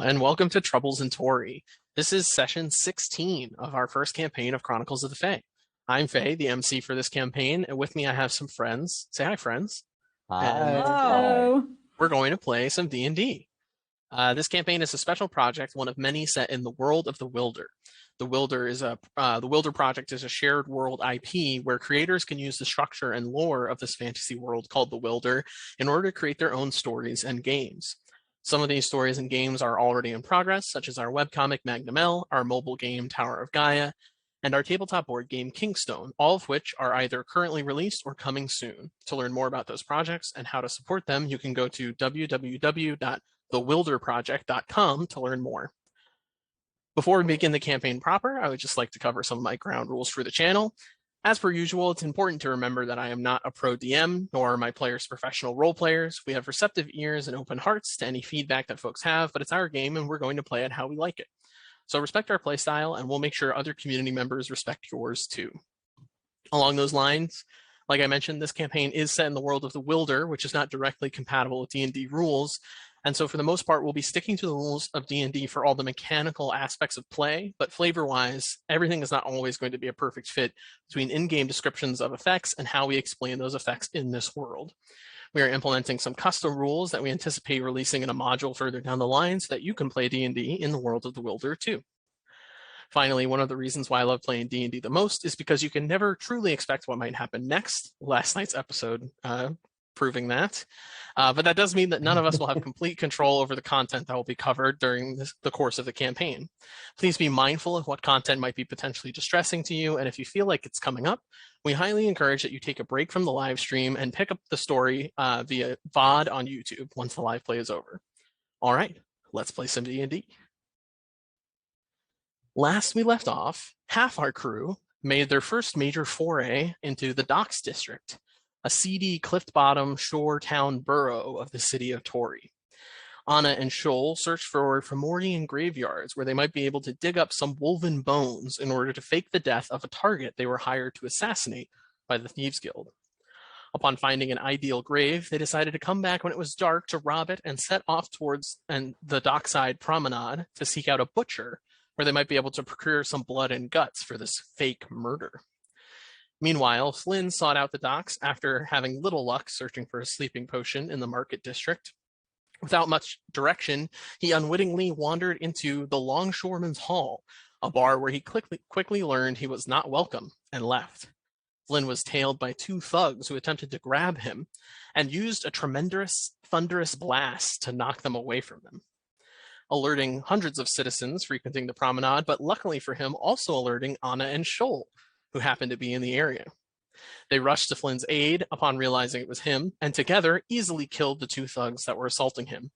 and welcome to Troubles in Toraigh. This is session 16 of our first campaign of Chronicles of the Fae. I'm Faye, the MC for this campaign, and with me I have some friends. Say hi, friends. And Hello. we're going to play some D&D. This campaign is a special project, one of many set in the world of the Wilder. The Wilder project is a shared world IP where creators can use the structure and lore of this fantasy world called the Wilder in order to create their own stories and games. Some of these stories and games are already in progress, such as our webcomic Magnum L, our mobile game Tower of Gaia, and our tabletop board game Kingstone, all of which are either currently released or coming soon. To learn more about those projects and how to support them, you can go to www.thewilderproject.com to learn more. Before we begin the campaign proper, I would just like to cover some of my ground rules for the channel. As per usual, it's important to remember that I am not a pro DM, nor are my players professional role players. We have receptive ears and open hearts to any feedback that folks have, but it's our game and we're going to play it how we like it. So respect our playstyle, and we'll make sure other community members respect yours too. Along those lines, like I mentioned, this campaign is set in the world of the Wilder, which is not directly compatible with D&D rules. And so for the most part, we'll be sticking to the rules of D&D for all the mechanical aspects of play, but flavor-wise, everything is not always going to be a perfect fit between in-game descriptions of effects and how we explain those effects in this world. We are implementing some custom rules that we anticipate releasing in a module further down the line so that you can play D&D in the world of the Wilder too. Finally, one of the reasons why I love playing D&D the most is because you can never truly expect what might happen next. Last night's episode proving that. But that does mean that none of us will have complete control over the content that will be covered during the course of the campaign. Please be mindful of what content might be potentially distressing to you, and if you feel like it's coming up, we highly encourage that you take a break from the live stream and pick up the story via VOD on YouTube once the live play is over. All right, let's play some D&D. Last we left off, half our crew made their first major foray into the Docks District, a seedy cliff-bottom shore town borough of the city of Toraigh. Anna and Shoal searched for Fomordian graveyards where they might be able to dig up some woven bones in order to fake the death of a target they were hired to assassinate by the Thieves Guild. Upon finding an ideal grave, they decided to come back when it was dark to rob it and set off towards the dockside promenade to seek out a butcher where they might be able to procure some blood and guts for this fake murder. Meanwhile, Flynn sought out the docks after having little luck searching for a sleeping potion in the market district. Without much direction, he unwittingly wandered into the Longshoreman's Hall, a bar where he quickly learned he was not welcome and left. Flynn was tailed by two thugs who attempted to grab him and used a tremendous, thunderous blast to knock them away from him, alerting hundreds of citizens frequenting the promenade, but luckily for him, also alerting Anna and Shoal, who happened to be in the area. They rushed to Flynn's aid upon realizing it was him, and together easily killed the two thugs that were assaulting him,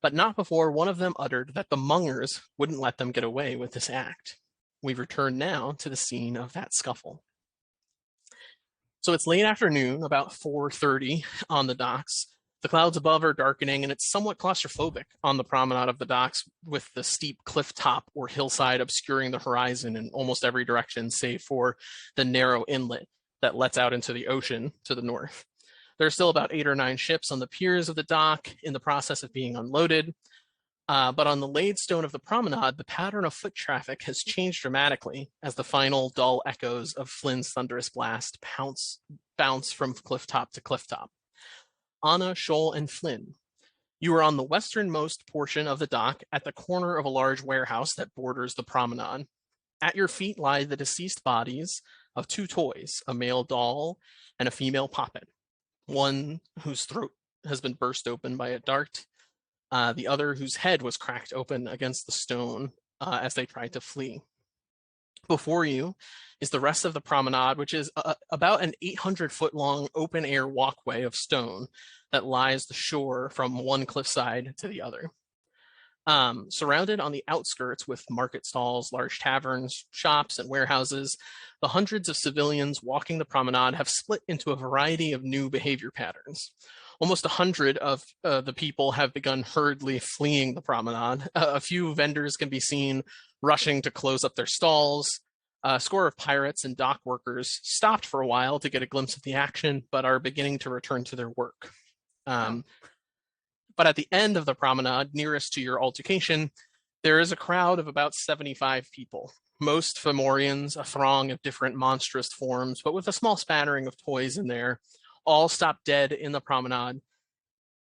but not before one of them uttered that the Mungers wouldn't let them get away with this act. We return now to the scene of that scuffle. So it's late afternoon, about 4:30 on the docks. The clouds above are darkening, and it's somewhat claustrophobic on the promenade of the docks, with the steep cliff top or hillside obscuring the horizon in almost every direction, save for the narrow inlet that lets out into the ocean to the north. There are still about 8 or 9 ships on the piers of the dock in the process of being unloaded, but on the laid stone of the promenade, the pattern of foot traffic has changed dramatically as the final dull echoes of Flynn's thunderous blast bounce from cliff top to cliff top. Anna, Shoal, and Flynn, you are on the westernmost portion of the dock at the corner of a large warehouse that borders the promenade. At your feet lie the deceased bodies of 2 toys, a male doll and a female poppet, one whose throat has been burst open by a dart, the other whose head was cracked open against the stone as they tried to flee. Before you is the rest of the promenade, which is about an 800-foot-long open-air walkway of stone that lies the shore from one cliffside to the other. Surrounded on the outskirts with market stalls, large taverns, shops, and warehouses, the hundreds of civilians walking the promenade have split into a variety of new behavior patterns. Almost 100 of the people have begun hurriedly fleeing the promenade. A few vendors can be seen rushing to close up their stalls. A score of pirates and dock workers stopped for a while to get a glimpse of the action, but are beginning to return to their work. But at the end of the promenade, nearest to your altercation, there is a crowd of about 75 people. Most Fomorians, a throng of different monstrous forms, but with a small spattering of toys in there, all stop dead in the promenade,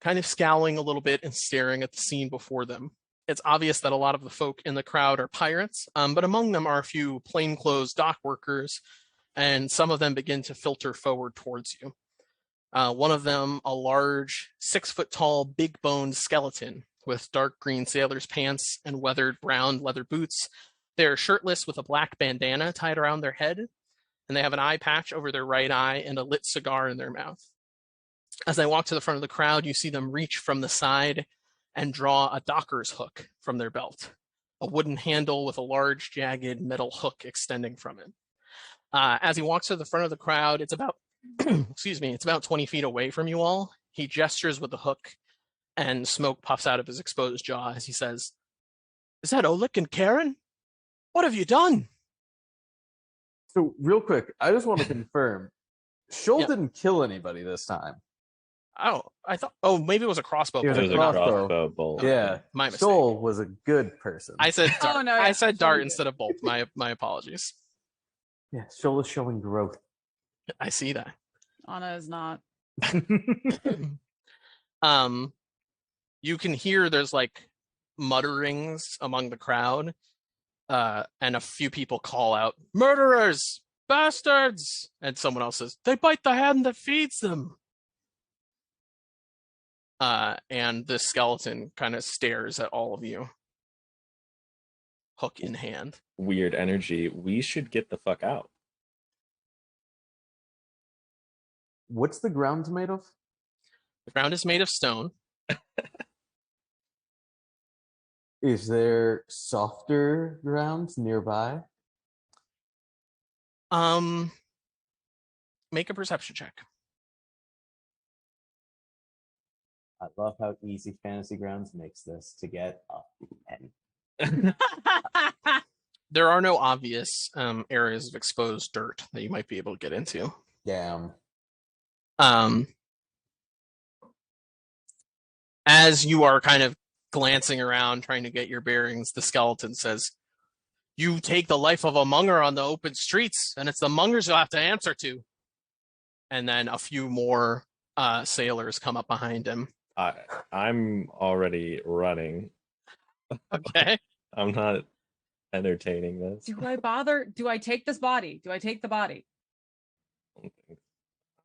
kind of scowling a little bit and staring at the scene before them. It's obvious that a lot of the folk in the crowd are pirates, but among them are a few plainclothes dock workers, and some of them begin to filter forward towards you. One of them, a large, 6-foot-tall, big-boned skeleton with dark green sailor's pants and weathered brown leather boots. They are shirtless with a black bandana tied around their head, and they have an eye patch over their right eye and a lit cigar in their mouth. As they walk to the front of the crowd, you see them reach from the side and draw a docker's hook from their belt, a wooden handle with a large, jagged metal hook extending from it. As he walks to the front of the crowd, it's about it's about 20 feet away from you all. He gestures with the hook, and smoke puffs out of his exposed jaw as he says, "Is that Oleg and Karen? What have you done?" So, real quick, I just want to confirm, Shoal didn't kill anybody this time. Oh, I thought. Oh, maybe it was a crossbow bolt. It was a crossbow bolt. Yeah, my mistake. Shoal was a good person. I said dart. Oh, no, yeah. I said dart instead of bolt. My apologies. Yeah, Shoal is showing growth. I see that. Anna is not. You can hear there's like mutterings among the crowd, and a few people call out, "Murderers! Bastards!" And someone else says, "They bite the hand that feeds them." And this skeleton kind of stares at all of you, hook in hand. Weird energy. We should get the fuck out. What's the ground made of? The ground is made of stone. Is there softer grounds nearby? Make a perception check. I love how easy Fantasy Grounds makes this to get a 10. There are no obvious areas of exposed dirt that you might be able to get into. Damn. As you are kind of glancing around trying to get your bearings, the skeleton says, "You take the life of a monger on the open streets, and it's the mongers you'll have to answer to." And then a few more sailors come up behind him. I'm already running. Okay. I'm not entertaining this. Do I bother? Do I take this body? Do I take the body? I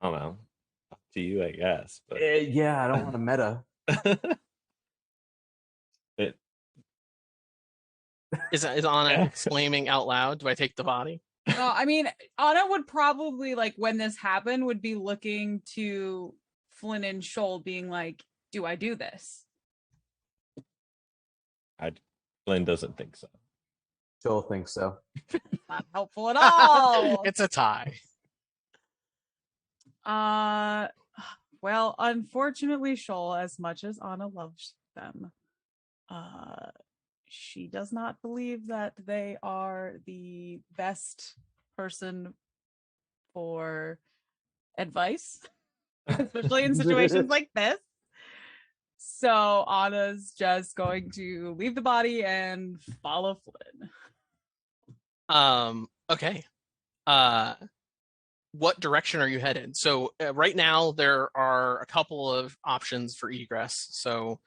don't know. Up to you, I guess. But Yeah, I don't want to meta. Is Anna exclaiming out loud, "Do I take the body?" No, I mean, Anna would probably, like, when this happened, would be looking to Flynn and Shoal, being like, "Do I do this?" Flynn doesn't think so. Shoal thinks so. Not helpful at all. It's a tie. Well, unfortunately, Shoal, as much as Anna loves them, she does not believe that they are the best person for advice, especially in situations like this. So Anna's just going to leave the body and follow Flynn. Okay. What direction are you headed? So right now there are a couple of options for egress. So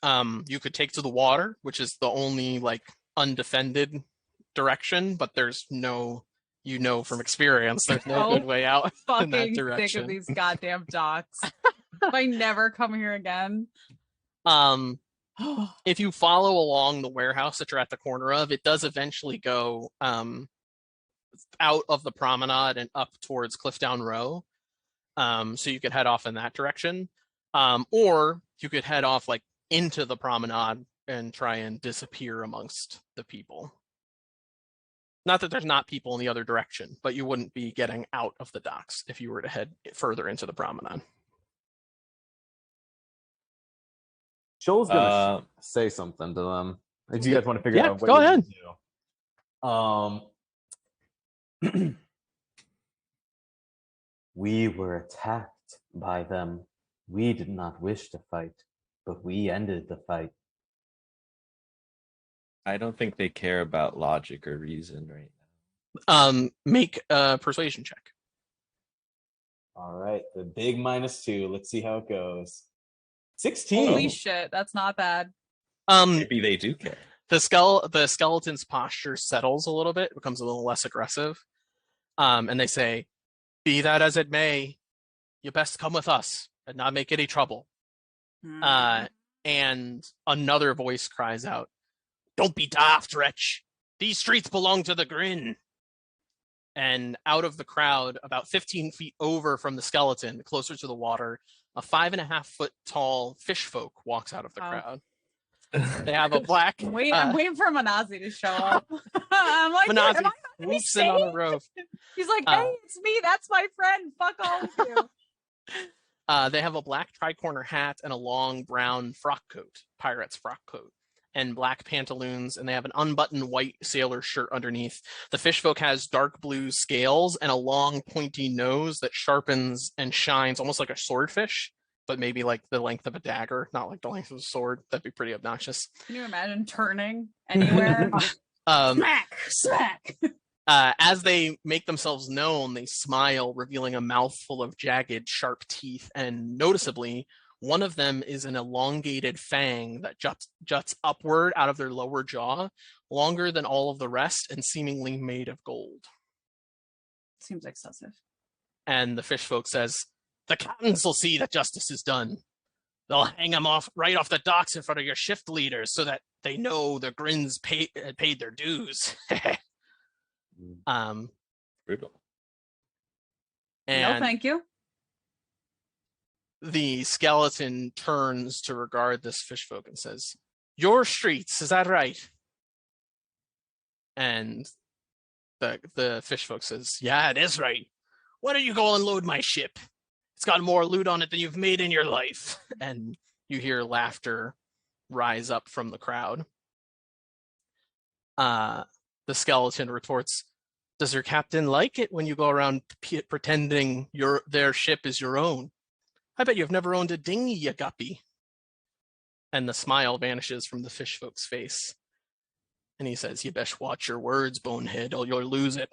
you could take to the water, which is the only like undefended direction, but there's no, you know from experience, there's no good way out in that Fucking direction. sick of these goddamn docks. If I never come here again. If you follow along the warehouse that you're at the corner of, it does eventually go out of the promenade and up towards Cliffdown Row. So you could head off in that direction. Or you could head off like into the promenade and try and disappear amongst the people. Not that there's not people in the other direction, but you wouldn't be getting out of the docks if you were to head further into the promenade. Shoal's gonna say something to them. If you guys want to figure out what go you ahead. Do. We were attacked by them. We did not wish to fight. But we ended the fight. I don't think they care about logic or reason right now. Make a persuasion check. All right, the big -2. Let's see how it goes. 16. Holy shit, that's not bad. Maybe they do care. The skeleton's posture settles a little bit, becomes a little less aggressive. And they say, "Be that as it may, you best come with us and not make any trouble." And another voice cries out, "Don't be daft, wretch. These streets belong to the Grin." And out of the crowd, about 15 feet over from the skeleton, closer to the water, a 5.5-foot tall fish folk walks out of the crowd. They have a black. I'm waiting for Manazi to show up. I'm like, Manazi am I gonna be whoops in on the saved? rope. He's like, hey, it's me. That's my friend. Fuck all of you. They have a black tri-corner hat and a long brown frock coat, pirate's frock coat, and black pantaloons, and they have an unbuttoned white sailor shirt underneath. The fishfolk has dark blue scales and a long pointy nose that sharpens and shines almost like a swordfish, but maybe like the length of a dagger, not like the length of a sword. That'd be pretty obnoxious. Can you imagine turning anywhere? Smack. As they make themselves known, they smile, revealing a mouthful of jagged, sharp teeth, and noticeably, one of them is an elongated fang that juts upward out of their lower jaw, longer than all of the rest, and seemingly made of gold. Seems excessive. And the fish folk says, "The captains will see that justice is done. They'll hang them right off the docks in front of your shift leaders so that they know the Grins paid their dues." Brutal. And no, thank you. the skeleton turns to regard this fishfolk and says, "Your streets, is that right?" And the fishfolk says, "Yeah, it is right. Why don't you go unload my ship? It's got more loot on it than you've made in your life." And you hear laughter rise up from the crowd. The skeleton retorts, "Does your captain like it when you go around pretending their ship is your own? I bet you've never owned a dinghy, you guppy." And the smile vanishes from the fishfolk's face. And he says, "You best watch your words, bonehead, or you'll lose it."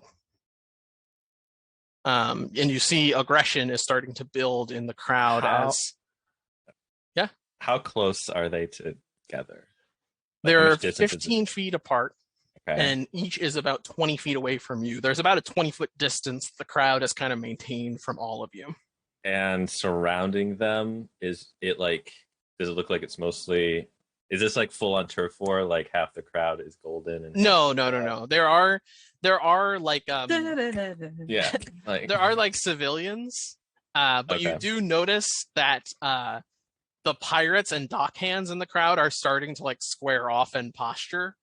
And you see aggression is starting to build in the crowd How close are they together? they're 15 feet apart. Okay. And each is about 20 feet away from you. There's about a 20-foot distance the crowd has kind of maintained from all of you. And surrounding them, does it look like it's mostly, is this like full on turf war, like half the crowd is golden and No. There are like yeah, like there are like civilians, but you Okay. do notice that the pirates and dockhands in the crowd are starting to like square off and posture.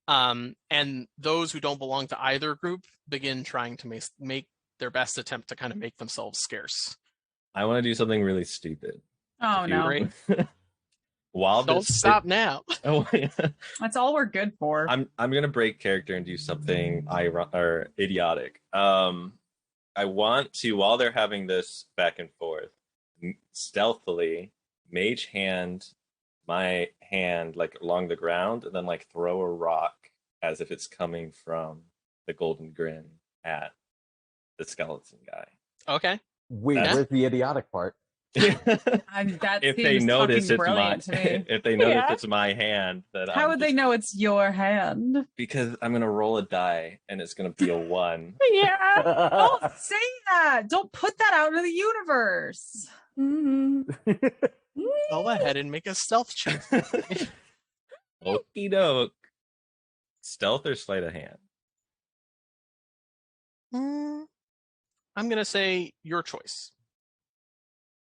And those who don't belong to either group begin trying to make their best attempt to kind of make themselves scarce. I want to do something really stupid. Oh, If you- no. Great. While Don't this stop now. Oh, yeah. That's all we're good for. I'm gonna break character and do something idiotic. I want to, while they're having this back and forth, stealthily mage hand my hand like along the ground and then like throw a rock as if it's coming from the golden grin at the skeleton guy. Okay. Wait, That's- where's the idiotic part? That If seems they notice fucking it's my brilliant to me. if they notice Yeah. it's my hand, that How would they know it's your hand? Because I'm gonna roll a die and it's gonna be a 1. Yeah. Don't say that. Don't put that out into the universe. Go ahead and make a stealth check. Okie doke. Stealth or sleight of hand? I'm gonna say your choice.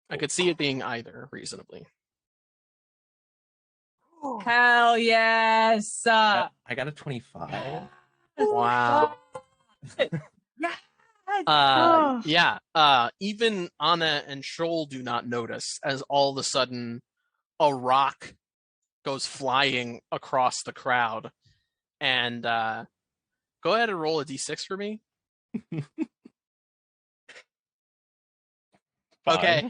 I could see it being either reasonably. Hell yes. I got a 25. Wow. Oh. Yeah. Even Anna and Shoal do not notice as all of a sudden a rock goes flying across the crowd. And go ahead and roll a d6 for me. Okay.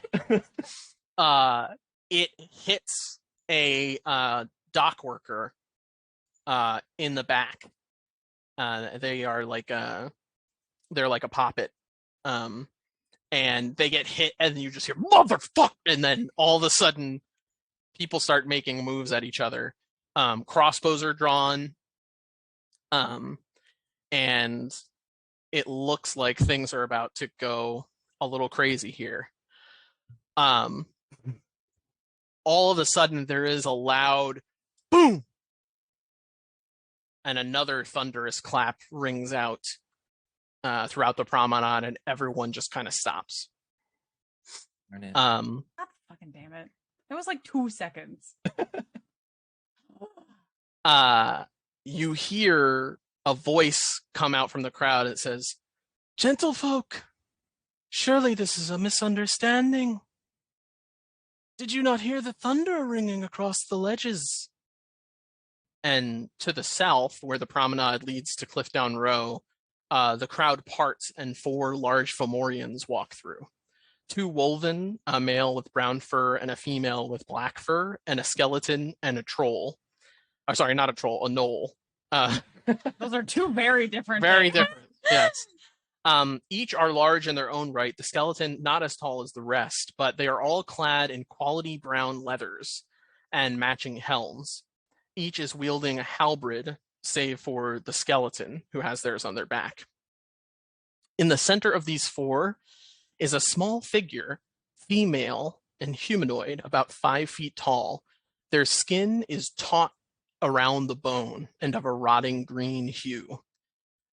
Fine. It hits a dock worker in the back. They are like they're like a poppet. And they get hit, and you just hear motherfucker, and then all of a sudden, people start making moves at each other. Crossbows are drawn, and it looks like things are about to go a little crazy here. All of a sudden, there is a loud boom, and another thunderous clap rings out throughout the promenade, and everyone just kind of stops. God fucking damn it. It was like 2 seconds. You hear a voice come out from the crowd. It says, "Gentlefolk, surely this is a misunderstanding. Did you not hear the thunder ringing across the ledges?" And to the south, where the promenade leads to Cliffdown Row, the crowd parts and 4 large Fomorians walk through. 2 wolven, a male with brown fur and a female with black fur, and a skeleton and a troll. Oh, sorry, not a troll, a gnoll. Those are 2 very different Very things. different, yes. Each are large in their own right. The skeleton, not as tall as the rest, but they are all clad in quality brown leathers and matching helms. Each is wielding a halberd, save for the skeleton, who has theirs on their back. In the center of these 4 is a small figure, female and humanoid, about 5 feet tall. Their skin is taut around the bone and of a rotting green hue.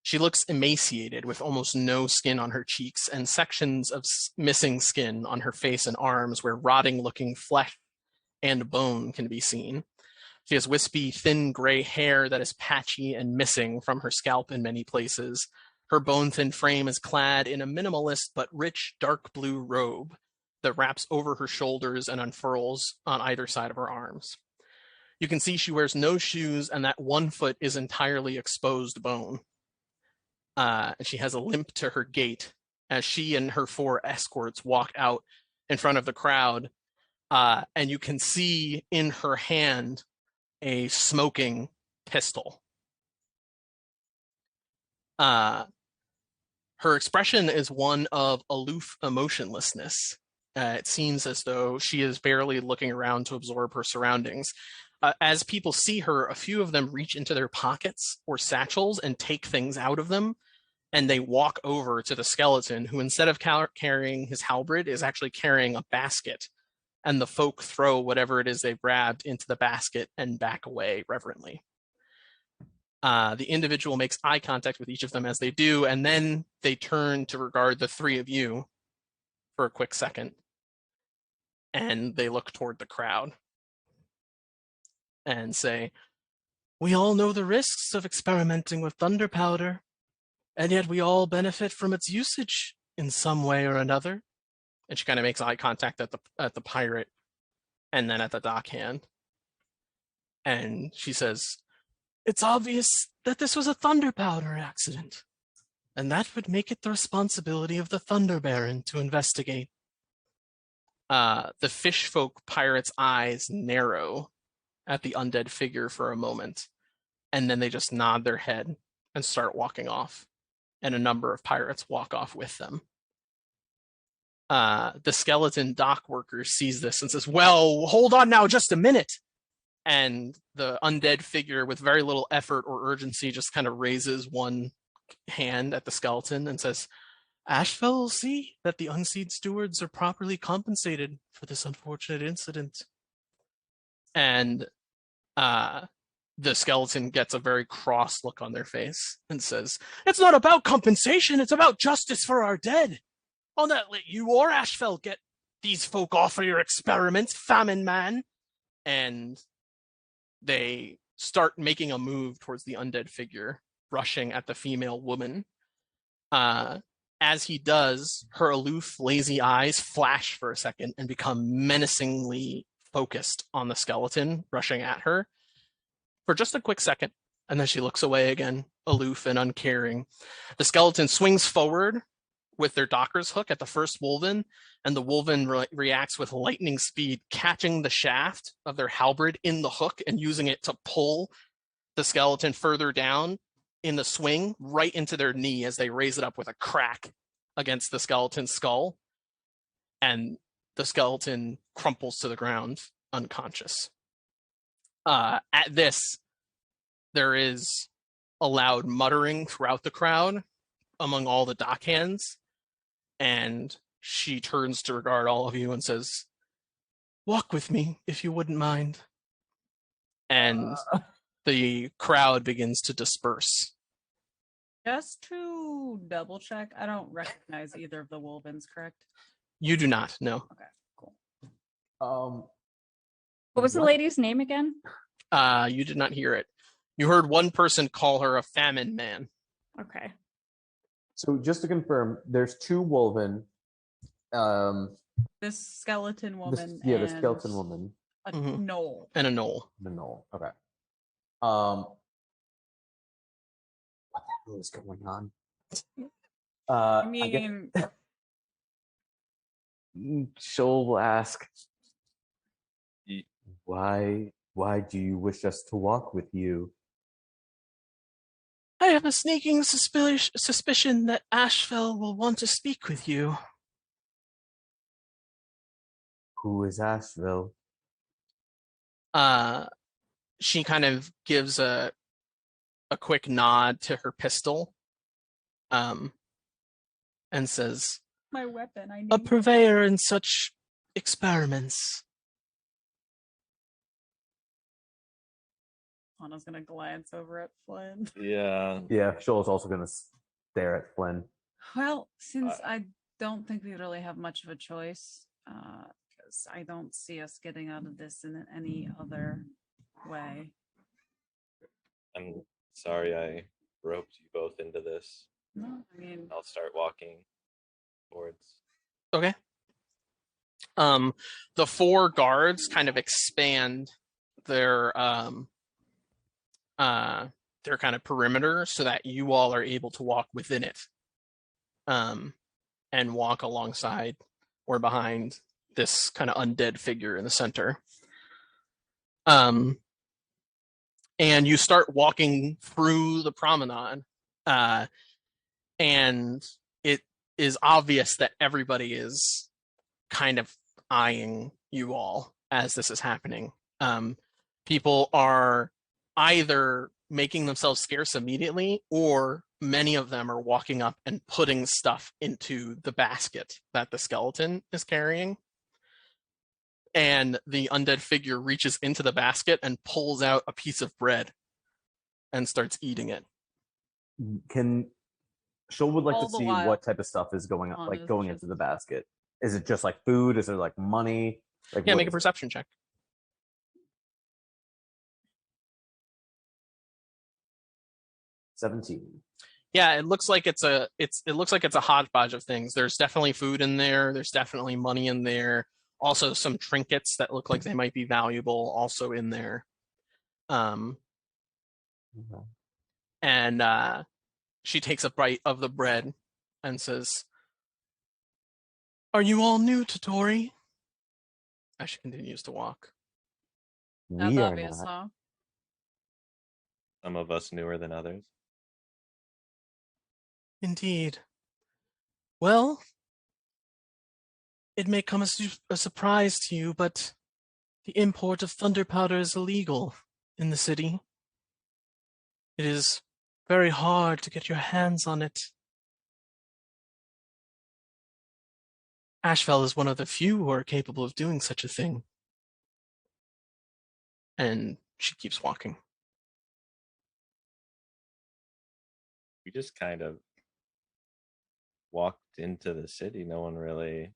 She looks emaciated, with almost no skin on her cheeks and sections of missing skin on her face and arms where rotting-looking flesh and bone can be seen. She has wispy, thin gray hair that is patchy and missing from her scalp in many places. Her bone-thin frame is clad in a minimalist but rich dark blue robe that wraps over her shoulders and unfurls on either side of her arms. You can see she wears no shoes, and that one foot is entirely exposed bone. She has a limp to her gait as she and her 4 escorts walk out in front of the crowd, and you can see in her hand a smoking pistol. Her expression is one of aloof emotionlessness. It seems as though she is barely looking around to absorb her surroundings. As people see her, a few of them reach into their pockets or satchels and take things out of them, and they walk over to the skeleton, who instead of carrying his halberd is actually carrying a basket, and the folk throw whatever it is they've grabbed into the basket and back away reverently. The individual makes eye contact with each of them as they do, and then they turn to regard the 3 of you for a quick second, and they look toward the crowd and say, "We all know the risks of experimenting with thunder powder, and yet we all benefit from its usage in some way or another." And she kind of makes eye contact at the pirate and then at the dockhand. And she says, "It's obvious that this was a thunder powder accident, and that would make it the responsibility of the Thunder Baron to investigate." The fishfolk pirate's eyes narrow at the undead figure for a moment, and then they just nod their head and start walking off, and a number of pirates walk off with them. The skeleton dock worker sees this and says, "Well, hold on now, just a minute." And the undead figure, with very little effort or urgency, just kind of raises one hand at the skeleton and says, "Ashfell will see that the Unseed stewards are properly compensated for this unfortunate incident." And the skeleton gets a very cross look on their face and says, "It's not about compensation, it's about justice for our dead. I'll not let you or Ashfell get these folk off of your experiments, famine man." And they start making a move towards the undead figure, rushing at the female woman. As he does, her aloof, lazy eyes flash for a second and become menacingly focused on the skeleton rushing at her for just a quick second, and then she looks away again, aloof and uncaring. The skeleton swings forward with their docker's hook at the first wolven, and the wolven reacts with lightning speed, catching the shaft of their halberd in the hook and using it to pull the skeleton further down in the swing right into their knee as they raise it up with a crack against the skeleton's skull. And the skeleton crumples to the ground unconscious. At this, there is a loud muttering throughout the crowd among all the dockhands, and she turns to regard all of you and says, "Walk with me, if you wouldn't mind." And the crowd begins to disperse. Just to double check, I don't recognize either of the Wolvens, correct? You do not, no. Okay, cool. What was the lady's name again? You did not hear it. You heard one person call her a famine man. Okay. So just to confirm, there's 2 wolven. This skeleton woman. The skeleton woman. A Mhm. gnoll. And a knoll. The knoll. Okay. What the hell is going on? I mean, Shoal will ask, Ye- why do you wish us to walk with you? I have a sneaking suspicion that Ashfell will want to speak with you. Who is Asheville? She kind of gives a quick nod to her pistol, and says, my weapon. I need "A purveyor in such experiments." Anna's gonna glance over at Flynn. Yeah. Yeah, Shoal's also going to stare at Flynn. Well, since I don't think we really have much of a choice, because I don't see us getting out of this in any other way. I'm sorry I roped you both into this. No, I mean, I'll start walking towards. Okay. The 4 guards kind of expand their kind of perimeter so that you all are able to walk within it, and walk alongside or behind this kind of undead figure in the center. And you start walking through the promenade, and it is obvious that everybody is kind of eyeing you all as this is happening. People are either making themselves scarce immediately, or many of them are walking up and putting stuff into the basket that the skeleton is carrying. And the undead figure reaches into the basket and pulls out a piece of bread and starts eating it. Shoal would like All to the see while, what type of stuff is going on, Anna's like going just- into the basket. Is it just like food? Is there like money? Like Yeah, what make a is it? perception check. 17. Yeah, it looks like it's a hodgepodge of things. There's definitely food in there. There's definitely money in there. Also, some trinkets that look like they might be valuable also in there. Okay. And she takes a bite of the bread and says, "Are you all new to Toraigh?" As she continues to walk. That's We are obvious, not. huh? Some of us newer than others. Indeed. Well, it may come as a surprise to you, but the import of thunder powder is illegal in the city. It is very hard to get your hands on it. Ashfell is one of the few who are capable of doing such a thing. And she keeps walking. We just kind of walked into the city. No one really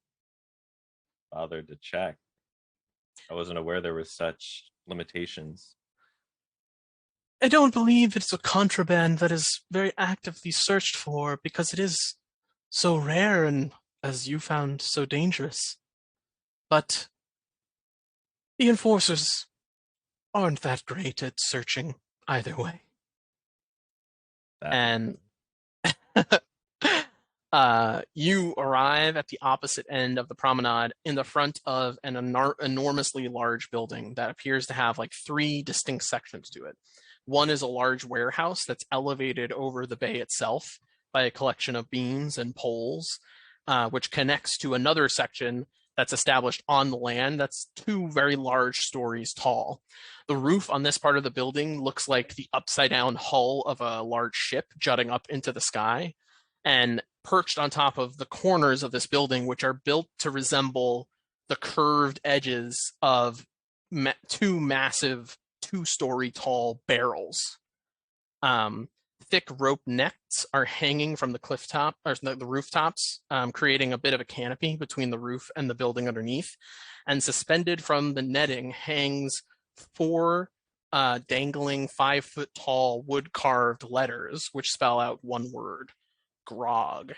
bothered to check. I wasn't aware there was such limitations. I don't believe it's a contraband that is very actively searched for because it is so rare and, as you found, so dangerous. But the enforcers aren't that great at searching either way. That And You arrive at the opposite end of the promenade in the front of an enormously large building that appears to have like 3 distinct sections to it. One is a large warehouse that's elevated over the bay itself by a collection of beams and poles, which connects to another section that's established on the land that's 2 very large stories tall. The roof on this part of the building looks like the upside down hull of a large ship jutting up into the sky. And perched on top of the corners of this building, which are built to resemble the curved edges of 2 massive 2-story tall barrels. Thick rope nets are hanging from the cliff top or the rooftops, creating a bit of a canopy between the roof and the building underneath. And suspended from the netting hangs 4 dangling 5-foot tall wood carved letters, which spell out one word: grog.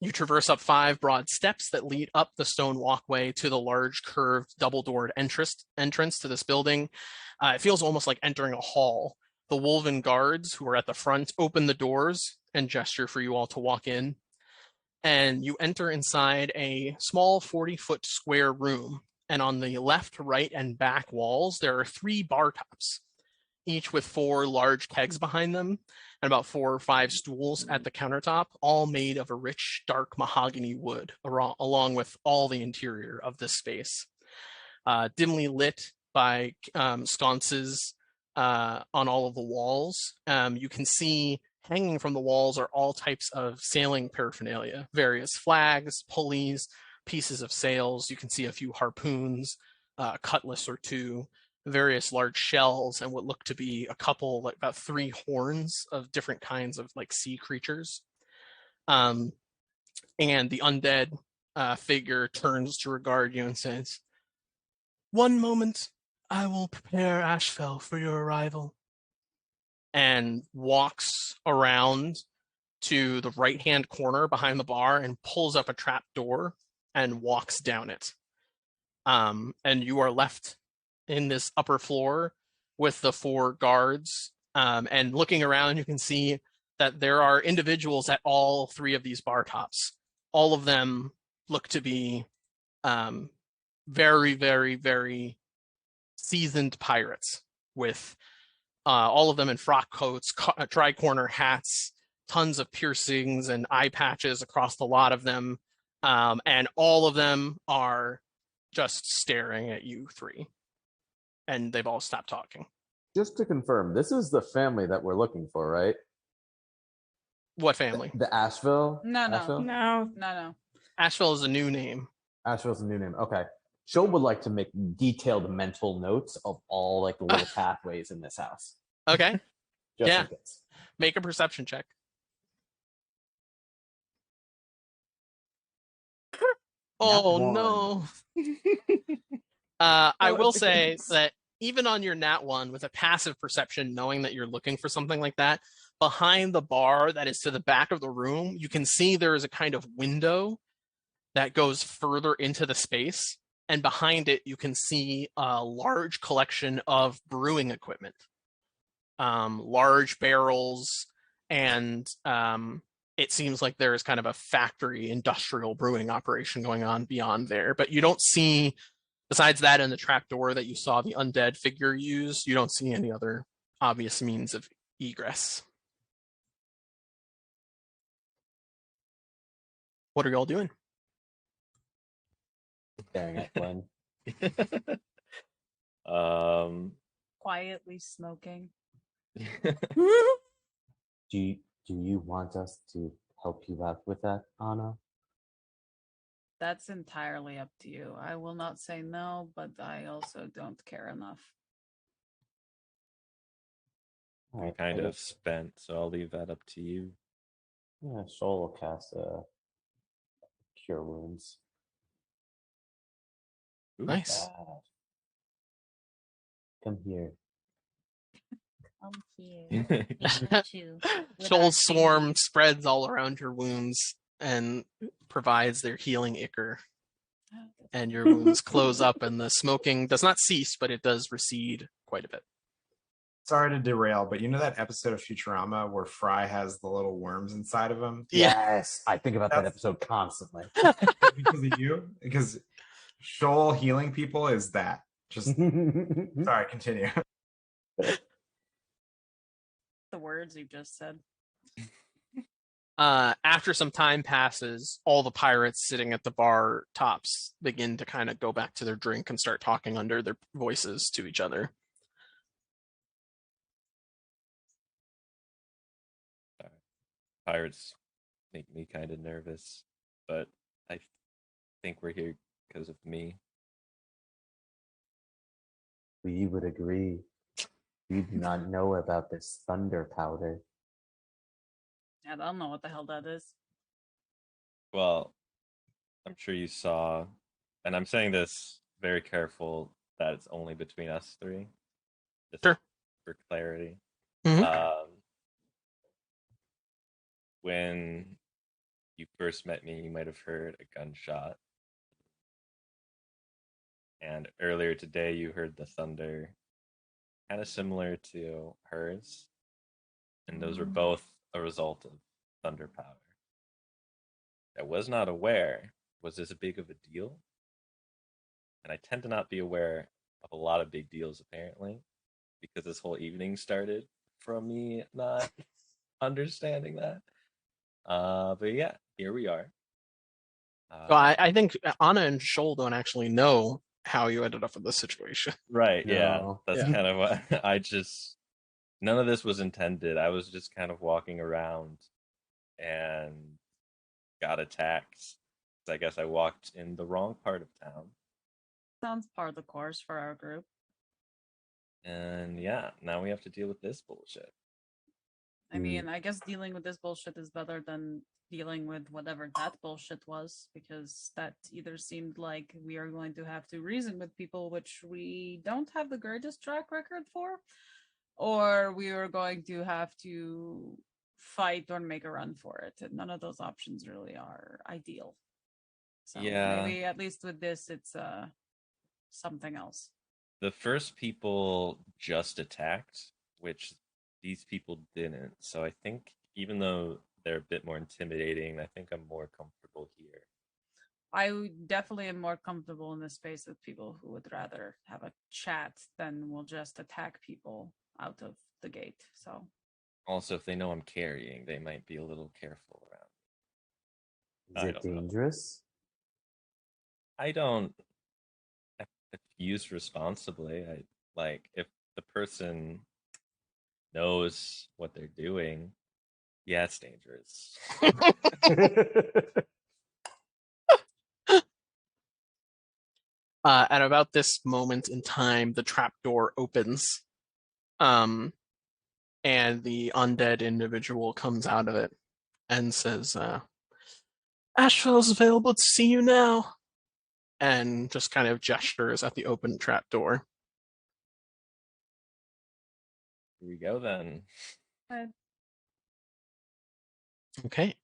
You traverse up 5 broad steps that lead up the stone walkway to the large curved double-doored entrance to this building. It feels almost like entering a hall. The woven guards who are at the front open the doors and gesture for you all to walk in. And you enter inside a small 40-foot square room. And on the left, right, and back walls, there are 3 bar tops, each with 4 large kegs behind them and about 4 or 5 stools at the countertop, all made of a rich, dark mahogany wood, along with all the interior of this space. Dimly lit by sconces on all of the walls. You can see hanging from the walls are all types of sailing paraphernalia, various flags, pulleys, pieces of sails. You can see a few harpoons, a cutlass or 2, various large shells, and what look to be a couple, like about 3 horns of different kinds of like sea creatures. And the undead figure turns to regard you and says, "One moment, I will prepare Ashfell for your arrival," and walks around to the right-hand corner behind the bar and pulls up a trap door and walks down it. And you are left in this upper floor with the 4 guards. And looking around, you can see that there are individuals at all 3 of these bar tops. All of them look to be very, very, very seasoned pirates, with all of them in frock coats, tri-corner hats, tons of piercings and eye patches across the lot of them. And all of them are just staring at you 3. And they've all stopped talking. Just to confirm, this is the family that we're looking for, right? What family? The Asheville? No. Asheville? No. Asheville is a new name. Asheville's a new name. Okay. Joe would like to make detailed mental notes of all like the little pathways in this house. Okay. Just Yeah. in case. Make a perception check. Oh, Nat 1. no. I will say that even on your nat 1 with a passive perception, knowing that you're looking for something like that, behind the bar that is to the back of the room, you can see there is a kind of window that goes further into the space. And behind it, you can see a large collection of brewing equipment, large barrels, and it seems like there is kind of a factory industrial brewing operation going on beyond there. But you don't see, besides that and the trapdoor that you saw the undead figure use, you don't see any other obvious means of egress. What are y'all doing? Staring at Glenn. Quietly smoking. Do you want us to help you out with that, Anna? That's entirely up to you. I will not say no, but I also don't care enough. All right, Kind I of guess- spent, so I'll leave that up to you. Yeah, Shoal will cast Cure Wounds. Nice. Bad. Come here. Come here. Shoal's swarm spreads all around your wounds and provides their healing ichor. And your wounds close up, and the smoking does not cease, but it does recede quite a bit. sorry to derail, but you know that episode of Futurama where Fry has the little worms inside of him? Yeah. Yes, I think about that That's- episode constantly. Because of you? Because Shoal healing people is that. Just sorry, continue. The words you just said. After some time passes, all the pirates sitting at the bar tops begin to kind of go back to their drink and start talking under their voices to each other. Pirates make me kind of nervous, but I think we're here because of me. We would agree. We do not know about this thunder powder. I don't know what the hell that is. Well, I'm sure you saw, and I'm saying this very careful that it's only between us three. Just Sure. for clarity. Mhm. When you first met me, you might have heard a gunshot. And earlier today, you heard the thunder, kind of similar to hers. And those were both a result of thunder powder. I was not aware. Was this a big of a deal? And I tend to not be aware of a lot of big deals, apparently, because this whole evening started from me not understanding that. But yeah, here we are. So I think Anna and Shoal don't actually know how you ended up in this situation. Right, yeah. No. That's Yeah. kind of what none of this was intended. I was just kind of walking around and got attacked. I guess I walked in the wrong part of town. Sounds par the course for our group. And yeah, now we have to deal with this bullshit. I mean, I guess dealing with this bullshit is better than dealing with whatever that bullshit was, because that either seemed like we are going to have to reason with people, which we don't have the greatest track record for, or we are going to have to fight or make a run for it. And none of those options really are ideal. So Yeah. maybe at least with this, it's something else. The first people just attacked, which these people didn't. So I think even though they're a bit more intimidating, I think I'm more comfortable here. I definitely am more comfortable in this space with people who would rather have a chat than will just attack people out of the gate. So Also, if they know I'm carrying, they might be a little careful around. Is I it don't know. dangerous? I don't. If used responsibly, I like if the person knows what they're doing. Yeah, it's dangerous. At about this moment in time, the trapdoor opens, and the undead individual comes out of it and says, Asheville's available to see you now, and just kind of gestures at the open trapdoor. Here we go then. Okay.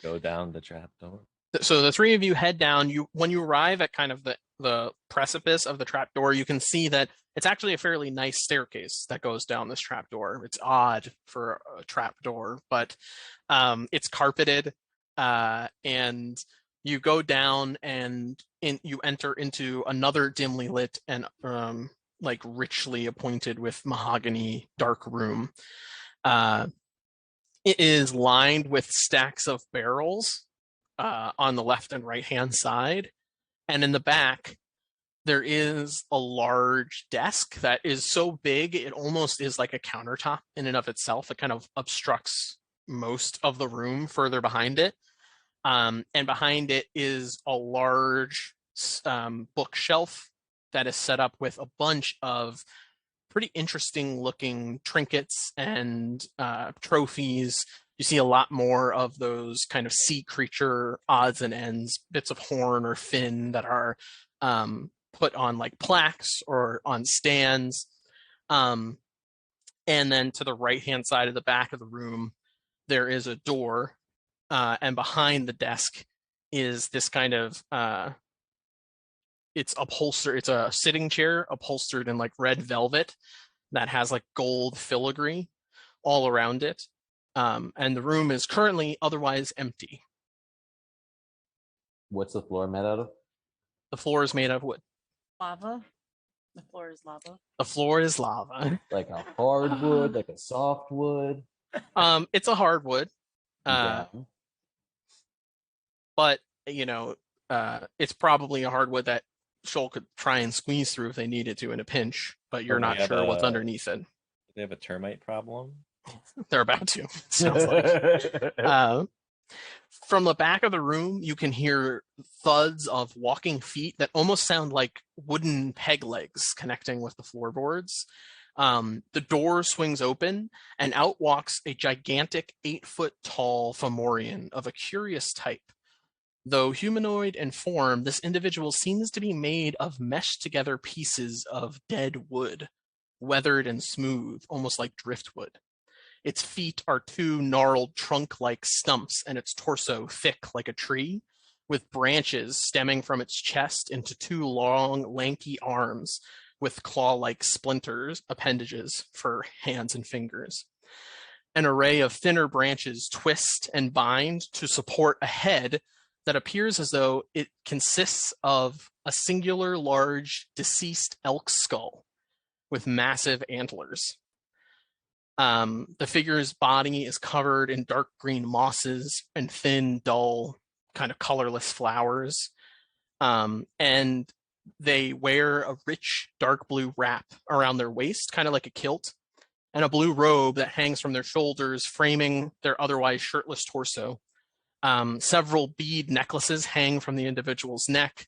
Go down the trapdoor. So the three of you head down. When you arrive at kind of the precipice of the trapdoor, you can see that it's actually a fairly nice staircase that goes down this trapdoor. It's odd for a trapdoor, but it's carpeted, and you go down and you enter into another dimly lit and like richly appointed with mahogany dark room. It is lined with stacks of barrels on the left and right hand side. And in the back, there is a large desk that is so big, it almost is like a countertop in and of itself. It kind of obstructs most of the room further behind it. And behind it is a large bookshelf that is set up with a bunch of pretty interesting looking trinkets and trophies. You see a lot more of those kind of sea creature odds and ends, bits of horn or fin that are put on like plaques or on stands. And then to the right hand side of the back of the room, there is a door. And behind the desk is this kind of it's upholstered, it's a sitting chair upholstered in like red velvet. that has like gold filigree all around it. And the room is currently otherwise empty. What's the floor made out of? The floor is made of wood. Lava. The floor is lava. The floor is lava. Like a hardwood, like a softwood? It's a hardwood. Yeah. But it's probably a hardwood that Shoal could try and squeeze through if they needed to in a pinch, but you're not sure what's underneath it. They have a termite problem. They're about to. It sounds like. From the back of the room, you can hear thuds of walking feet that almost sound like wooden peg legs connecting with the floorboards. The door swings open, and out walks a gigantic 8-foot-tall Fomorian of a curious type. Though humanoid in form, this individual seems to be made of meshed together pieces of dead wood, weathered and smooth, almost like driftwood. Its feet are 2 gnarled trunk-like stumps, and its torso thick like a tree, with branches stemming from its chest into 2 long, lanky arms with claw-like splinters, appendages for hands and fingers. An array of thinner branches twist and bind to support a head that appears as though it consists of a singular large deceased elk skull with massive antlers. The figure's body is covered in dark green mosses and thin, dull, kind of colorless flowers. And they wear a rich, dark blue wrap around their waist, kind of like a kilt, and a blue robe that hangs from their shoulders, framing their otherwise shirtless torso. Several bead necklaces hang from the individual's neck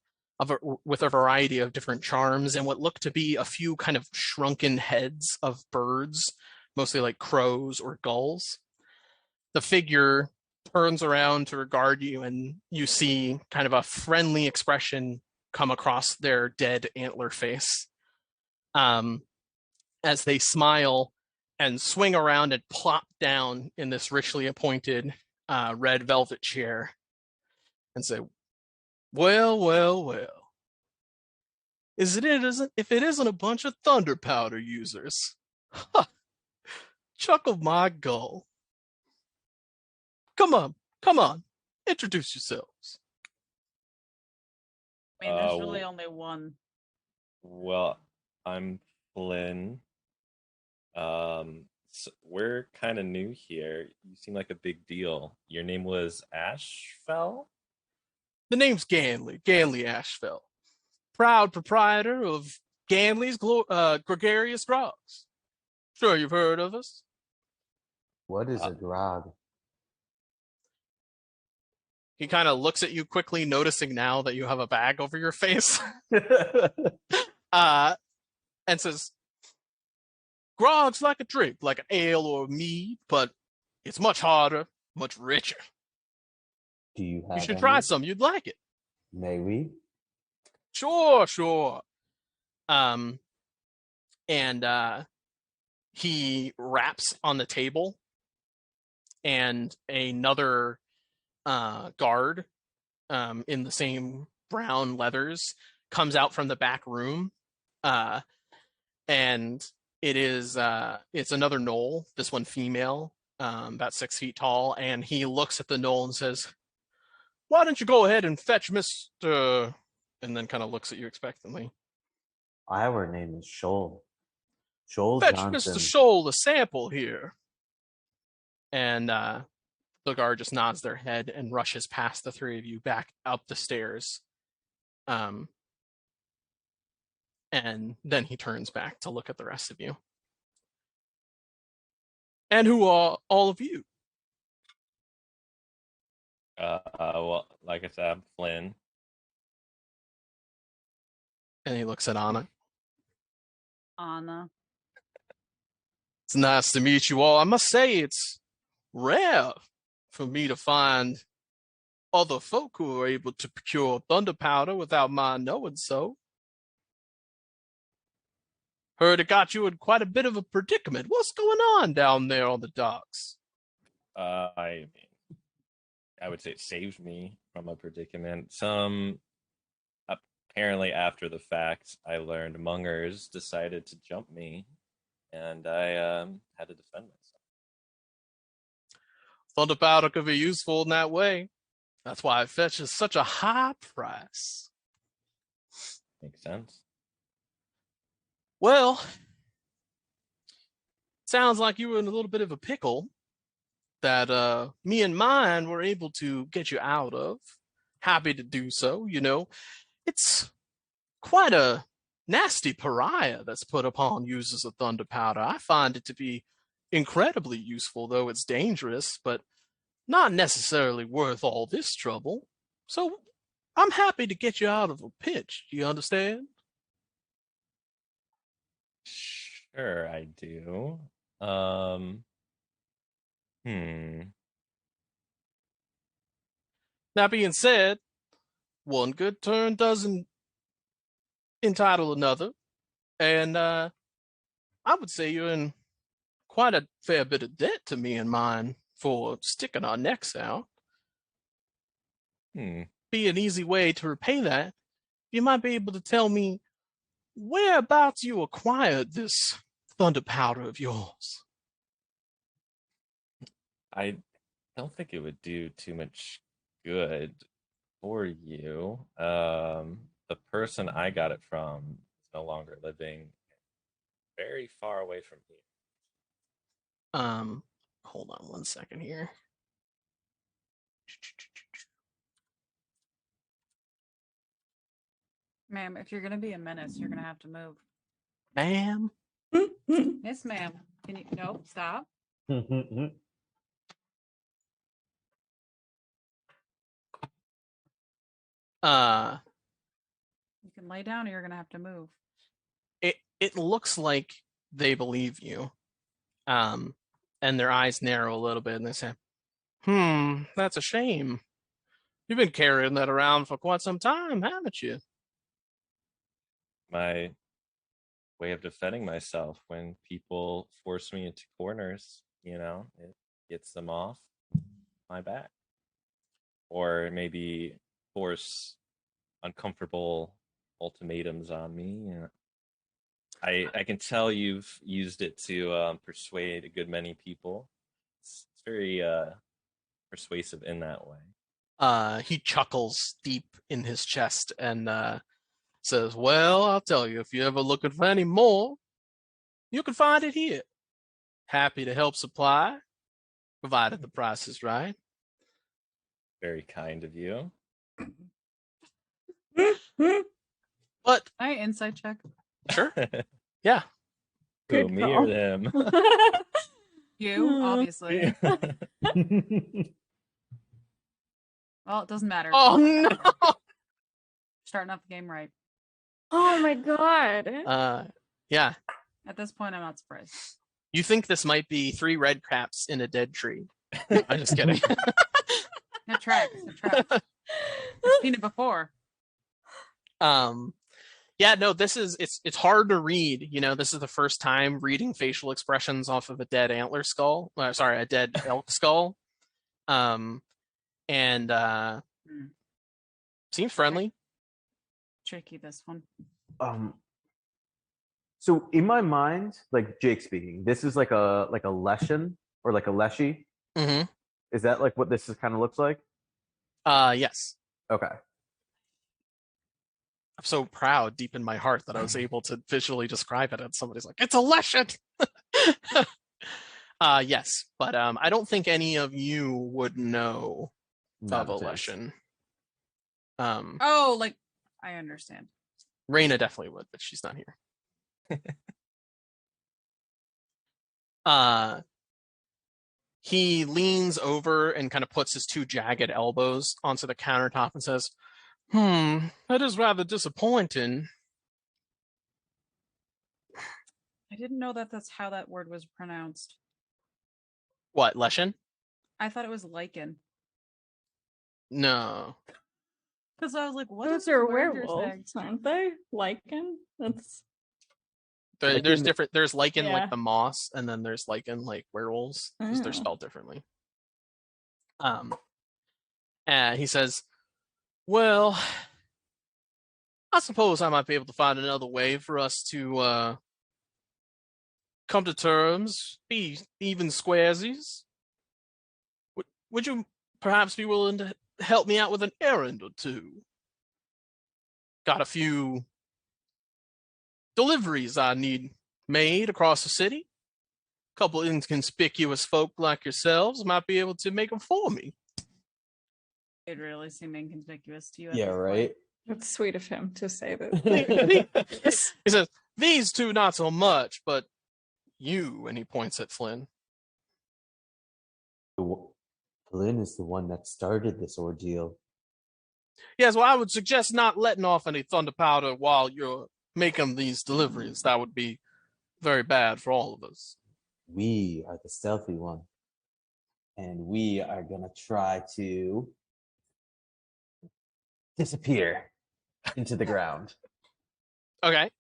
with a variety of different charms and what look to be a few kind of shrunken heads of birds, mostly like crows or gulls. The figure turns around to regard you, and you see kind of a friendly expression come across their dead antler face as they smile and swing around and plop down in this richly appointed red velvet chair and say, well, well, well. If it isn't a bunch of thunder powder users. Chuckle my gull. Come on, introduce yourselves. I mean, there's really only one. Well, I'm Flynn. So we're kind of new here. You seem like a big deal. Your name was Ashfell? The name's Ganley Ashfell. Proud proprietor of Ganley's Gregarious Grogs. Sure you've heard of us. What is a grog? He kind of looks at you quickly, noticing now that you have a bag over your face. And says, grog's like a drink, like an ale or a mead, but it's much harder, much richer. Do you have You should any? try some. You'd like it. May we? Sure. And he raps on the table, and another guard in the same brown leathers comes out from the back room, and it's another gnoll, this one female, about 6 feet tall, and he looks at the gnoll and says, why don't you go ahead and fetch Mr. and then kind of looks at you expectantly. Our name is Shoal. Shoal Fetch Johnson. Mr. Shoal a sample here. And the guard just nods their head and rushes past the 3 of you back up the stairs. And then he turns back to look at the rest of you. And who are all of you? Well, like I said, I'm Flynn. And he looks at Anna. Anna. It's nice to meet you all. I must say it's rare for me to find other folk who are able to procure thunder powder without my knowing so. Heard it got you in quite a bit of a predicament. What's going on down there on the docks? I would say it saved me from a predicament. Apparently after the fact, I learned mungers decided to jump me. and I had to defend myself. Thunder powder could be useful in that way. That's why it fetches such a high price. Makes sense. Well, sounds like you were in a little bit of a pickle that me and mine were able to get you out of. Happy to do so, you know. It's quite a nasty pariah that's put upon users of thunder powder. I find it to be incredibly useful, though it's dangerous, but not necessarily worth all this trouble. So I'm happy to get you out of a pitch. Do you understand? Sure, I do. Um, hmm. That being said, one good turn doesn't entitle another, and I would say you're in quite a fair bit of debt to me and mine for sticking our necks out. Be an easy way to repay that. You might be able to tell me whereabouts you acquired this thunder powder of yours. I don't think it would do too much good for you. The person I got it from is no longer living, very far away from here. Hold on one second here. Ma'am, if you're gonna be a menace, you're gonna have to move. Ma'am? Yes, ma'am. Can you no stop? You can lay down or you're gonna have to move. It looks like they believe you. And their eyes narrow a little bit and they say, that's a shame. You've been carrying that around for quite some time, haven't you? My way of defending myself when people force me into corners, it gets them off my back. Or maybe force uncomfortable ultimatums on me. I can tell you've used it to persuade a good many people. It's very persuasive in that way. He chuckles deep in his chest and says, well, I'll tell you, if you're ever looking for any more, you can find it here. Happy to help supply, provided the price is right. Very kind of you. But Can I insight check? sure. Yeah. Who, Good me call. or them? You, obviously. Well, it doesn't matter. Oh no. Starting off the game right. Oh my god. Yeah. At this point, I'm not surprised. You think this might be 3 red caps in a dead tree. I'm just kidding. It tracks. It tracks. I've seen it before. Yeah, no, it's hard to read. This is the first time reading facial expressions off of a dead antler skull. A dead elk skull. And seems friendly. Tricky, this one. So in my mind, like Jake speaking, this is like a lesson or like a leshy. Mm-hmm. Is that like what this kind of looks like? Yes. Okay. I'm so proud deep in my heart that I was able to visually describe it, and somebody's like, "It's a lesson." Yes, but I don't think any of you would know of a lesson. Oh, like I understand. Raina definitely would, but she's not here. He leans over and kind of puts his 2 jagged elbows onto the countertop and says, that is rather disappointing. I didn't know that that's how that word was pronounced. What, lesson? I thought it was lichen. No. Because I was like, what Those is are the word you're saying? werewolves, aren't they? Lichen? That's There's different. There's lichen Yeah. like the moss, and then there's lichen like werewolves, because they're Oh. spelled differently. And he says, "Well, I suppose I might be able to find another way for us to come to terms, be even squaresies. Would you perhaps be willing to help me out with an errand or two? Got a few deliveries I need made across the city. A couple inconspicuous folk like yourselves might be able to make them for me. It really seemed inconspicuous to you. Yeah, right. That's sweet of him to say that. He says, these two not so much, but you, and he points at Flynn. Flynn is the one that started this ordeal. Yes, well, I would suggest not letting off any thunder powder while you're making these deliveries. That would be very bad for all of us. We are the stealthy one. And we are going to try to disappear into the ground. Okay.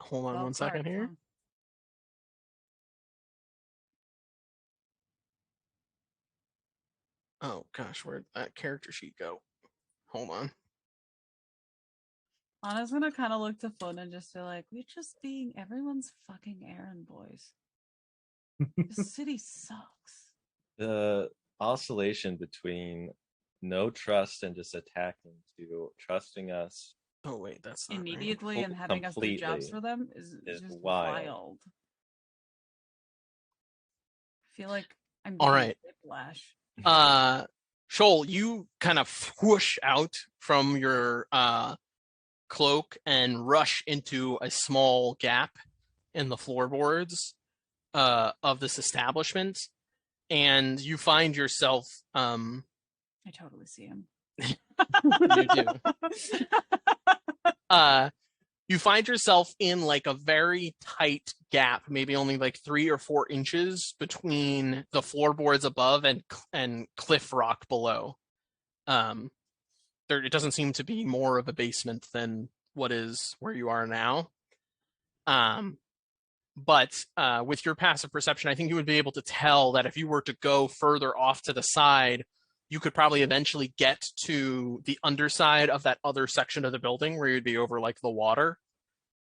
Hold on 1 second here. Oh, gosh, where'd that character sheet go? Hold on. Anna's gonna kind of look to Flynn and just be like, we're just being everyone's fucking errand boys. The city sucks. The oscillation between no trust and just attacking to trusting us Oh, wait, that's not immediately right. and having us do jobs Completely for them is is just wild. wild. I feel like I'm All getting right. whiplash. Shoal, you kind of whoosh out from your cloak and rush into a small gap in the floorboards of this establishment, and you find yourself I totally see him. you do. You find yourself in like a very tight gap, maybe only like 3 or 4 inches between the floorboards above and cliff rock below. It doesn't seem to be more of a basement than what is where you are now. But with your passive perception, I think you would be able to tell that if you were to go further off to the side, you could probably eventually get to the underside of that other section of the building where you'd be over like the water,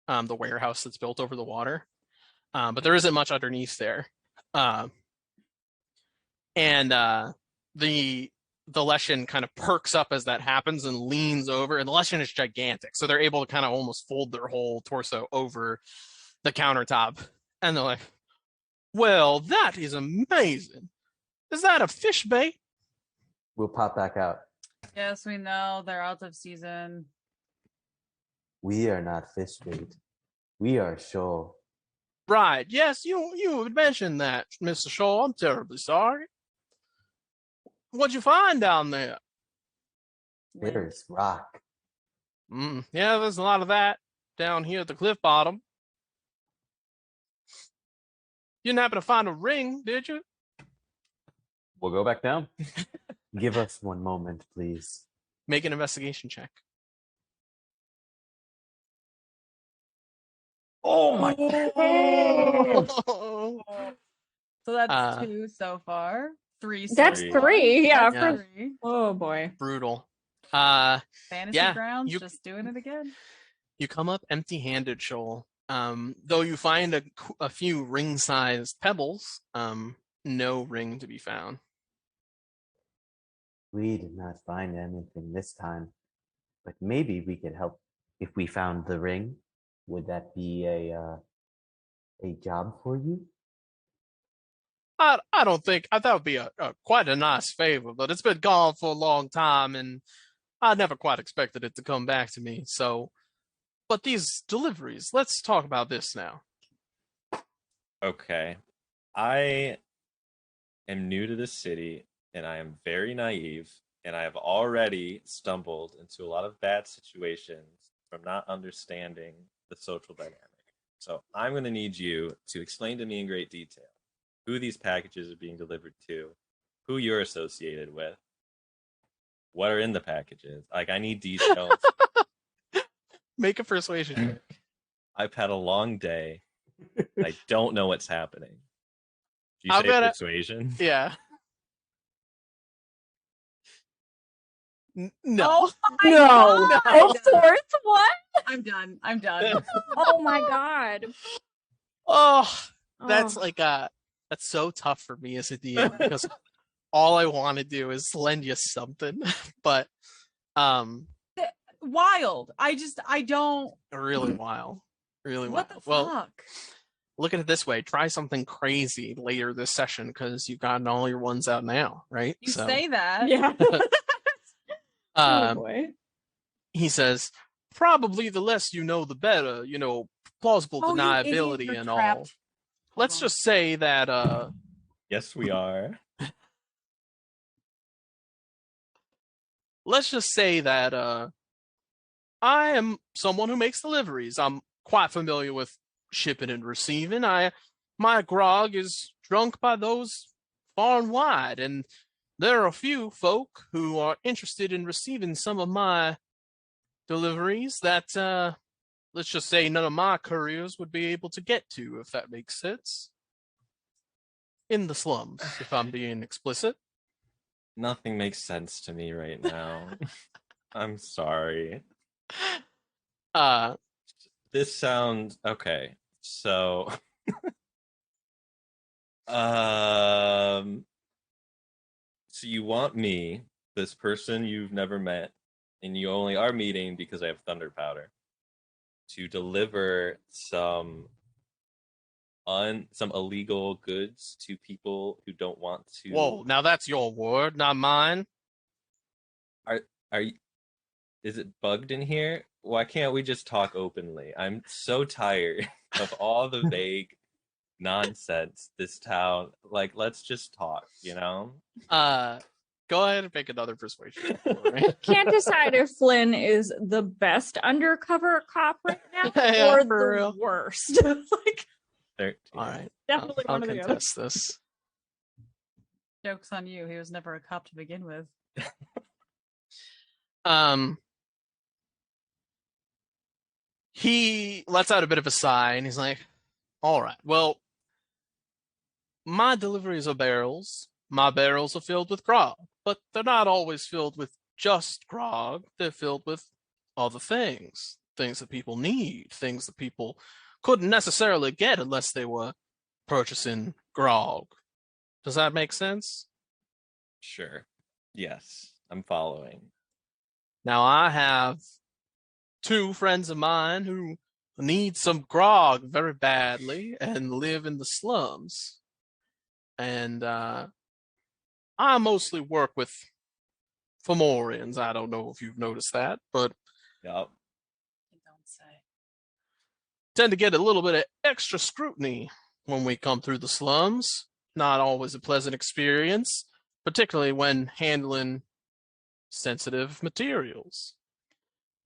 the warehouse that's built over the water. But there isn't much underneath there. The Leshen kind of perks up as that happens and leans over, and the Leshen is gigantic, so they're able to kind of almost fold their whole torso over the countertop, and they're like, well, that is amazing. Is that a fish bait? We'll pop back out. Yes, we know they're out of season. We are not fish bait. We are shoal. Right. Yes, you had mentioned that, Mr. Shaw. I'm terribly sorry. What'd you find down there? There's rock. Yeah, there's a lot of that down here at the cliff bottom. You didn't happen to find a ring, did you? We'll go back down. Give us one moment, please. Make an investigation check. Oh my So that's 2 so far. 3 so That's far. 3, yeah. Yeah. 3. Oh boy. Brutal. Fantasy Yeah, grounds, just doing it again. You come up empty-handed, Shoal. Though you find a few ring-sized pebbles, no ring to be found. We did not find anything this time, but maybe we could help if we found the ring. Would that be a job for you? I don't think that would be a quite a nice favor, but it's been gone for a long time, and I never quite expected it to come back to me. So, but these deliveries, let's talk about this now. Okay. I am new to this city and I am very naive, and I have already stumbled into a lot of bad situations from not understanding the social dynamic. So I'm going to need you to explain to me in great detail who these packages are being delivered to, who you're associated with, what are in the packages. Like, I need details. Make a persuasion check. I've had a long day. I don't know what's happening. Do you I'll say bet persuasion? Yeah. No. No. God. Of course. What? I'm done. I'm done. Oh my god. Oh, that's Oh. like that's so tough for me as a DM because all I want to do is lend you something, but Wild. I don't. really wild, really What wild. the Well, fuck? look at it this way: try something crazy later this session because you've gotten all your ones out now, right? You say that. Yeah. Oh um, boy. he says, probably the less you know, the better. You know, plausible Oh, you idiot, deniability you're and all. trapped. Let's on. just say that Yes, we are. let's just say that I am someone who makes deliveries. I'm quite familiar with shipping and receiving. My grog is drunk by those far and wide, and there are a few folk who are interested in receiving some of my deliveries that let's just say none of my couriers would be able to get to, if that makes sense. In the slums, if I'm being explicit. Nothing makes sense to me right now. I'm sorry. This sounds okay. So, so you want me, this person you've never met, and you only are meeting because I have thunder powder, to deliver some illegal goods to people who don't want to. Whoa, now that's your word, not mine. Are you? Is it bugged in here? Why can't we just talk openly? I'm so tired of all the vague nonsense this town. Like, let's just talk, you know? Go ahead and make another persuasion for me. Can't decide if Flynn is the best undercover cop right now Yeah, or for the real. worst. Like 13. All right. definitely I'll one or the other. contest this. Joke's on you. He was never a cop to begin with. He lets out a bit of a sigh and he's like, all right, well, my deliveries are barrels. My barrels are filled with grog, but they're not always filled with just grog. They're filled with other things, things that people need, things that people couldn't necessarily get unless they were purchasing grog. Does that make sense? Sure. Yes, I'm following. Now, I have two friends of mine who need some grog very badly and live in the slums. And I mostly work with Fomorians. I don't know if you've noticed that, but Yep. Don't say. tend to get a little bit of extra scrutiny when we come through the slums. Not always a pleasant experience, particularly when handling sensitive materials.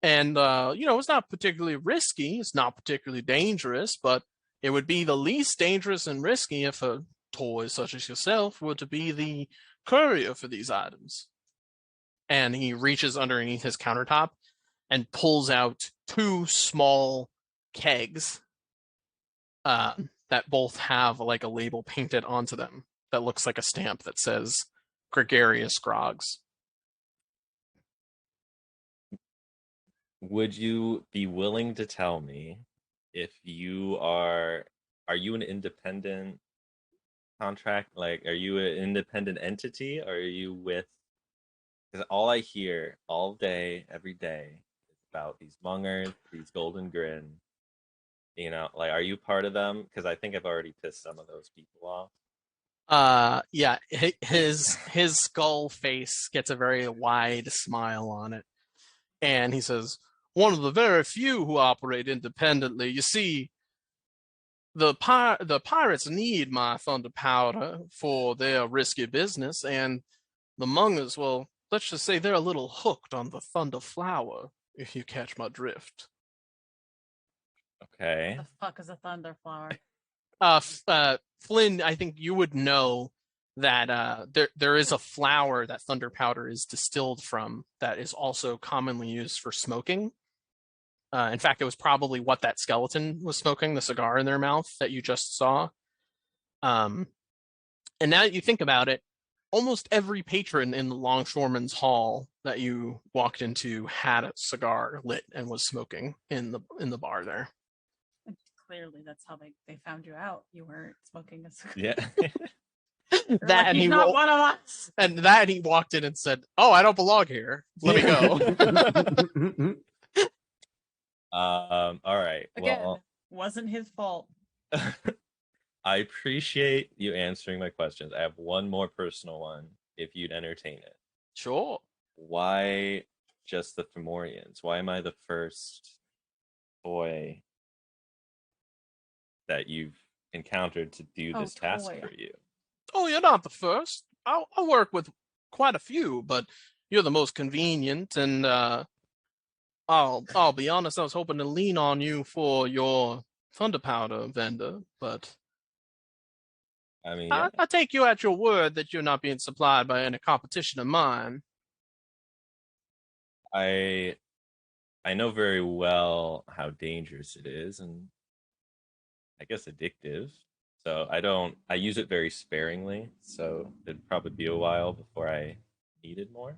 And, it's not particularly risky. It's not particularly dangerous, but it would be the least dangerous and risky if a toy such as yourself were to be the courier for these items. And he reaches underneath his countertop and pulls out two small kegs that both have like a label painted onto them that looks like a stamp that says Gregarious Grogs. Would you be willing to tell me if you are you an independent contract? Like, are you an independent entity, or are you with? Because all I hear all day, every day, is about these mungers, these golden grin. You know, like, are you part of them? Because I think I've already pissed some of those people off. Yeah, his skull face gets a very wide smile on it. And he says, one of the very few who operate independently. You see, the pirates need my thunder powder for their risky business, and the mungers, well, let's just say they're a little hooked on the thunder flower, if you catch my drift. Okay. What the fuck is a thunder flower? Flynn, I think you would know that there is a flower that thunder powder is distilled from that is also commonly used for smoking. In fact, it was probably what that skeleton was smoking, the cigar in their mouth that you just saw. And now that you think about it, almost every patron in the Longshoreman's Hall that you walked into had a cigar lit and was smoking in the bar there. Clearly, that's how they found you out. You weren't smoking a cigar. Yeah. They're That like, and he's he not rolled, one of us. and that and he walked in and said, "Oh, I don't belong here. Let me go." All right. Again, Well, wasn't his fault. I appreciate you answering my questions. I have one more personal one, if you'd entertain it. Sure. Why just the Fomorians? Why am I the first boy that you've encountered to do Oh, this task toy. for you? Oh, you're not the first. I work with quite a few, but you're the most convenient. And I'll be honest. I was hoping to lean on you for your thunder powder vendor, but I mean, yeah, I take you at your word that you're not being supplied by any competition of mine. I know very well how dangerous it is, and I guess addictive. So I use it very sparingly, so it'd probably be a while before I needed more.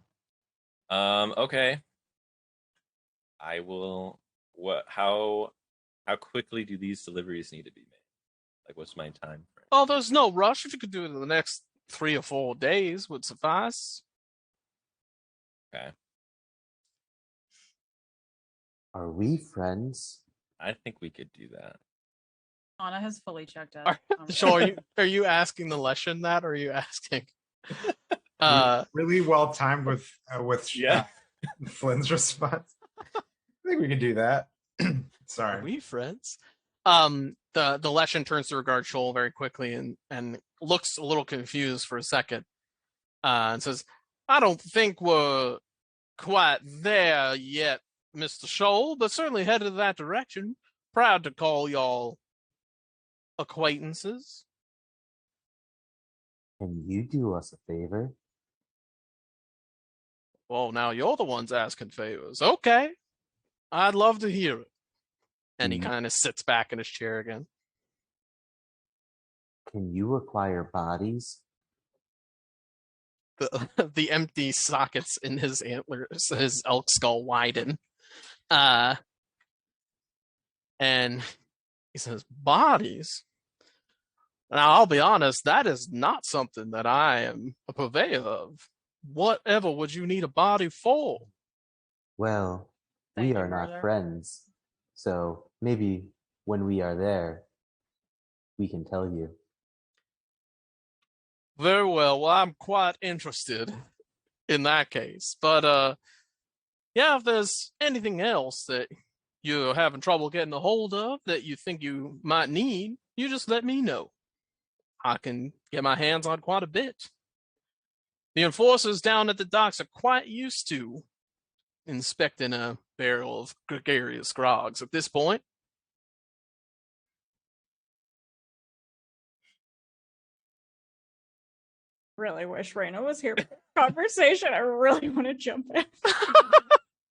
Okay. I will how quickly do these deliveries need to be made? Like, what's my time frame? Oh, there's no rush. If you could do it in the next 3 or 4 days, would suffice. Okay. Are we friends? I think we could do that. Anna has fully checked out. So are you asking the Leshen that, or are you asking? Really well timed with Yeah. Flynn's response. I think we can do that. Are Sorry. we friends? The Leshen turns to regard Shoal very quickly and looks a little confused for a second, and says, "I don't think we're quite there yet, Mr. Shoal, but certainly headed in that direction. Proud to call y'all acquaintances." Can you do us a favor? Well, now you're the ones asking favors. Okay. I'd love to hear it. And he Mm. kind of sits back in his chair again. Can you acquire bodies? The empty sockets in his antlers, his elk skull widen. And he says, "Bodies? Now, I'll be honest, that is not something that I am a purveyor of. Whatever would you need a body for?" Well, Thank we you, are not brother. friends. So maybe when we are there, we can tell you. Very well. Well, I'm quite interested in that case. But yeah, if there's anything else that you're having trouble getting a hold of that you think you might need, you just let me know. I can get my hands on quite a bit. The enforcers down at the docks are quite used to inspecting a barrel of gregarious grogs at this point. Really wish Raina was here for this conversation. I really want to jump in.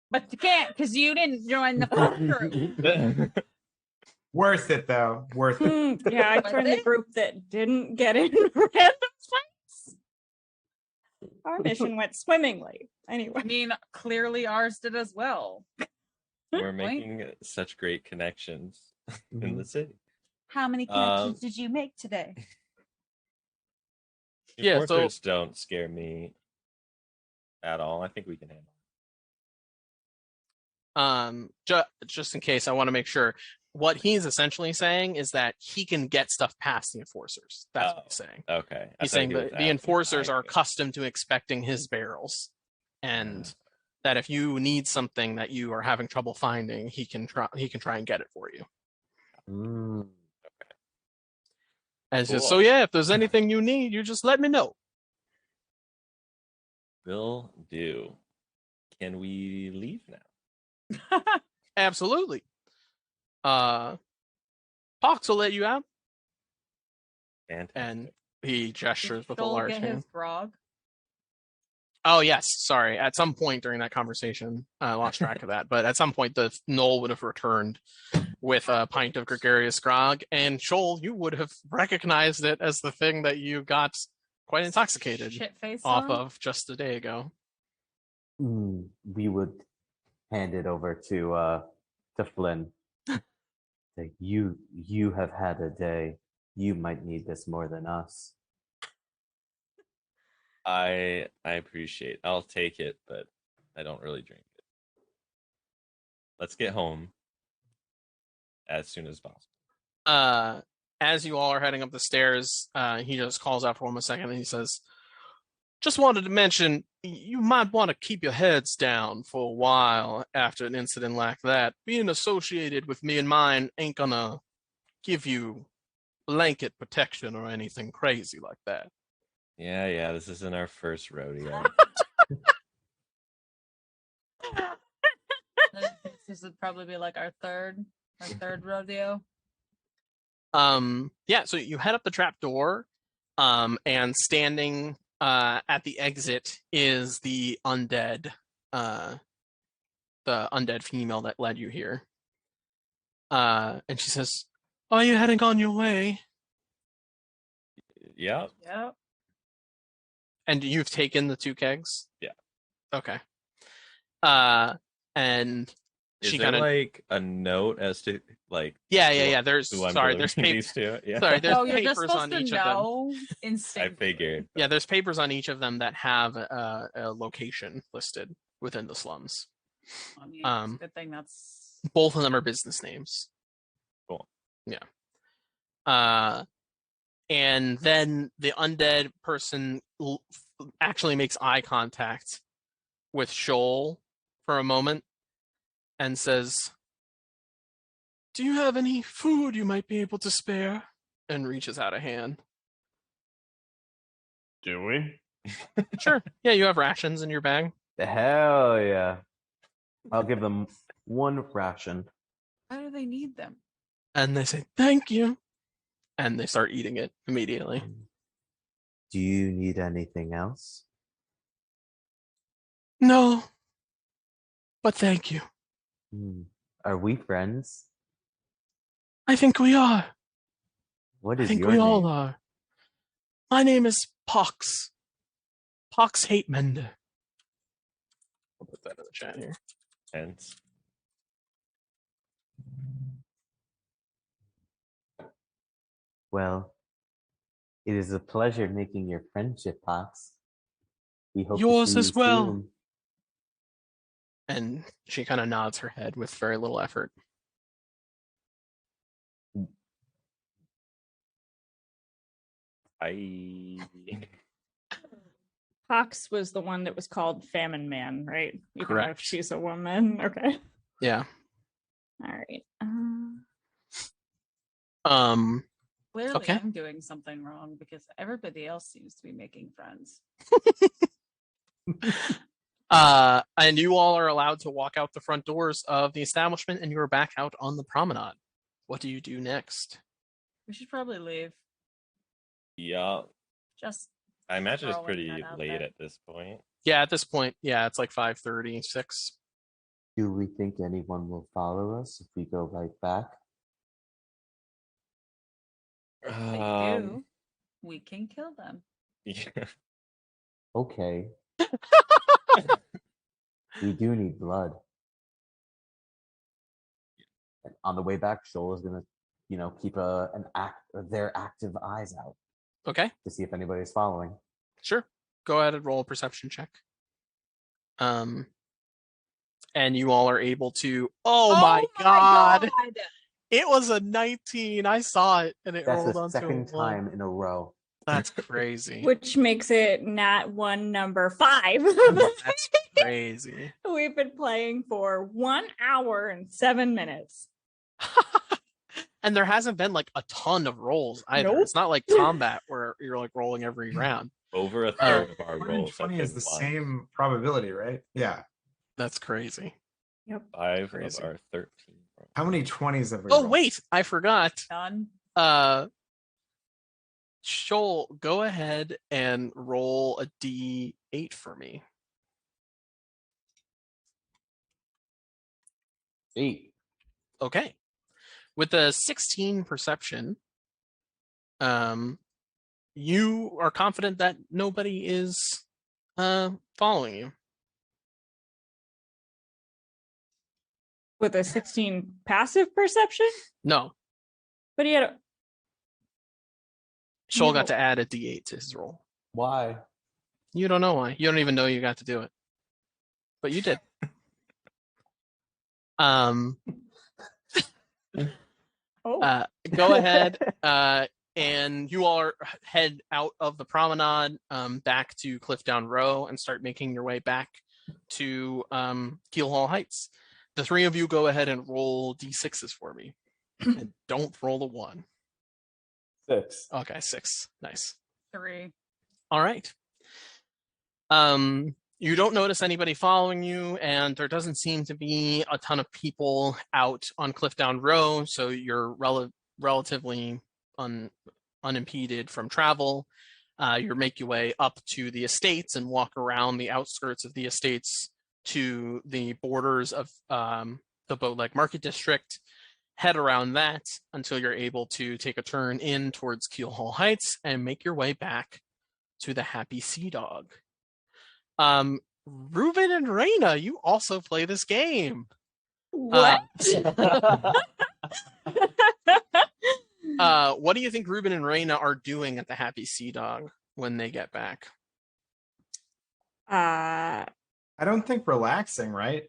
But you can't because you didn't join the phone group. Worth it though. Worth it. Yeah, I Was joined the it? group that didn't get in random fights. Our mission went swimmingly. Anyway. I mean, clearly ours did as well. We're Point. making such great connections in the city. How many connections did you make today? Yeah, so- Enforcers don't scare me at all. I think we can handle Just in case, I want to make sure. What he's essentially saying is that he can get stuff past the enforcers. That's what he's saying. it. Okay. I He's thought saying he was that the asking enforcers if I are could. accustomed to expecting his barrels, and that if you need something that you are having trouble finding, he can try and get it for you. Mm. And Cool. so yeah, if there's anything you need, you just let me know. Will do. Can we leave now? Absolutely. Pox will let you out, Fantastic. and he gestures with a Joel large get hand. his grog. Oh yes, sorry. At some point during that conversation, I lost track of that. But at some point, the Knoll would have returned with a pint of gregarious grog, and Shoal, you would have recognized it as the thing that you got quite intoxicated Shit face off on? of just a day ago. We would hand it over to Flynn. Say, you have had a day. You might need this more than us. I appreciate. I'll take it, but I don't really drink it. Let's get home as soon as possible. As you all are heading up the stairs, he just calls out for 1 second and he says, just wanted to mention, you might want to keep your heads down for a while after an incident like that. Being associated with me and mine ain't gonna give you blanket protection or anything crazy like that. Yeah, this isn't our first rodeo. This would probably be like our third rodeo. So you head up the trap door, and standing at the exit is the undead female that led you here. And she says, are you heading on your way? Yeah. Yep. And you've taken the 2 kegs? Yeah. Okay. And Is she there kind of like a note as to like yeah. There's who I'm there's delivering these to? Yeah. sorry, there's No, you're just papers on supposed to each of them. know I instinctively. figured. Yeah, there's papers on each of them that have a location listed within the slums. I mean, it's a good thing that's Both of them are business names. Cool. Yeah. And then the undead person actually makes eye contact with Shoal for a moment and says, do you have any food you might be able to spare? And reaches out a hand. Do we? Sure. Yeah, you have rations in your bag. Hell yeah. I'll give them 1 ration. why do they need them? And they say, thank you. And they start eating it immediately. Do you need anything else? No. But thank you. Are we friends? I think we are. What I is think your we name? all are. My name is Pox. Pox Hate Mender. I'll put that in the chat here. Hence. Well, it is a pleasure making your friendship, Pox. We hope Yours to see as you well. soon. And she kind of nods her head with very little effort. Pox was the one that was called Famine Man, right? Even Correct. if she's a woman. Okay. Yeah. All right. Clearly, Okay. I'm doing something wrong because everybody else seems to be making friends. And you all are allowed to walk out the front doors of the establishment and you are back out on the promenade. What do you do next? We should probably leave. Yeah. Just I imagine it's throwing pretty that out late there. at this point. Yeah, at this point, yeah, it's like 5:36. Do we think anyone will follow us if we go right back? if they do, we can kill them. Yeah. Okay. We do need blood. And on the way back, Shoal is gonna, keep their active eyes out Okay, to see if anybody's following. sure. Go ahead and roll a perception check. And you all are able to. Oh my god! It was a 19. I saw it, and it That's rolled the onto second a 1. time in a row. That's crazy. Which makes it not one number 5. That's crazy. We've been playing for 1 hour and 7 minutes. And there hasn't been like a ton of rolls either. Nope. It's not like combat where you're like rolling every round. Over a third of our 1 in rolls have 20 is been the ones. same probability, right? Yeah. That's crazy. 5 Crazy. of our 13 rolls. How many 20s have we Oh rolled? wait, I forgot. Done. Shoal, go ahead and roll a D8 for me. 8. Okay. With a 16 perception, you are confident that nobody is following you. With a 16 passive perception? No, But he had a Shoal got No. to add a D8 to his roll. Why? You don't know why. You don't even know you got to do it, but you did. oh. Go ahead, and you all head out of the promenade back to Cliffdown Row and start making your way back to Keelhall Heights. The three of you go ahead and roll D6s for me, and don't roll a 1. 6. Okay, 6. Nice. 3. All right. You don't notice anybody following you, and there doesn't seem to be a ton of people out on Cliffdown Row, so you're relatively unimpeded from travel. You make your way up to the estates and walk around the outskirts of the estates to the borders of the Boatleg Market District. Head around that until you're able to take a turn in towards Keelhall Heights and make your way back to the Happy Sea Dog. Ruben and Raina, you also play this game. What? What do you think Ruben and Raina are doing at the Happy Sea Dog when they get back? I don't think relaxing, right?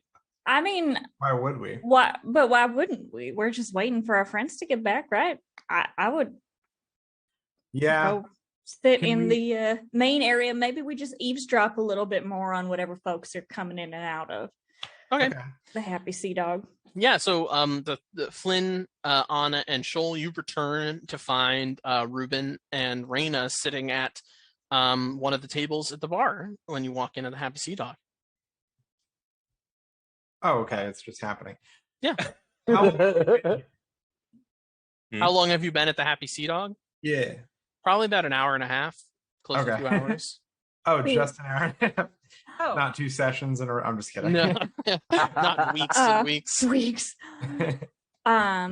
mean, Why would we? why? But why wouldn't we? We're just waiting for our friends to get back, right? I would Yeah. go sit Can in we- the main area. Maybe we just eavesdrop a little bit more on whatever folks are coming in and out of Okay. the Happy Sea Dog. Yeah, so the Flynn, Anna, and Shoal, you return to find Ruben and Raina sitting at one of the tables at the bar when you walk into the Happy Sea Dog. Oh, okay. It's just happening. Yeah. How- How long have you been at the Happy Sea Dog? yeah. Probably about an hour and a half, close to Okay. 2 hours. Oh, just an hour and a half. Oh. Not 2 sessions in a row. I'm just kidding. No, not weeks and weeks. Weeks. Yeah,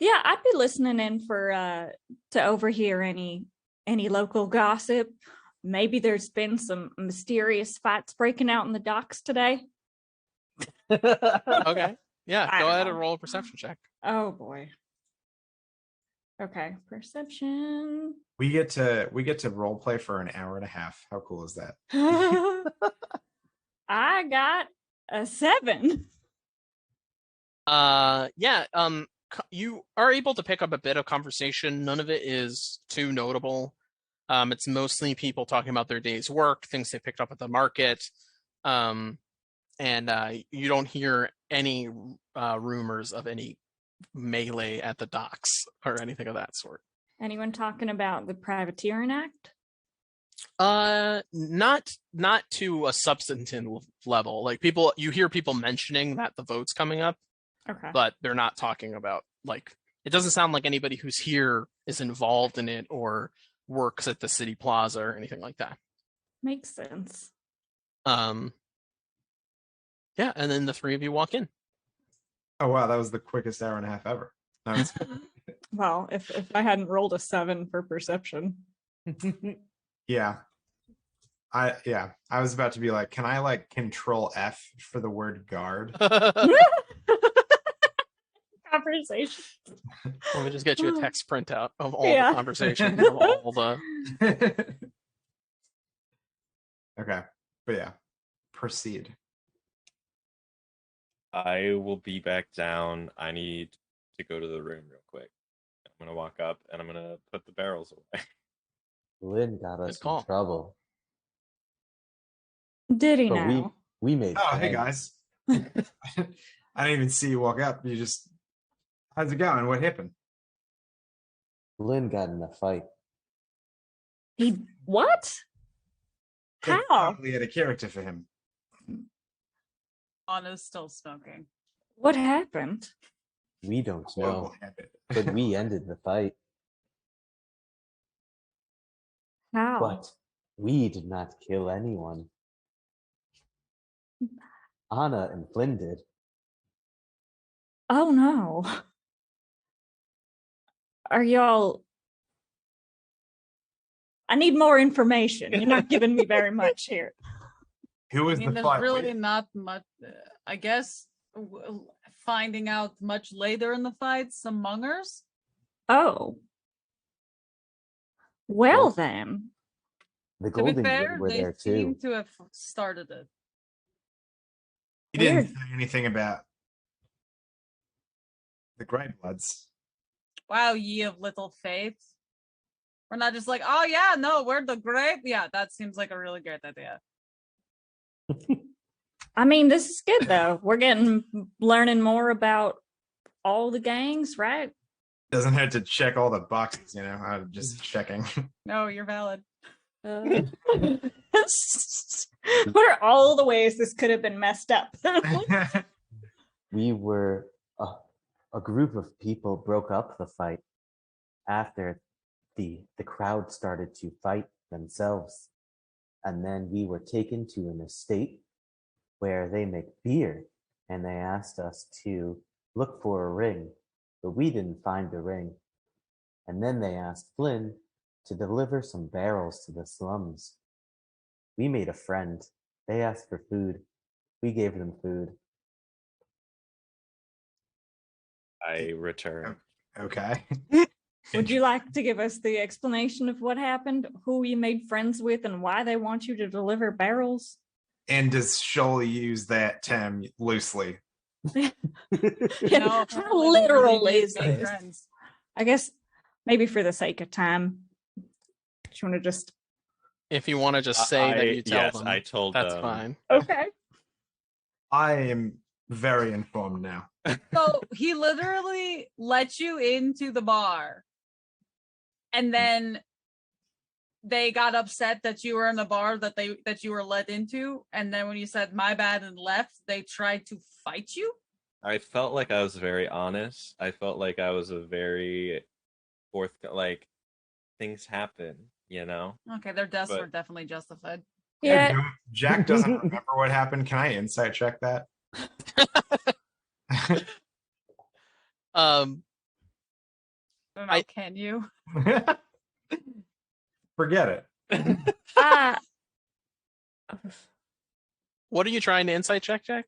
I'd be listening in for to overhear any local gossip. Maybe there's been some mysterious fights breaking out in the docks today. Okay. Yeah, I go don't ahead know. and roll a perception check. Oh boy. Okay, perception. we get to role play for an hour and a half. How cool is that? I got a 7. Yeah, you are able to pick up a bit of conversation. None of it is too notable. It's mostly people talking about their day's work, things they picked up at the market. And you don't hear any rumors of any melee at the docks or anything of that sort. Anyone talking about the Privateering Act? Not to a substantive level. Like you hear people mentioning that the vote's coming up, Okay. but they're not talking about, like, it doesn't sound like anybody who's here is involved in it or works at the city plaza or anything like that. Makes sense. Yeah, and then the three of you walk in. Oh wow, that was the quickest hour and a half ever. No, it's- Well, if I hadn't rolled a 7 for perception. yeah. I was about to be like, can I like control F for the word guard? Conversation. Let me just get you a text printout of all Yeah. the conversations of all the. Okay. But yeah. Proceed. I will be back down. I need to go to the room real quick. I'm gonna walk up and I'm gonna put the barrels away. Lynn got us Good call. in trouble. Did he But now? we made Oh, hey friends. guys. I didn't even see you walk up. You just, how's it going? What happened? Lynn got in a fight. He what? It How? probably had a character for him. Anna's still smoking. What happened? We don't know, Horrible habit. but we ended the fight. How? But we did not kill anyone. Anna and Flynn did. Oh no. Are y'all I need more information. You're not giving me very much here. Who I was mean, the there's fight really with? not much. I guess finding out much later in the fight, some mungers. Oh. Well then. The To be Golden fair, Grid were they there seem too. to have started it. He didn't Weird. say anything about the Greybloods. Wow, ye of little faith. We're not just like, oh yeah, no, we're the great. Yeah, that seems like a really great idea. I mean, this is good though. We're learning more about all the gangs, right? Doesn't have to check all the boxes, I'm just checking. No, you're valid. What are all the ways this could have been messed up? We were a group of people broke up the fight after the crowd started to fight themselves, and then we were taken to an estate where they make beer, and they asked us to look for a ring, but we didn't find a ring. And then they asked Flynn to deliver some barrels to the slums. We made a friend. They asked for food. We gave them food. I return. Okay. Would you like to give us the explanation of what happened, who you made friends with, and why they want you to deliver barrels? And does Shoal use that term loosely? No, How apparently we literal really is need to make this? friends. I guess maybe for the sake of time, do you want to just? If you want to just say that you tell yes, them, I told that's them. fine. Okay. I am very informed now. So he literally let you into the bar, and then they got upset that you were in the bar that you were let into, and then when you said my bad and left, they tried to fight you. I felt like I was very honest. I felt like I was a very like things happen, Okay, their deaths But- were definitely justified. Yeah. Jack doesn't remember what happened. Can I insight check that? Um, I don't know, I- can you? Forget it. what are you trying to insight check, Jack?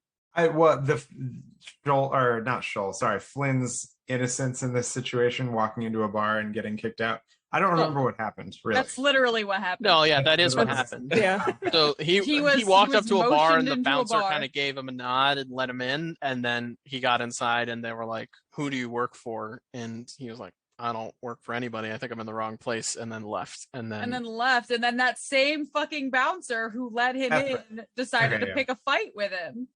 Shoal, or not Shoal, sorry, Flynn's innocence in this situation, walking into a bar and getting kicked out. I don't remember what happened, really. That's literally what happened. No, yeah, that is what That's- happened. Yeah. So he He walked was up to a bar and motioned the into a bouncer bar. kind of gave him a nod and let him in, and then he got inside and they were like, "Who do you work for?" And he was like, "I don't work for anybody. I think I'm in the wrong place," and then left. And then left, and then that same fucking bouncer who let him That's in decided Okay, to yeah. pick a fight with him.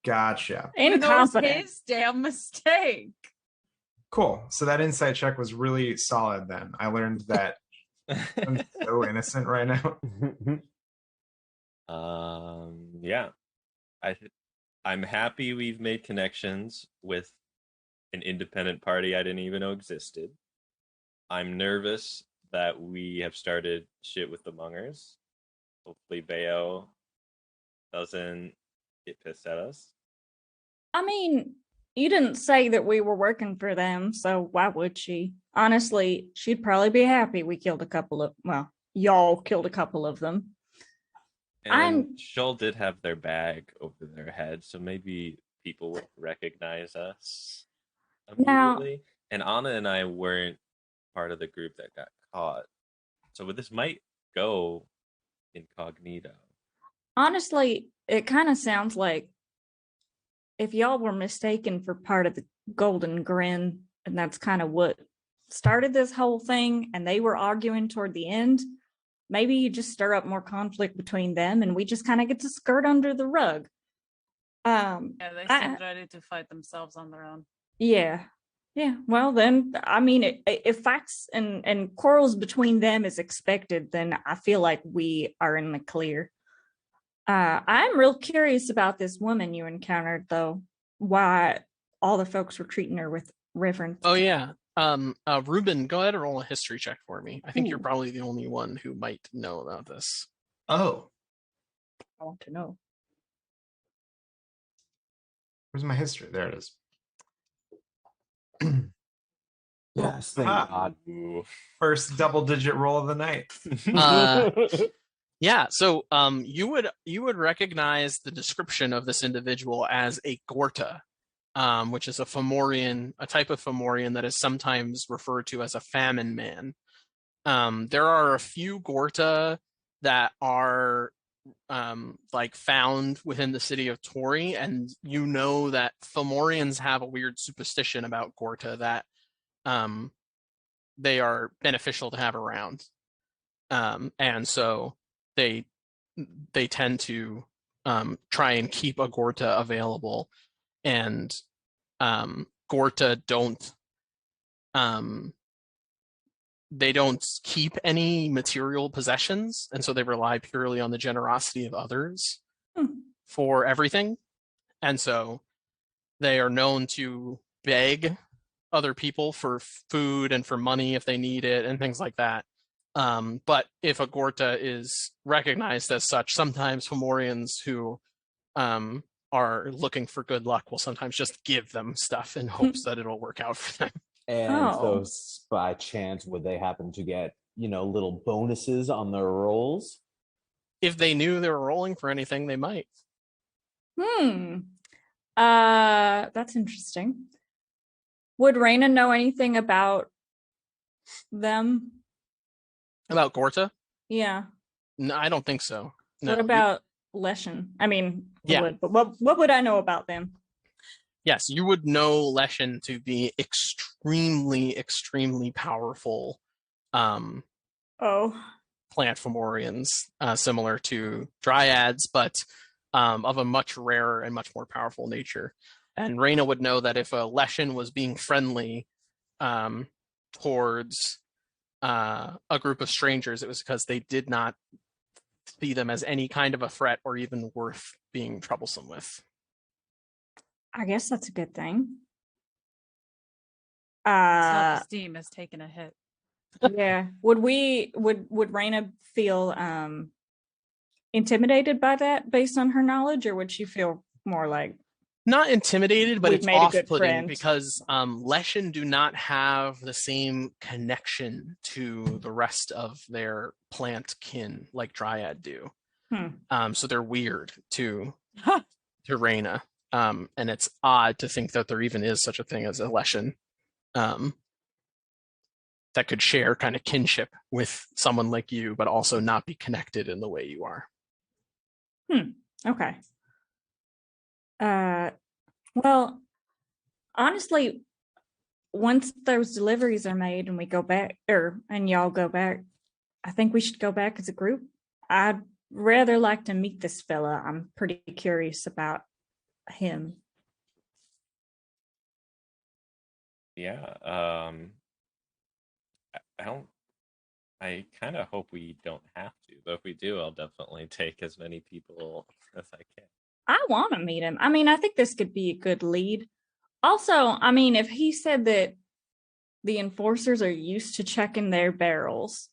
Gotcha. Even though it was Incompetent. his damn mistake. Cool. So that insight check was really solid then. I learned that I'm so innocent right now. Yeah. I'm happy we've made connections with an independent party I didn't even know existed. I'm nervous that we have started shit with the Mungers. Hopefully Bayo doesn't get pissed at us. I mean, you didn't say that we were working for them, so why would she? Honestly, she'd probably be happy we killed y'all killed a couple of them. And Shoal did have their bag over their head, so maybe people would recognize us immediately. And Anna and I weren't part of the group that got caught. So this might go incognito. Honestly, it kind of sounds like if y'all were mistaken for part of the Golden Grin, and that's kind of what started this whole thing, and they were arguing toward the end, maybe you just stir up more conflict between them and we just kind of get to skirt under the rug. Yeah, they seemed ready to fight themselves on their own. Yeah. Well, then, I mean, if fights and quarrels between them is expected, then I feel like we are in the clear. I'm real curious about this woman you encountered, though. Why all the folks were treating her with reverence. oh yeah, Ruben, go ahead and roll a history check for me. I think you're Ooh. probably the only one who might know about this. Oh, I want to know. where's my history? There it is. Yes, thank Ah. God. Ooh. First double-digit roll of the night. Yeah, so you would recognize the description of this individual as a Gorta, which is a type of Fomorian that is sometimes referred to as a famine man. There are a few Gorta that are like found within the city of Toraigh, and you know that Fomorians have a weird superstition about Gorta that they are beneficial to have around, and so they tend to try and keep a Gorta available, and Gorta don't they don't keep any material possessions, and so they rely purely on the generosity of others for everything. And so they are known to beg other people for food and for money if they need it and things like that. But if a Gorta is recognized as such, sometimes Fomorians who are looking for good luck will sometimes just give them stuff in hopes that it'll work out for them. And Oh. so, by chance, would they happen to get, little bonuses on their rolls? If they knew they were rolling for anything, they might. That's interesting. Would Raina know anything about them? About Gorta? Yeah. No, I don't think so. No. What about Leshen? I mean, I Yeah. would, but what would I know about them? Yes, you would know Leshen to be extremely, extremely powerful Oh. plant Fomorians, similar to dryads, but of a much rarer and much more powerful nature. And Raina would know that if a Leshen was being friendly towards a group of strangers, it was because they did not see them as any kind of a threat or even worth being troublesome with. I guess that's a good thing. Self-esteem has taken a hit. Yeah. Would Raina feel intimidated by that based on her knowledge, or would she feel more like Not intimidated, but We've it's made a good off-putting friend. because Leshen do not have the same connection to the rest of their plant kin like Dryad do. So they're weird to Raina. And it's odd to think that there even is such a thing as a Leshen that could share kind of kinship with someone like you, but also not be connected in the way you are. okay. Well, honestly, once those deliveries are made and we go back, and y'all go back, I think we should go back as a group. I'd rather like to meet this fella. I'm pretty curious about him. Yeah. I kind of hope we don't have to, but if we do, I'll definitely take as many people as I can. I want to meet him. I mean, I think this could be a good lead. Also, I mean, if he said that the enforcers are used to checking their barrels,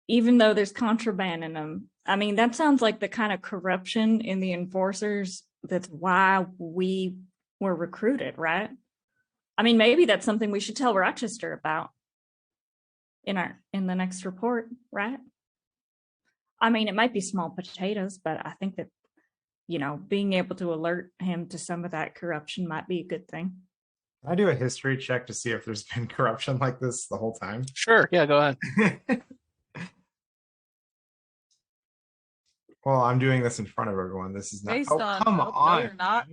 even though there's contraband in them, I mean, that sounds like the kind of corruption in the enforcers that's why we were recruited, right? I mean, maybe that's something we should tell Rochester about in the next report, right? I mean, it might be small potatoes, but I think that, being able to alert him to some of that corruption might be a good thing. Can I do a history check to see if there's been corruption like this the whole time? Sure. Yeah, go ahead. Well, I'm doing this in front of everyone. This is not. Based Oh, on come no, on. you're not.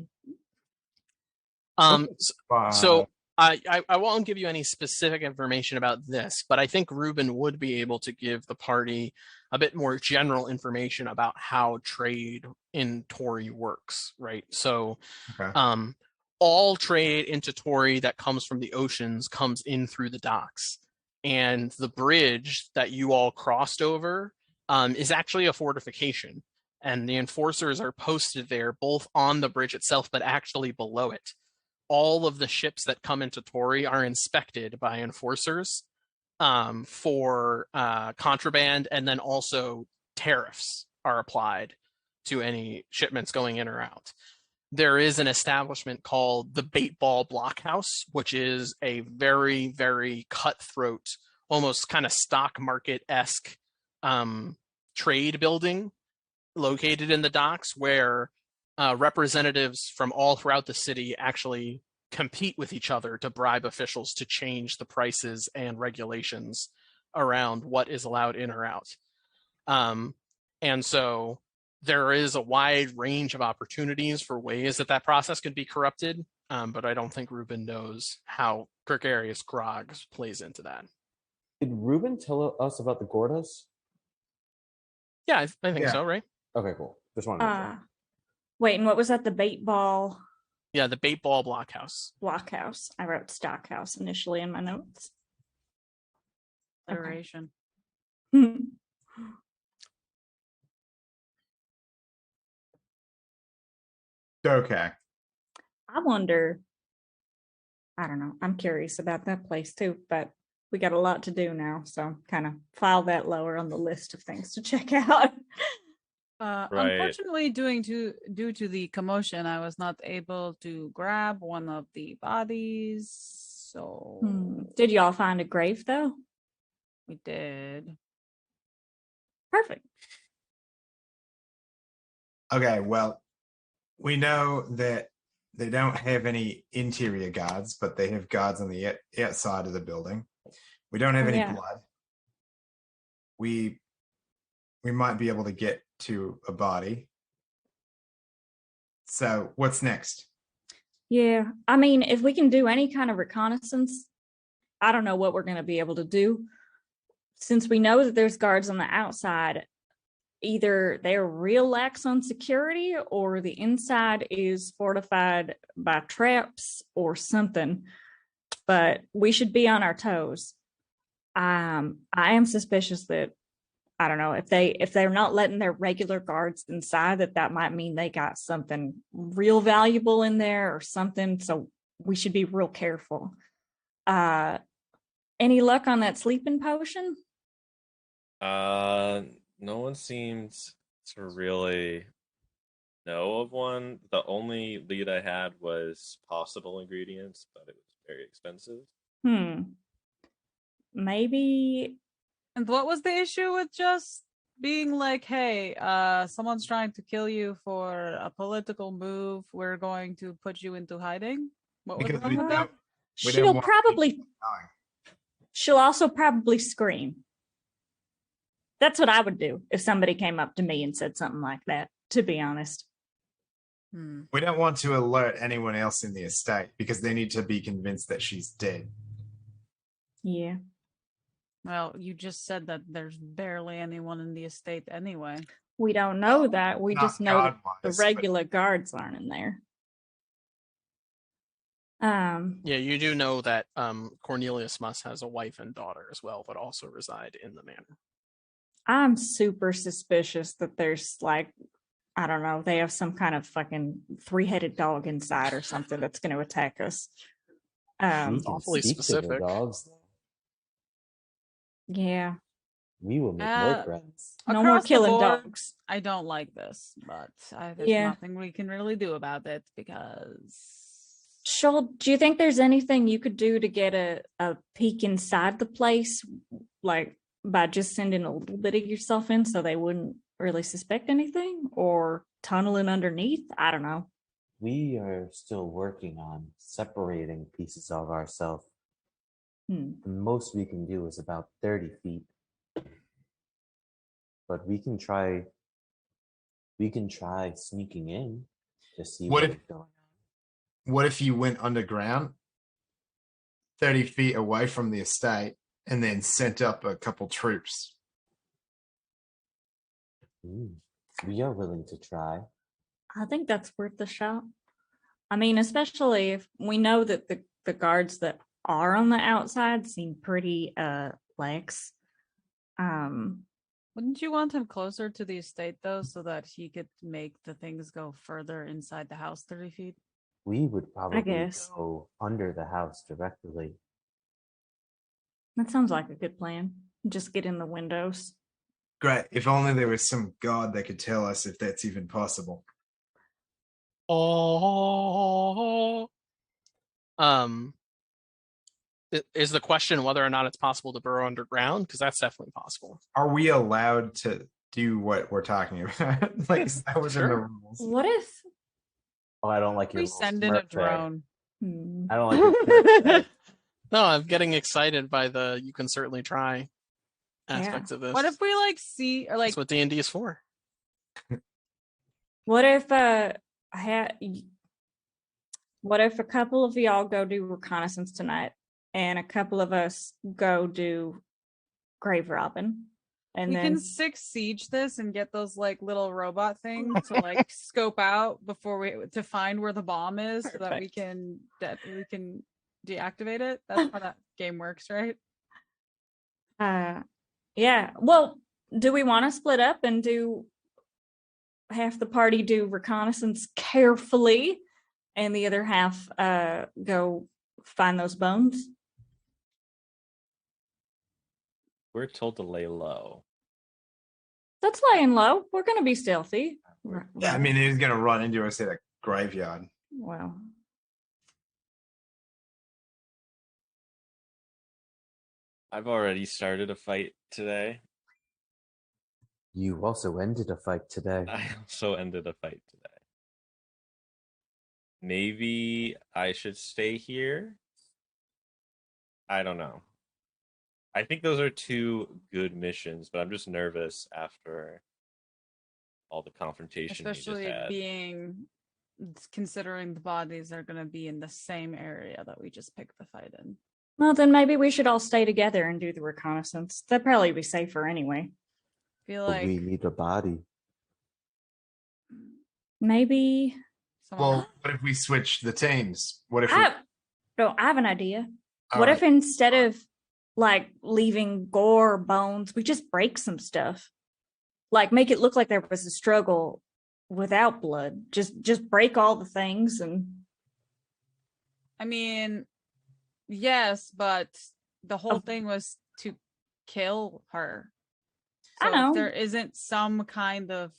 So I won't give you any specific information about this, but I think Ruben would be able to give the party a bit more general information about how trade in Toraigh works, right? So Okay. all trade into Toraigh that comes from the oceans comes in through the docks. And the bridge that you all crossed over is actually a fortification. And the enforcers are posted there both on the bridge itself, but actually below it. All of the ships that come into Toraigh are inspected by enforcers for contraband, and then also tariffs are applied to any shipments going in or out. there is an establishment called the Bait Ball Blockhouse, which is a very, very cutthroat, almost kind of stock market-esque trade building located in the docks where representatives from all throughout the city actually compete with each other to bribe officials to change the prices and regulations around what is allowed in or out. And so there is a wide range of opportunities for ways that process could be corrupted, but I don't think Ruben knows how gregarious grog plays into that. Did Ruben tell us about the Gordas? Yeah, I think so, right? Okay, cool. Just wanted to make sure. Wait, and what was that? The bait ball Yeah, the Bait Ball Blockhouse. blockhouse. I wrote stockhouse initially in my notes. Okay. Alliteration. Okay. I wonder. I don't know. I'm curious about that place too, but we got a lot to do now, so kind of file that lower on the list of things to check out. Right. Unfortunately, due to the commotion, I was not able to grab one of the bodies. So Did y'all find a grave though? we did. Perfect. Okay, well, we know that they don't have any interior guards, but they have guards on the outside of the building. We don't have any blood. We might be able to get to a body. So what's next? Yeah, I mean, if we can do any kind of reconnaissance, I don't know what we're going to be able to do. Since we know that there's guards on the outside, either they're real lax on security or the inside is fortified by traps or something. But we should be on our toes. I am suspicious that, I don't know, if they're not letting their regular guards inside, that might mean they got something real valuable in there or something. So we should be real careful. Any luck on that sleeping potion? No one seems to really know of one. The only lead I had was possible ingredients, but it was very expensive. Maybe. And what was the issue with just being like, hey, someone's trying to kill you for a political move. We're going to put you into hiding? What was wrong with that? She'll also probably scream. That's what I would do if somebody came up to me and said something like that, to be honest. We don't want to alert anyone else in the estate because they need to be convinced that she's dead. Yeah. Well, you just said that there's barely anyone in the estate anyway. We don't know that. We just know that the regular guards aren't in there. Yeah, you do know that Cornelius Muss has a wife and daughter as well, but also reside in the manor. I'm super suspicious that there's like, I don't know, they have some kind of fucking 3-headed dog inside or something that's going to attack us. Awfully specific. Dogs. Yeah. We will make more friends. No more killing dogs. I don't like this, but there's nothing we can really do about it because... Shoal, do you think there's anything you could do to get a peek inside the place, like by just sending a little bit of yourself in so they wouldn't really suspect anything, or tunneling underneath? I don't know. We are still working on separating pieces of ourselves. The most we can do is about 30 feet. But we can try sneaking in to see what's going on. What if you went underground 30 feet away from the estate and then sent up a couple troops? We are willing to try. I think that's worth the shot. I mean, especially if we know that the guards that are on the outside seem pretty lax. Wouldn't you want him closer to the estate though, so that he could make the things go further inside the house 30 feet? We would probably go under the house directly. That sounds like a good plan. Just get in the windows. Great. If only there was some god that could tell us if that's even possible. Oh. Is the question whether or not it's possible to burrow underground? Because that's definitely possible. Are we allowed to do what we're talking about? Like, is that within the Sure. rules? What if Oh, I don't like your We little send in a smirk there. drone. I don't like your smirk there. No, I'm getting excited by the "you can certainly try" aspects of this. What if we like see or like That's what D&D is for. what if what if a couple of y'all go do reconnaissance tonight and a couple of us go do grave robbing? And we then can 6 siege this and get those like little robot things to like scope out before we to find where the bomb is so that we can deactivate it. That's how that game works, right? yeah. Well, do we want to split up and do half the party do reconnaissance carefully and the other half go find those bones? We're told to lay low. That's laying low. We're gonna be stealthy. Yeah, I mean, he's gonna run into us at a graveyard. Well, I've already started a fight today. You also ended a fight today. I also ended a fight today. Maybe I should stay here. I don't know. I think those are 2 good missions, but I'm just nervous after all the confrontation we Especially just had. considering the bodies are going to be in the same area that we just picked the fight in. well, then maybe we should all stay together and do the reconnaissance. That'd probably be safer anyway. Feel But like we need a body. Maybe someone Well, what if we switch the teams? What if we, I have an idea. all What right, if instead of like leaving gore or bones, we just break some stuff? Like make it look like there was a struggle without blood. Just break all the things and I mean, yes, but the whole Oh. thing was to kill her. I So know. if there isn't some kind of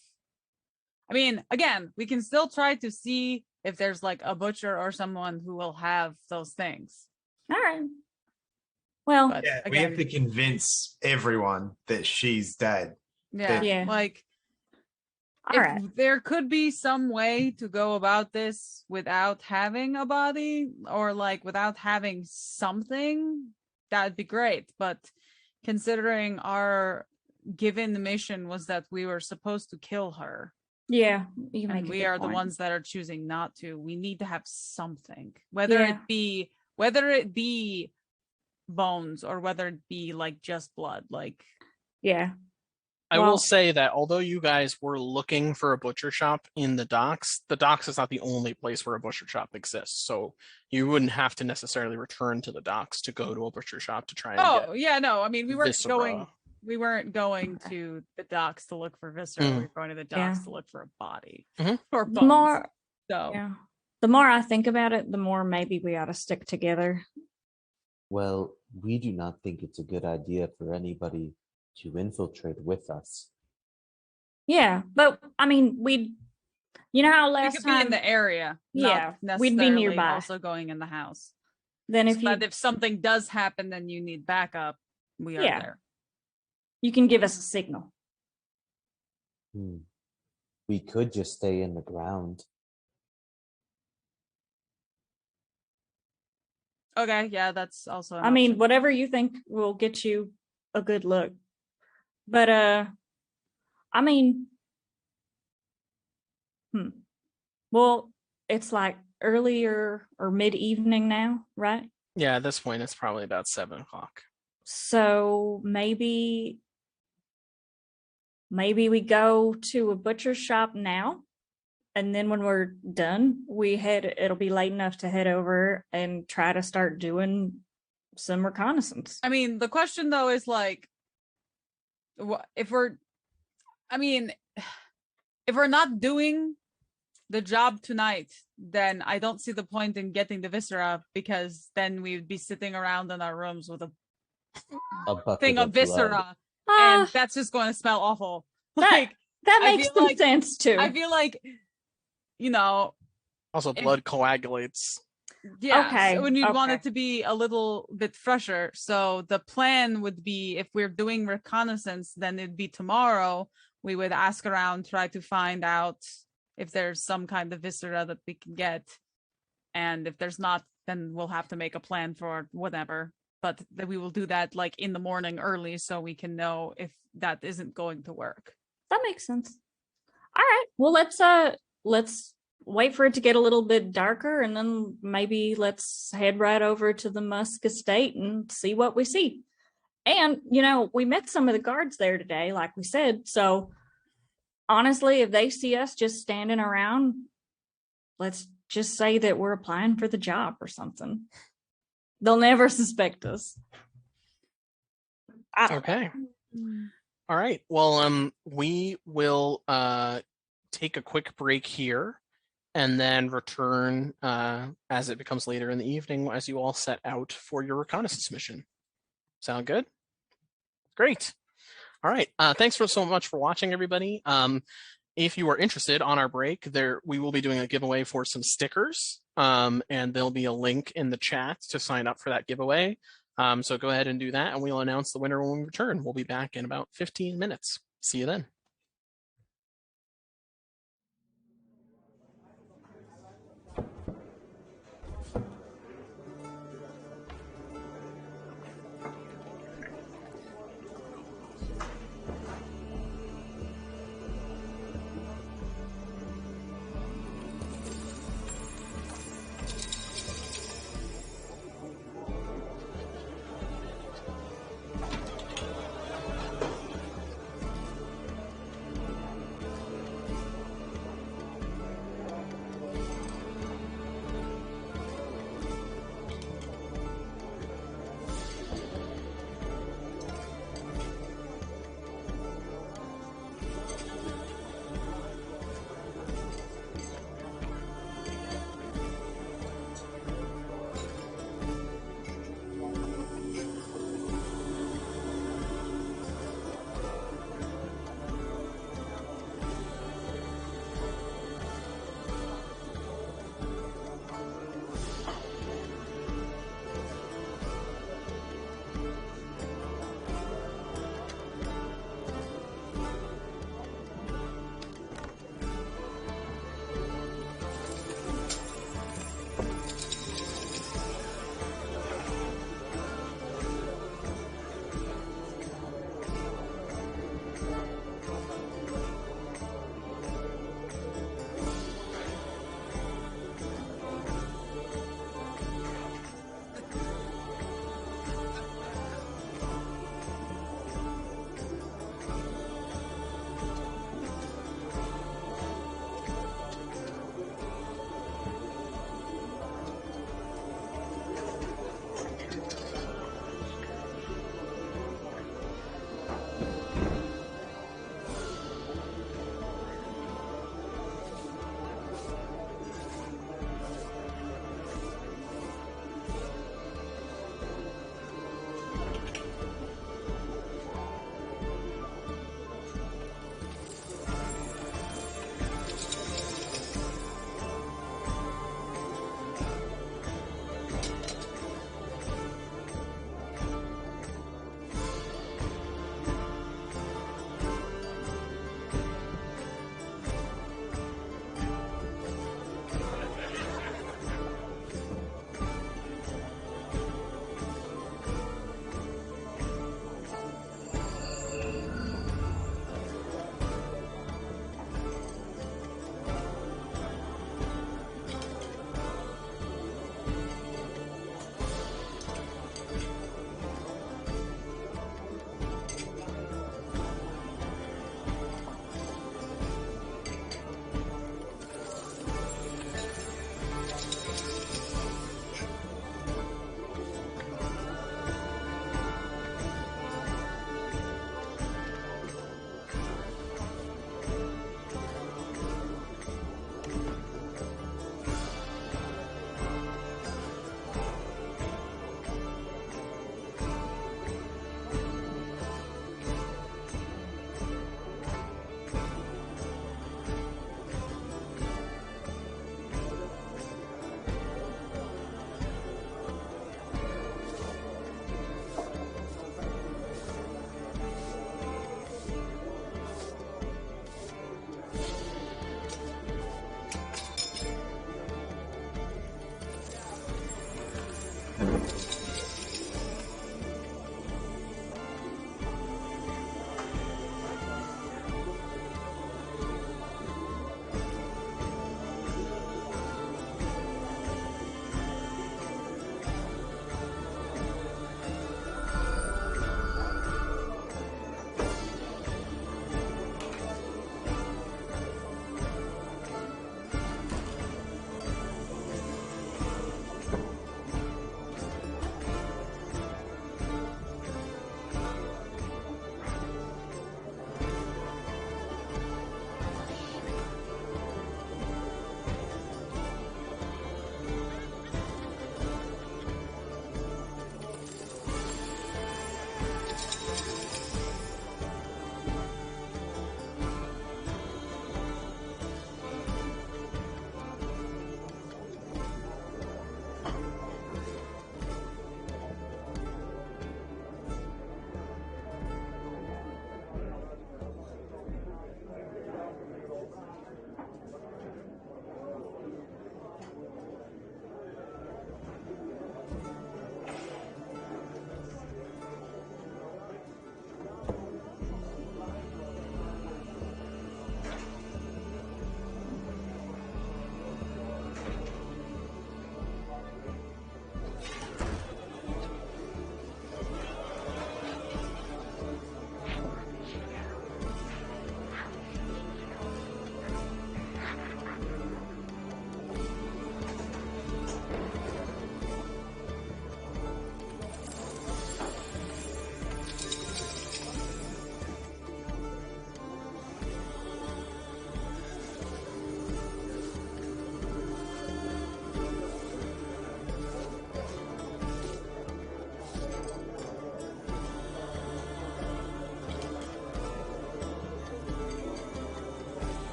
I mean, again, we can still try to see if there's like a butcher or someone who will have those things. all right. Well, But yeah, we have again, to convince everyone that she's dead. yeah, Yeah. like all if right. there could be some way to go about this without having a body or like without having something, that'd be great. But considering our given mission was that we were supposed to kill her, Yeah, you make and a we good are the point. ones that are choosing not to, we need to have something, whether Yeah. it be bones or whether it be like just blood. Like Yeah. I Well- will say that although you guys were looking for a butcher shop in the docks is not the only place where a butcher shop exists. So you wouldn't have to necessarily return to the docks to go to a butcher shop to try and oh yeah, no, I mean we weren't viscera. going Okay. to the docks to look for viscera. Mhm. We were going to the docks Yeah. to look for a body Mhm. or The bones. more So yeah. The more I think about it, the more maybe we ought to stick together. Well, we do not think it's a good idea for anybody to infiltrate with us. Yeah, but I mean, you know how we last could be time, in the area, Yeah, not we'd be necessarily nearby. also going in the house. then if But you if something does happen, then you need backup. We are Yeah. there. you can give us a signal. We could just stay in the ground. Okay, yeah, that's also. An I mean, option. whatever you think will get you a good look. But I mean, well, it's like earlier or mid-evening now, right? Yeah, at this point it's probably about 7:00. So maybe we go to a butcher shop now, and then when we're done, it'll be late enough to head over and try to start doing some reconnaissance. I mean, the question though is like, if we're not doing the job tonight, then I don't see the point in getting the viscera, because then we'd be sitting around in our rooms with a bucket thing of blood. viscera, Ah, and that's just going to smell awful. That- Like, that I makes feel some like- sense too. I feel like, you know, Also, blood coagulates. Yeah, Okay, so, and you'd want okay. it to be a little bit fresher. So the plan would be, if we're doing reconnaissance, then it'd be tomorrow. We would ask around, try to find out if there's some kind of viscera that we can get. And if there's not, then we'll have to make a plan for whatever. But then we will do that like in the morning early, so we can know if that isn't going to work. That makes sense. All right. Well, let's wait for it to get a little bit darker, and then maybe let's head right over to the Musk estate and see what we see. And, we met some of the guards there today, like we said. So honestly, if they see us just standing around, let's just say that we're applying for the job or something. They'll never suspect us. Okay. All right. Well, we will take a quick break here and then return as it becomes later in the evening as you all set out for your reconnaissance mission. Sound good? Great. All right. Thanks so much for watching, everybody. If you are interested, on our break, we will be doing a giveaway for some stickers, and there'll be a link in the chat to sign up for that giveaway. So go ahead and do that, and we'll announce the winner when we return. We'll be back in about 15 minutes. See you then.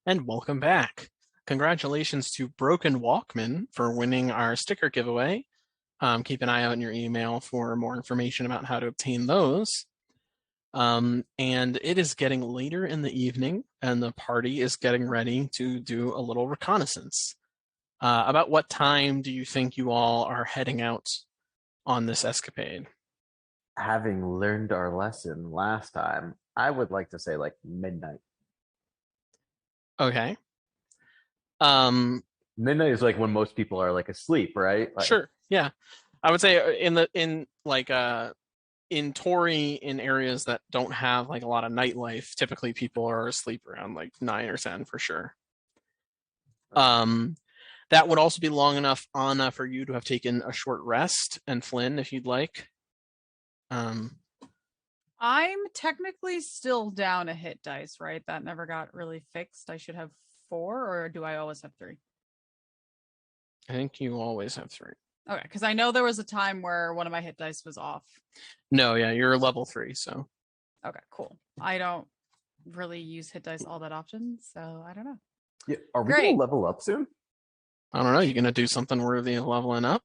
And welcome back. Congratulations to Broken Walkman for winning our sticker giveaway. Keep an eye out in your email for more information about how to obtain those. And it is getting later in the evening, and the party is getting ready to do a little reconnaissance. About what time do you think you all are heading out on this escapade? Having learned our lesson last time, I would like to say like midnight. Okay. Midnight is like when most people are like asleep, right? Like, Sure. Yeah. I would say in Toraigh, in areas that don't have like a lot of nightlife, typically people are asleep around like 9 or 10 for sure. That would also be long enough, Anna, for you to have taken a short rest, and Flynn, if you'd like. I'm technically still down a hit dice, right? That never got really fixed. I should have 4, or do I always have 3? I think you always have 3. Okay, because I know there was a time where one of my hit dice was off. No, yeah, you're level 3, so. Okay, cool. I don't really use hit dice all that often, so I don't know. Yeah, are we Great. gonna level up soon? I don't know. You gonna do something worthy of leveling up?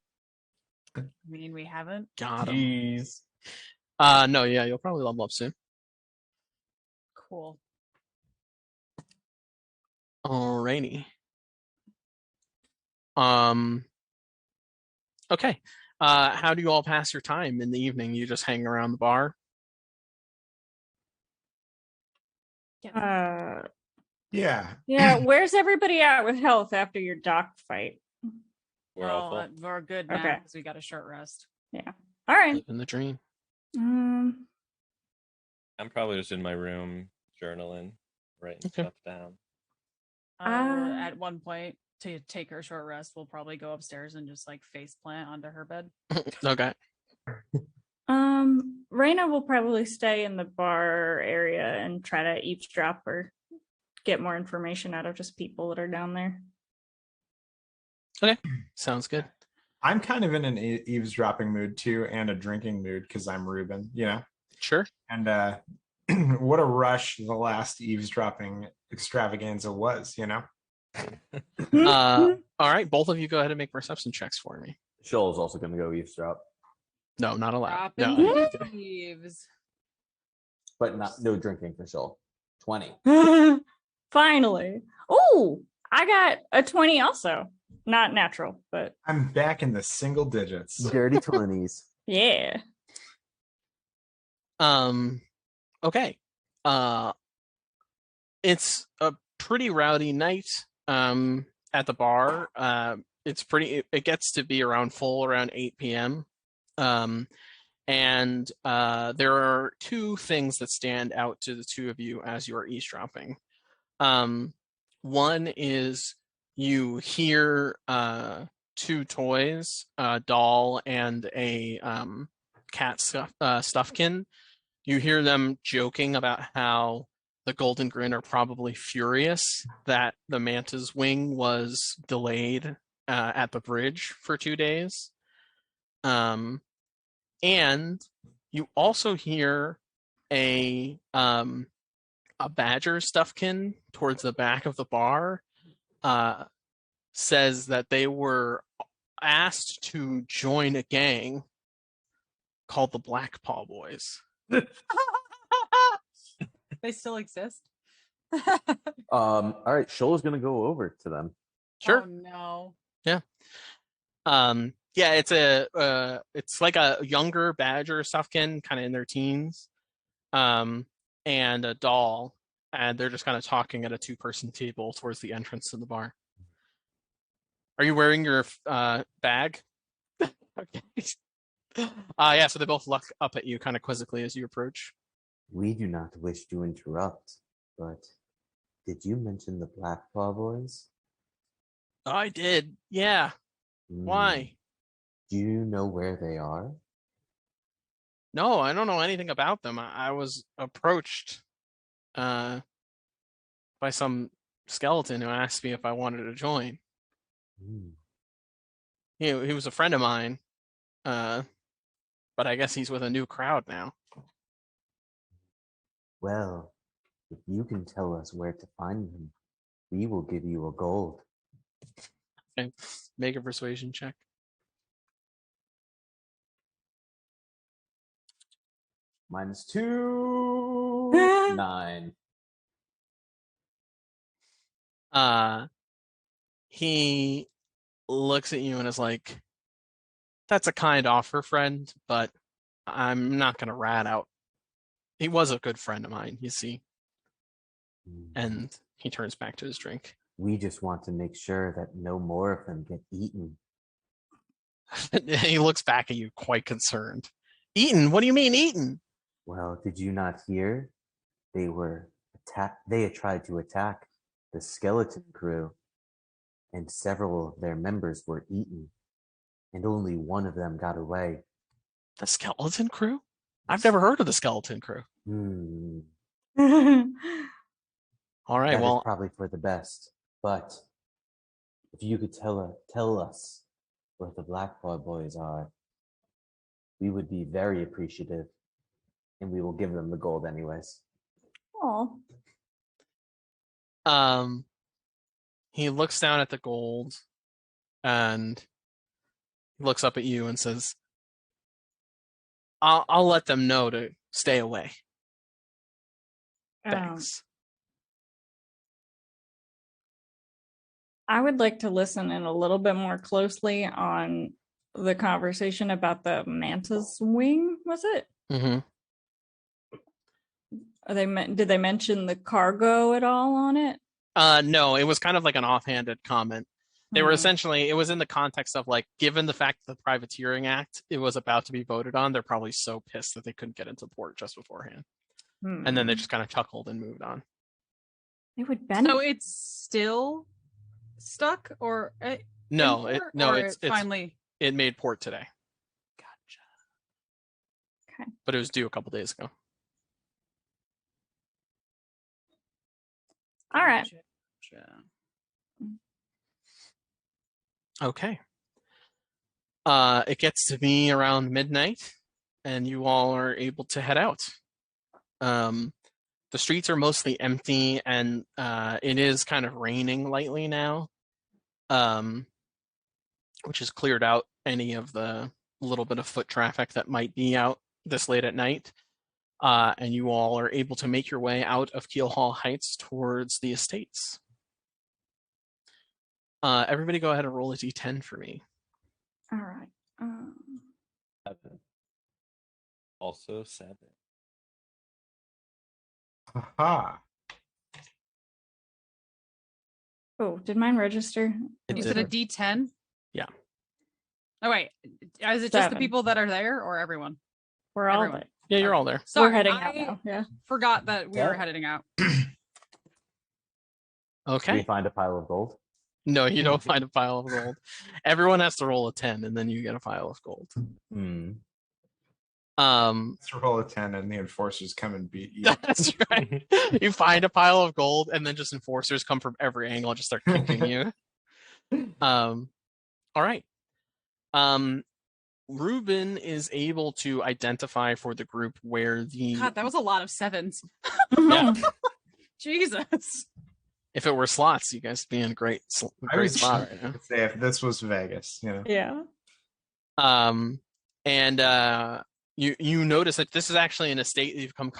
I mean, we haven't. Got him. Jeez. No, yeah, you'll probably level up soon. Cool. Alrighty. Okay. How do you all pass your time in the evening? You just hang around the bar? Uh, Yeah. yeah. Where's everybody at with health after your dock fight? We're all full. We're good now Okay. because we got a short rest. All right. Living the dream. Um. I'm probably just in my room journaling, writing Okay. stuff down. At one point, to take her short rest, we'll probably go upstairs and just like face plant onto her bed. Okay. Raina will probably stay in the bar area and try to eavesdrop or get more information out of just people that are down there. Okay. Sounds good. I'm kind of in an eavesdropping mood too, and a drinking mood because I'm Ruben, you know. Sure. And what a rush the last eavesdropping extravaganza was, you know. All right. Both of you go ahead and make perception checks for me. Shoal is also going to go eavesdrop, No, not allowed. Dropping No. leaves. but no drinking for Shoal. 20. Finally. Oh, I got a 20 also. Not natural, but I'm back in the single digits. Dirty 20s. yeah. Okay. It's a pretty rowdy night at the bar. It gets to be around full around 8 p.m. And there are two things that stand out to the two of you as you are eavesdropping. One is you hear two toys, a doll and a cat stuffkin. You hear them joking about how the Golden Grin are probably furious that the Manta's wing was delayed at the bridge for 2 days. And you also hear a badger stuffkin towards the back of the bar says that they were asked to join a gang called the Black Paw Boys. They still exist. All right, Shoal is going to go over to them. Sure. Oh no. Yeah, it's like a younger badger stuffkin, kind of in their teens, and a doll, and they're just kind of talking at a 2-person table towards the entrance to the bar. Are you wearing your bag? Okay. Yeah, so they both look up at you kind of quizzically as you approach. We do not wish to interrupt, but did you mention the Black Paw Boys? I did. Yeah. Why? Do you know where they are? No, I don't know anything about them. I was approached by some skeleton who asked me if I wanted to join. He was a friend of mine, but I guess he's with a new crowd now. Well, if you can tell us where to find them, We will give you a gold. Okay. Make a persuasion check. -2. 9. He looks at you and is like, "That's a kind offer, friend, but I'm not gonna rat out. He was a good friend of mine, you see." And he turns back to his drink. We just want to make sure that no more of them get eaten. He looks back at you quite concerned. Eaten? What do you mean eaten? Well, did you not hear? They were attacked. They had tried to attack the skeleton crew, and several of their members were eaten, and only one of them got away. The skeleton crew? I've never heard of the skeleton crew. All right, That is well, probably for the best. But if you could tell us where the Blackpaw boys are, we would be very appreciative, and we will give them the gold anyways. Oh, he looks down at the gold and looks up at you and says, I'll let them know to stay away. Thanks. I would like to listen in a little bit more closely on the conversation about the manta's wing. Was it? Mm-hmm. Did they mention the cargo at all on it? No, it was kind of like an offhanded comment. They were essentially, it was in the context of like, given the fact that the Privateering Act, it was about to be voted on, they're probably so pissed that they couldn't get into port just beforehand. And then they just kind of chuckled and moved on. It would benefit. So it's still stuck, or No, it's finally it made port today. Gotcha. Okay. But it was due a couple days ago. All right. Gotcha. Okay. It gets to be around midnight, and you all are able to head out. The streets are mostly empty, and it is kind of raining lightly now, which has cleared out any of the little bit of foot traffic that might be out this late at night. And you all are able to make your way out of Keel Hall Heights towards the estates. Everybody go ahead and roll a d10 for me. All right. 7. Also 7. Haha. Oh, did mine register? Is it a D10? Yeah. Oh wait, is it just the 7. people that are there, or everyone? We're all Everyone. there. Yeah, you're all there. Sorry, We're heading out I now. Yeah. forgot that we were Yeah. heading out. Okay. We find a pile of gold. No, you don't find a pile of gold. Everyone has to roll a 10, and then you get a pile of gold. Let's roll a 10 and the enforcers come and beat you. That's right. You find a pile of gold, and then just enforcers come from every angle and just start kicking you. All right. Ruben is able to identify for the group where the... God, that was a lot of 7s. Yeah. Jesus. If it were slots, you guys would be in a great spot right now. Say if this was Vegas, you know. Yeah. And you notice that this is actually an estate that you've come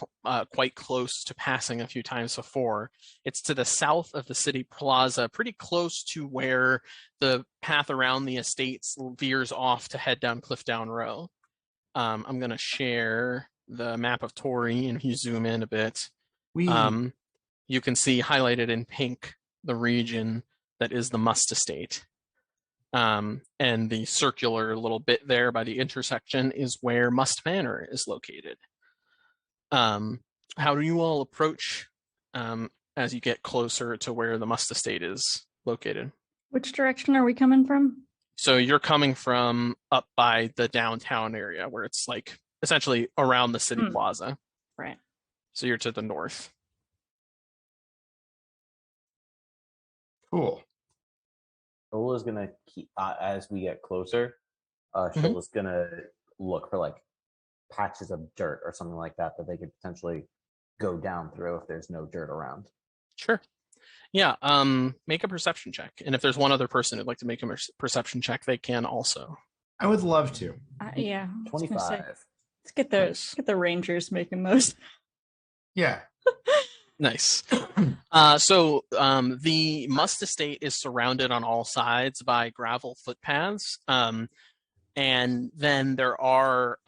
quite close to passing a few times before. It's to the south of the city plaza, pretty close to where the path around the estates veers off to head down Cliffdown Row. I'm going to share the map of Toraigh, and if you zoom in a bit, you can see highlighted in pink the region that is the Must Estate. And the circular little bit there by the intersection is where Must Manor is located. How do you all approach as you get closer to where the Must Estate is located? Which direction are we coming from? So you're coming from up by the downtown area where it's like essentially around the city plaza. Right. So you're to the north. Cool. Shola's gonna keep as we get closer. Shola's gonna look for like patches of dirt or something like that that they could potentially go down through if there's no dirt around. Sure. Yeah, make a perception check. And if there's one other person who'd like to make a perception check, they can also. I would love to. Yeah. I was gonna say, 25. let's get the Rangers making those. Yeah. Nice. So the Must Estate is surrounded on all sides by gravel footpaths. And then there are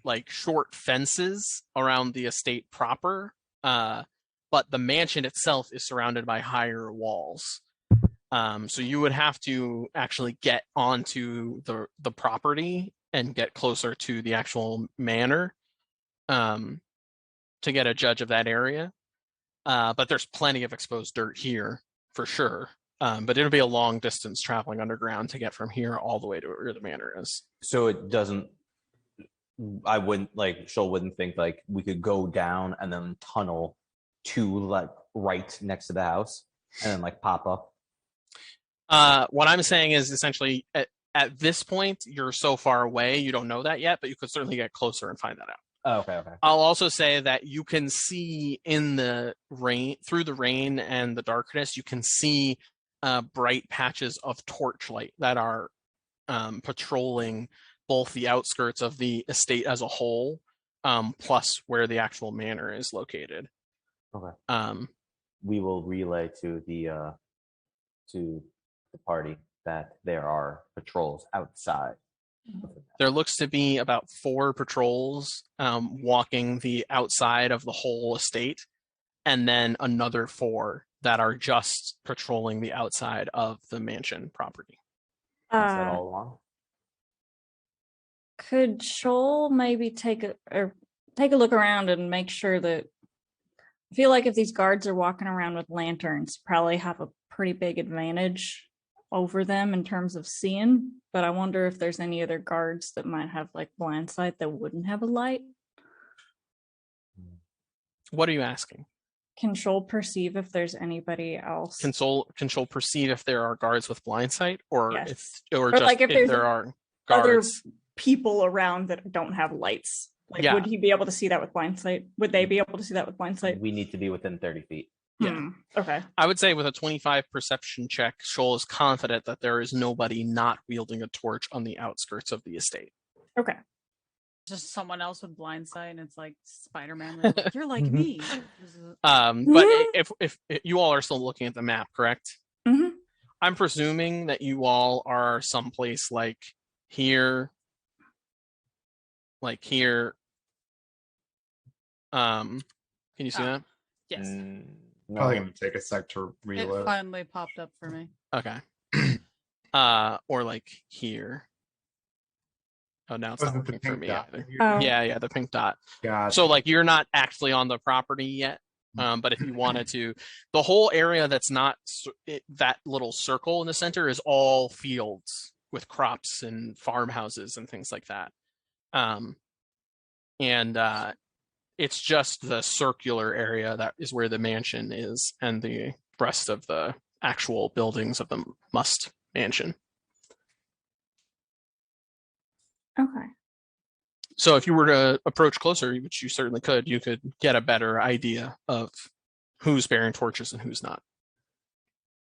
like short fences around the estate proper. But the mansion itself is surrounded by higher walls. So you would have to actually get onto the property and get closer to the actual manor to get a judge of that area. But there's plenty of exposed dirt here for sure. But it'll be a long distance traveling underground to get from here all the way to where the manor is. So it doesn't. I wouldn't like. Shoal wouldn't think like we could go down and then tunnel to like right next to the house and then like pop up. What I'm saying is essentially at this point you're so far away you don't know that yet, but you could certainly get closer and find that out. Oh, okay. I'll also say that you can see in the rain, through the rain and the darkness, you can see bright patches of torchlight that are patrolling both the outskirts of the estate as a whole, plus where the actual manor is located. Okay. We will relay to the party that there are patrols outside. There looks to be about 4 patrols walking the outside of the whole estate, and then another 4 that are just patrolling the outside of the mansion property. Is that all along? Could Shoal maybe take a look around and make sure that I feel like if these guards are walking around with lanterns, probably have a pretty big advantage over them in terms of seeing. But I wonder if there's any other guards that might have like blind sight that wouldn't have a light. What are you asking? Can Shoal perceive if there's anybody else? Can Shoal perceive if there are guards with blind sight, or Yes. or just like if there are other guards? people around that don't have lights? Like, Yeah. would he be able to see that with blind sight? Would they be able to see that with blind sight? We need to be within 30 feet. Yeah. Okay. I would say with a 25 perception check, Shoal is confident that there is nobody not wielding a torch on the outskirts of the estate. Okay. Just someone else with blind sight, and it's like Spider-Man. Like, you're like me. But if you all are still looking at the map, correct? Mm-hmm. I'm presuming that you all are someplace like here. Like here. Can you see that? Yes. Probably gonna take a sec to It reload. finally popped up for me. Okay. Or like here. Oh, now it's Was not it the working for pink me dot? either. Oh. Yeah, the pink dot. Gotcha. So like you're not actually on the property yet. But if you wanted to, the whole area that's not that little circle in the center is all fields with crops and farmhouses and things like that. It's just the circular area that is where the mansion is, and the rest of the actual buildings of the Must Mansion. Okay. So if you were to approach closer, which you certainly could, you could get a better idea of who's bearing torches and who's not.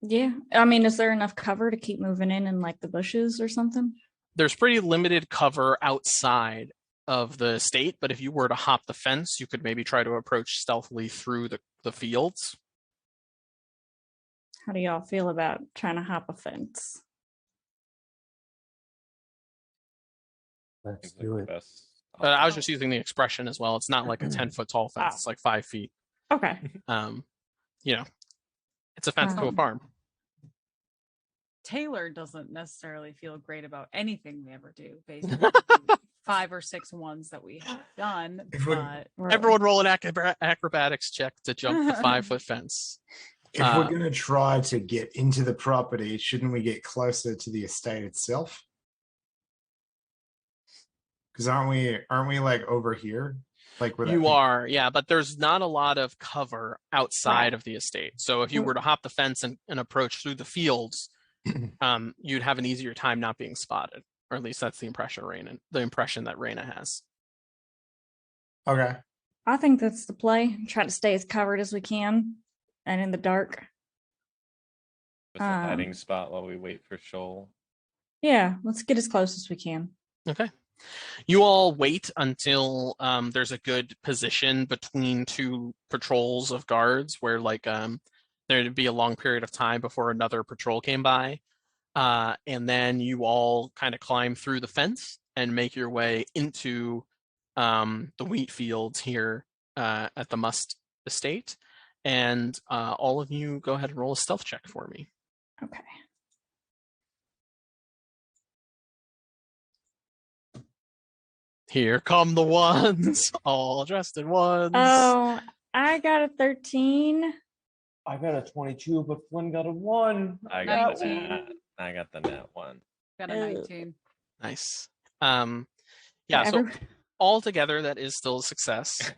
Yeah. I mean, is there enough cover to keep moving in like the bushes or something? There's pretty limited cover outside of the estate, but if you were to hop the fence, you could maybe try to approach stealthily through the fields. How do y'all feel about trying to hop a fence? Let's Seems like do the it. best I was just using the expression as well. It's not like a 10-foot tall fence. It's like 5 feet. Okay. It's a fence to a farm. Taylor doesn't necessarily feel great about anything we ever do based on the 5 or 6 ones that we have done. If we- But Everyone roll an acrobatics check to jump the 5-foot fence. If we're gonna try to get into the property, shouldn't we get closer to the estate itself? Because aren't we like over here? Like where that You pink- are, yeah, but there's not a lot of cover outside Right. of the estate. So if you were to hop the fence and approach through the fields, you'd have an easier time not being spotted. Or at least that's the impression that Raina has. Okay. I think that's the play. Try to stay as covered as we can and in the dark. With a hiding spot while we wait for Shoal. Yeah, let's get as close as we can. Okay. You all wait until there's a good position between two patrols of guards where there'd be a long period of time before another patrol came by. And then you all kind of climb through the fence and make your way into the wheat fields here at the Must Estate. And all of you go ahead and roll a stealth check for me. Okay. Here come the ones, all dressed in ones. Oh, I got a 13. I got a 22, but Flynn got a 1. I got the 19. nat. I got the nat 1. Got a 19. Nice. Yeah, so altogether that is still a success.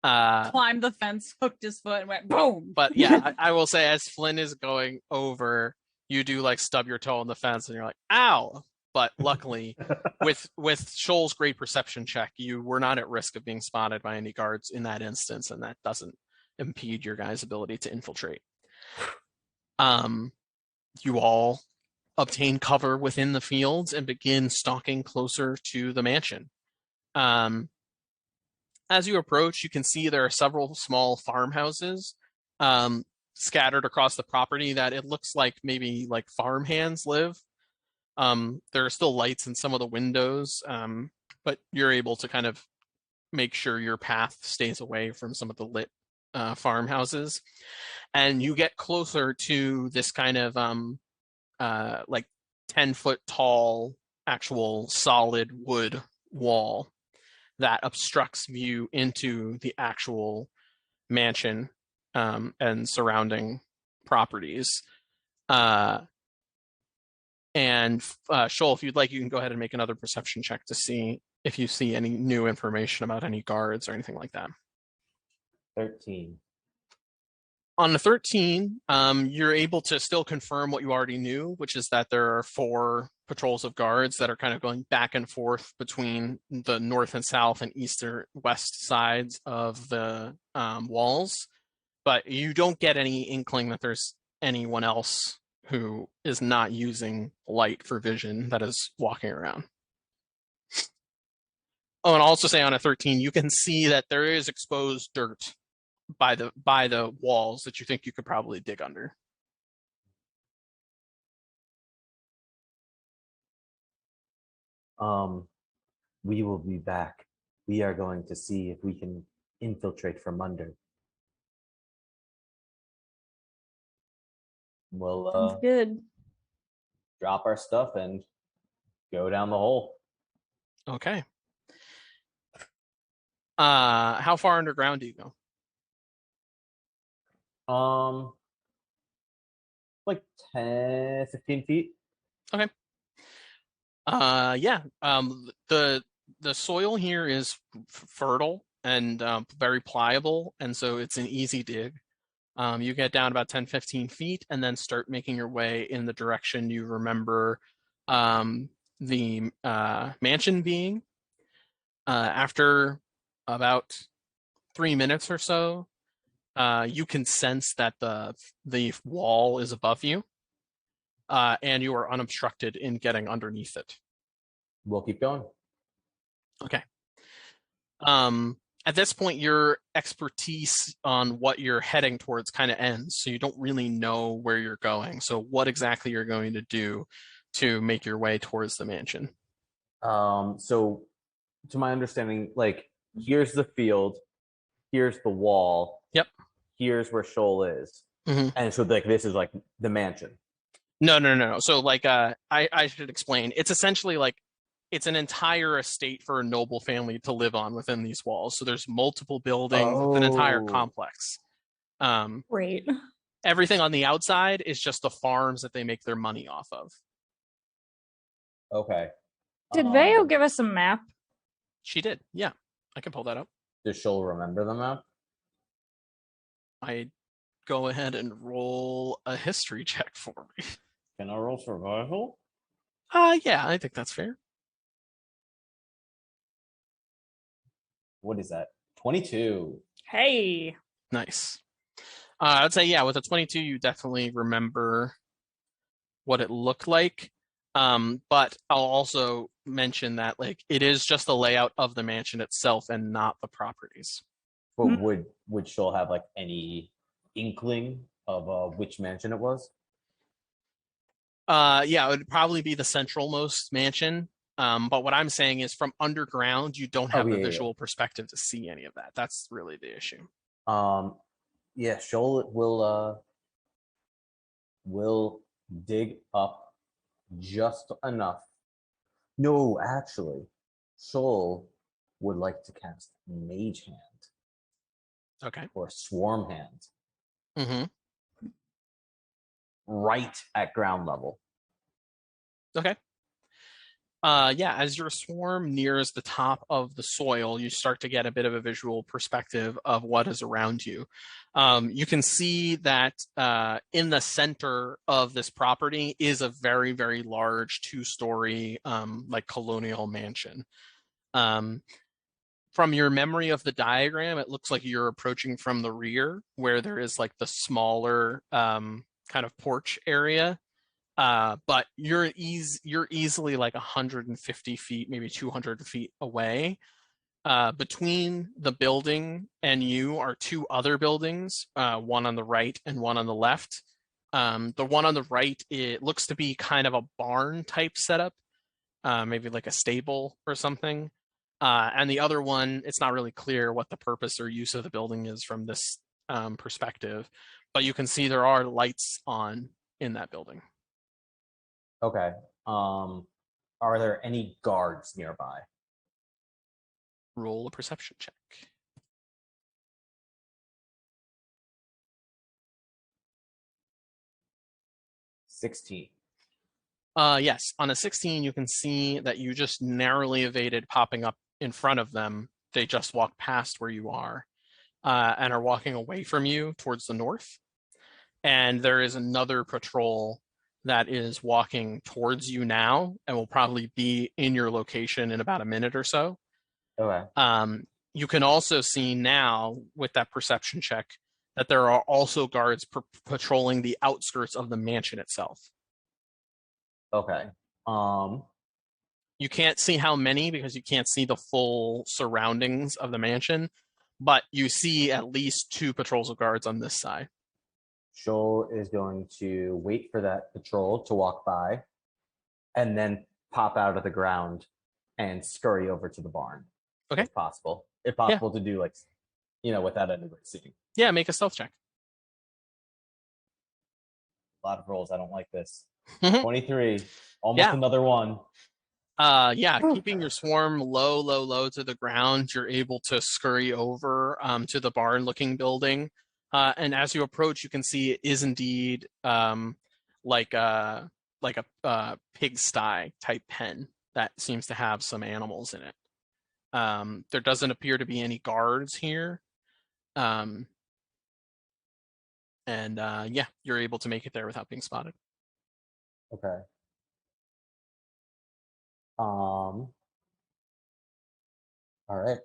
Climbed the fence, hooked his foot, and went boom. But yeah, I will say as Flynn is going over, you do like stub your toe on the fence and you're like, ow. But luckily, with Shoal's great perception check, you were not at risk of being spotted by any guards in that instance, and that doesn't impede your guys' ability to infiltrate. You all obtain cover within the fields and begin stalking closer to the mansion. As you approach, you can see there are several small farmhouses scattered across the property that it looks like maybe like farmhands live. There are still lights in some of the windows, but you're able to kind of make sure your path stays away from some of the lit farmhouses. And you get closer to this kind of like 10-foot tall, actual solid wood wall that obstructs view into the actual mansion and surrounding properties. And Shoal, if you'd like, you can go ahead and make another perception check to see if you see any new information about any guards or anything like that. 13. On the 13, you're able to still confirm what you already knew, which is that there are 4 patrols of guards that are kind of going back and forth between the north and south and east or west sides of the walls. But you don't get any inkling that there's anyone else who is not using light for vision that is walking around. Oh, and I'll also say on a 13, you can see that there is exposed dirt by the walls that you think you could probably dig under. We will be back. We are going to see if we can infiltrate from under. We'll Sounds good. drop our stuff and go down the hole. Okay. How far underground do you go? Like 10, 15 feet. Okay. Yeah. The soil here is fertile and very pliable, and so it's an easy dig. You get down about 10, 15 feet and then start making your way in the direction you remember the mansion being. After about 3 minutes or so, you can sense that the wall is above you, and you are unobstructed in getting underneath it. We'll keep going. Okay. At this point, your expertise on what you're heading towards kind of ends, so you don't really know where you're going. So what exactly you're going to do to make your way towards the mansion? So to my understanding, like, here's the field, here's the wall. Yep. Here's where Shoal is. Mm-hmm. And so like this is like the mansion. No. So like I should explain. It's essentially like it's an entire estate for a noble family to live on within these walls. So there's multiple buildings, it's an entire complex. Great. Everything on the outside is just the farms that they make their money off of. Okay. Did Veo give us a map? She did. Yeah. I can pull that up. Does Shoal remember the map? I go ahead and roll a history check for me. Can I roll survival? Yeah, I think that's fair. What is that? 22. Hey. Nice. I'd say, yeah, with a 22, you definitely remember what it looked like. But I'll also mention that like it is just the layout of the mansion itself and not the properties. But Mhm. would Shoal have like any inkling of which mansion it was? Yeah, it would probably be the centralmost mansion. But what I'm saying is from underground, you don't Oh have the yeah, visual perspective to see any of that. That's really the issue. yeah. Yeah, Shoal will dig up just enough. No, actually, Shoal would like to cast Mage Hand Okay. or Swarm Hand Mm-hmm. right at ground level. Okay. Yeah, as your swarm nears the top of the soil, you start to get a bit of a visual perspective of what is around you. You can see that in the center of this property is a very, very large two-story, like colonial mansion. From your memory of the diagram, it looks like you're approaching from the rear, where there is like the smaller kind of porch area. But you're easily like 150 feet, maybe 200 feet away. Between the building and you are two other buildings, one on the right and one on the left. The one on the right, it looks to be kind of a barn type setup, maybe like a stable or something. And the other one, it's not really clear what the purpose or use of the building is from this perspective, but you can see there are lights on in that building. Okay. Are there any guards nearby? Roll a perception check. 16. Yes, on a 16, you can see that you just narrowly evaded popping up in front of them. They just walked past where you are and are walking away from you towards the north. And there is another patrol that is walking towards you now and will probably be in your location in about a minute or so. Okay. You can also see now with that perception check that there are also guards patrolling the outskirts of the mansion itself. Okay. You can't see how many because you can't see the full surroundings of the mansion, but you see at least two patrols of guards on this side. Shoal is going to wait for that patrol to walk by and then pop out of the ground and scurry over to the barn. Okay. If possible. If possible to do like, without anybody seeing. Yeah, make a stealth check. A lot of rolls. I don't like this. Mhm. 23. Almost Yeah. another one. Yeah, keeping your swarm low to the ground, you're able to scurry over to the barn-looking building. And as you approach, you can see it is indeed like a pigsty type pen that seems to have some animals in it. There doesn't appear to be any guards here. And yeah, you're able to make it there without being spotted. Okay. All right.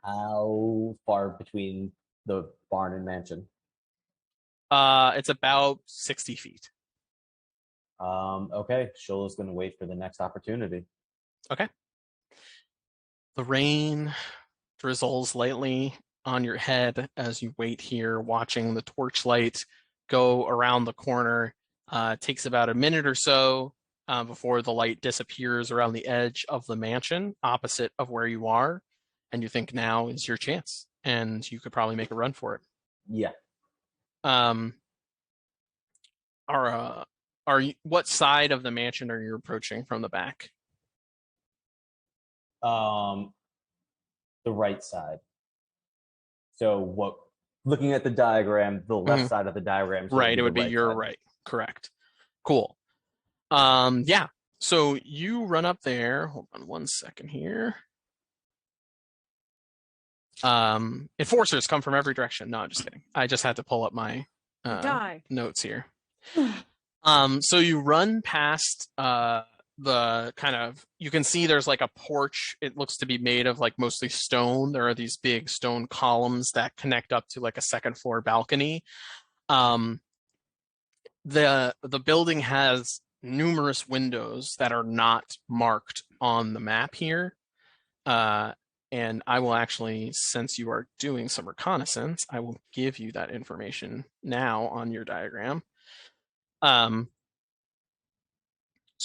How far between the barn and mansion? It's about 60 feet. Okay. Shoal is going to wait for the next opportunity. Okay. The rain drizzles lightly on your head as you wait here, watching the torchlight go around the corner. It takes about a minute or so before the light disappears around the edge of the mansion, opposite of where you are, and you think now is your chance, and you could probably make a run for it. Yeah. What side of the mansion are you approaching from the back? The right side. So looking at the diagram, the left side of the diagram. Right, it would be your right. Correct. Cool. Yeah. So you run up there. Hold on one second here. Enforcers come from every direction. No, I'm just kidding. I just had to pull up my notes here. So you run past the kind of, you can see there's like a porch. It looks to be made of like mostly stone. There are these big stone columns that connect up to like a second floor balcony. The building has numerous windows that are not marked on the map here. And I will actually, since you are doing some reconnaissance, I will give you that information now on your diagram. So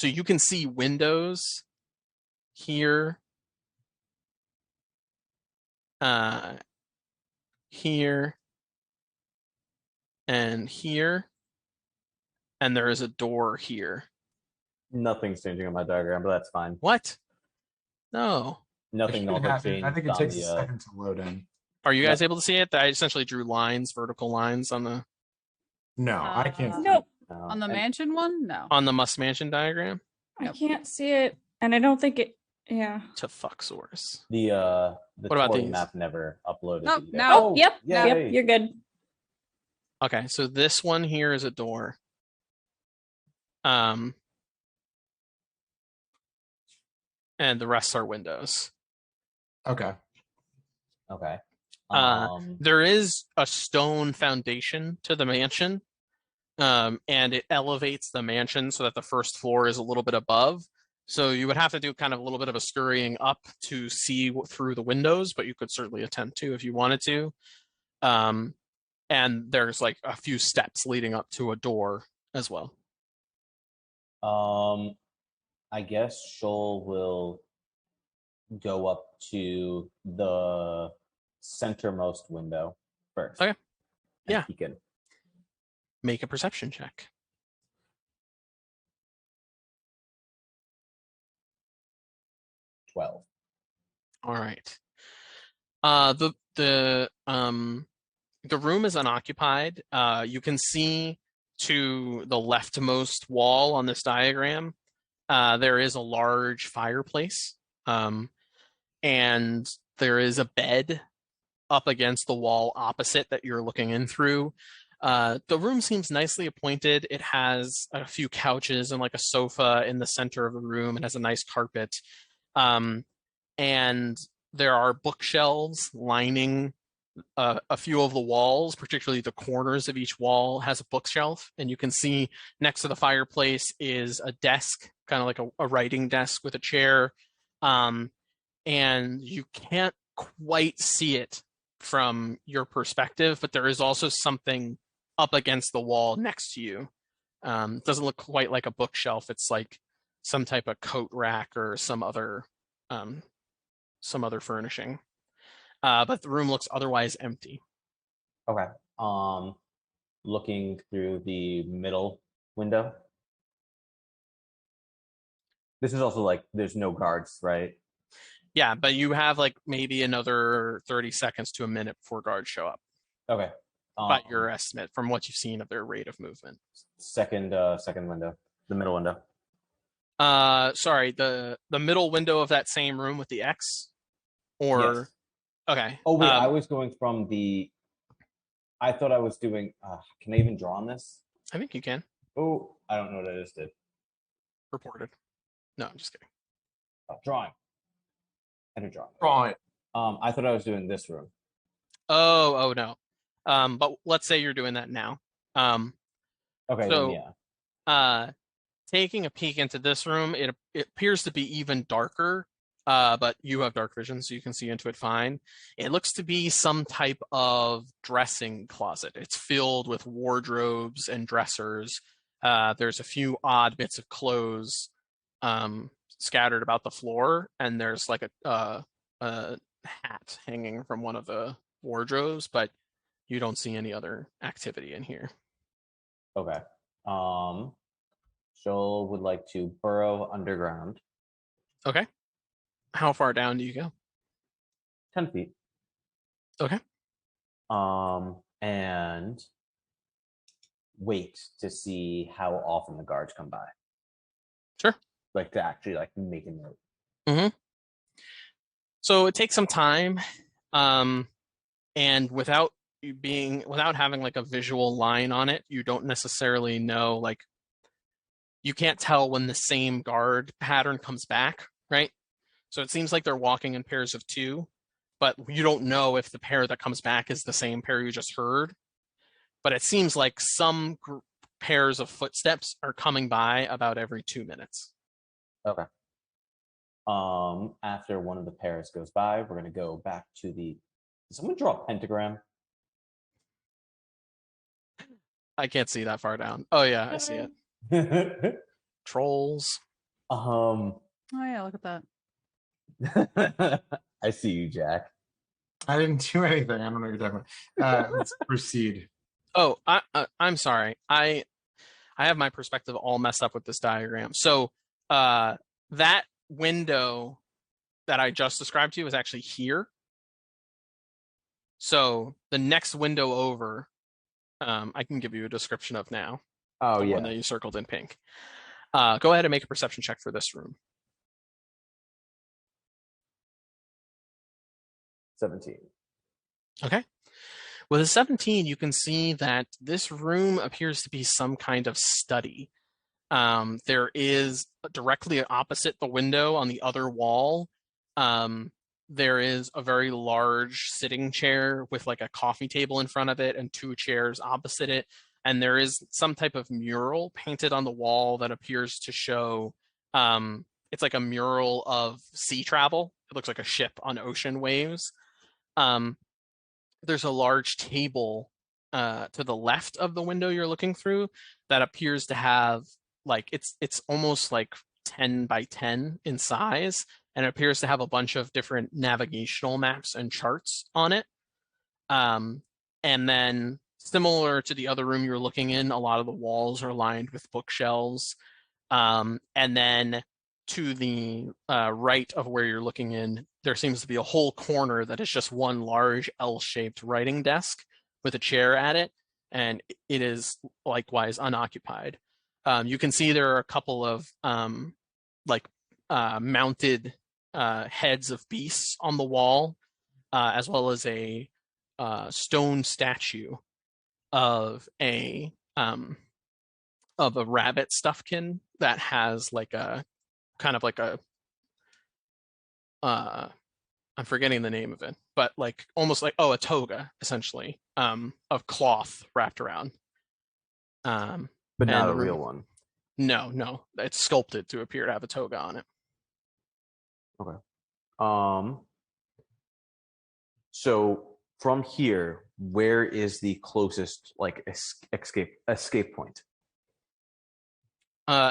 you can see windows here, here, and here, and there is a door here. Nothing's changing on my diagram, but that's fine. What? No. Nothing It should also happen. changed. I think it on takes the, a second to load in. Are you guys Yep. able to see it? I essentially drew lines, vertical lines on the No, I can't. see Nope. On the and- mansion one, no. Must Mansion diagram. I Nope. can't see it, and I don't think it. Yeah. To fuck source. The What about Toraigh these? map never uploaded. Nope, either. now- Oh, yep. yay. Yep. You're good. Okay, so this one here is a door. And the rest are windows. Okay. Okay. There is a stone foundation to the mansion, and it elevates the mansion so that the first floor is a little bit above. So you would have to do kind of a little bit of a scurrying up to see through the windows, but you could certainly attempt to if you wanted to. And there's like a few steps leading up to a door as well. I guess Shoal will go up to the centermost window first. Okay. and Yeah. peek in. Make a perception check. 12. All right. The room is unoccupied. You can see to the leftmost wall on this diagram, there is a large fireplace, and there is a bed up against the wall opposite that you're looking in through. The room seems nicely appointed. It has a few couches and like a sofa in the center of the room. It has a nice carpet. And there are bookshelves lining a few of the walls, particularly the corners of each wall has a bookshelf. And you can see next to the fireplace is a desk, kind of like a writing desk with a chair. And you can't quite see it from your perspective, but there is also something up against the wall next to you. It doesn't look quite like a bookshelf. It's like some type of coat rack or some other furnishing. But the room looks otherwise empty. Okay. Looking through the middle window. This is also like there's no guards, right? Yeah, but you have like maybe another 30 seconds to a minute before guards show up. Okay. By your estimate, from what you've seen of their rate of movement. Second window. The middle window. Sorry, the middle window of that same room with the X? Or Yes. okay. Oh wait, I was going from the. I thought I was doing. Can I even draw on this? I think you can. Oh, I don't know what I just did. Reported. No, I'm just kidding. Oh, drawing. I did drawing. Right. I thought I was doing this room. Oh no. But let's say you're doing that now. Okay. So, then yeah. Taking a peek into this room, it appears to be even darker, but you have dark vision, so you can see into it fine. It looks to be some type of dressing closet. It's filled with wardrobes and dressers. There's a few odd bits of clothes scattered about the floor, and there's like a hat hanging from one of the wardrobes, but you don't see any other activity in here. Okay. Joel would like to burrow underground. Okay. How far down do you go? 10 feet. Okay. And wait to see how often the guards come by. Sure. Like to actually like make a note. So it takes some time, and without having like a visual line on it, you don't necessarily know like you can't tell when the same guard pattern comes back, right? So it seems like they're walking in pairs of two, but you don't know if the pair that comes back is the same pair you just heard. But it seems like some pairs of footsteps are coming by about every 2 minutes. Okay. After one of the pairs goes by, we're gonna go back to the. Did someone draw a pentagram? I can't see that far down. Oh yeah, I see it. Trolls. Oh yeah, look at that. I see you, Jack. I didn't do anything. I don't know what you're talking about. Let's proceed. Oh, I'm sorry. I have my perspective all messed up with this diagram. So that window that I just described to you is actually here. So the next window over, I can give you a description of now. Oh the yeah. one that you circled in pink. Go ahead and make a perception check for this room. 17. Okay. With a 17, you can see that this room appears to be some kind of study. There is directly opposite the window on the other wall, there is a very large sitting chair with like a coffee table in front of it and 2 chairs opposite it. And there is some type of mural painted on the wall that appears to show, it's like a mural of sea travel. It looks like a ship on ocean waves. There's a large table to the left of the window you're looking through that appears to have like it's almost like 10 by 10 in size, and it appears to have a bunch of different navigational maps and charts on it. And then similar to the other room you're looking in, a lot of the walls are lined with bookshelves. And then to the right of where you're looking in, there seems to be a whole corner that is just one large L-shaped writing desk with a chair at it, and it is likewise unoccupied. You can see there are a couple of mounted heads of beasts on the wall, as well as a stone statue of a rabbit stuffkin that has like a kind of like a I'm forgetting the name of it, but like almost like a toga essentially, of cloth wrapped around. But not a real one. No, it's sculpted to appear to have a toga on it. Okay. So from here, where is the closest like escape point?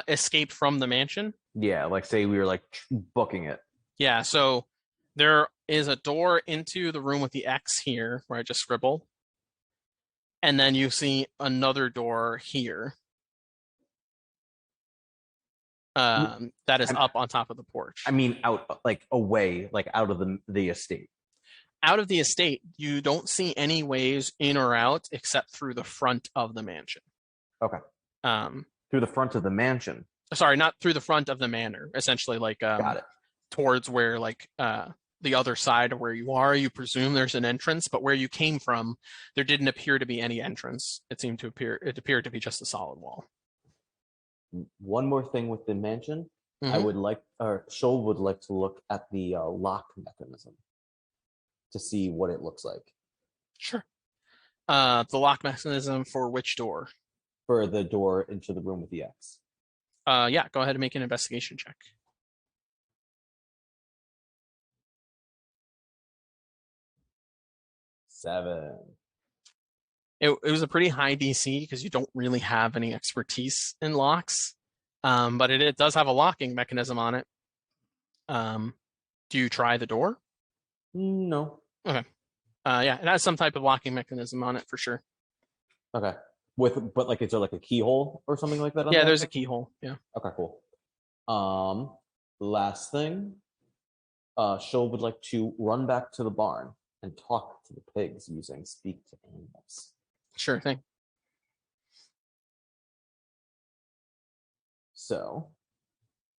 Escape from the mansion? Yeah, like say we were like booking it. Yeah, so there is a door into the room with the X here, where I just scribbled. And then you see another door here. That is up on top of the porch. I mean, out like away, like out of the estate. Out of the estate, you don't see any ways in or out except through the front of the mansion. Okay. Through the front of the mansion. Sorry, not through the front of the manor. Essentially, like Got it. Towards where like the other side of where you are, you presume there's an entrance, but where you came from, there didn't appear to be any entrance. It appeared to be just a solid wall. One more thing with the mansion, Mm-hmm. I would like, or Shoal would like to look at the lock mechanism to see what it looks like. Sure. The lock mechanism for which door? For the door into the room with the X. Yeah, go ahead and make an investigation check. Seven. It was a pretty high DC because you don't really have any expertise in locks, but it does have a locking mechanism on it. Do you try the door? No. Okay. Yeah, it has some type of locking mechanism on it for sure. Okay. But like, is there like a keyhole or something like that? Yeah, there's a keyhole. Yeah. Okay, cool. Last thing, Shoal would like to run back to the barn and talk to the pigs using speak to animals. Sure thing. So,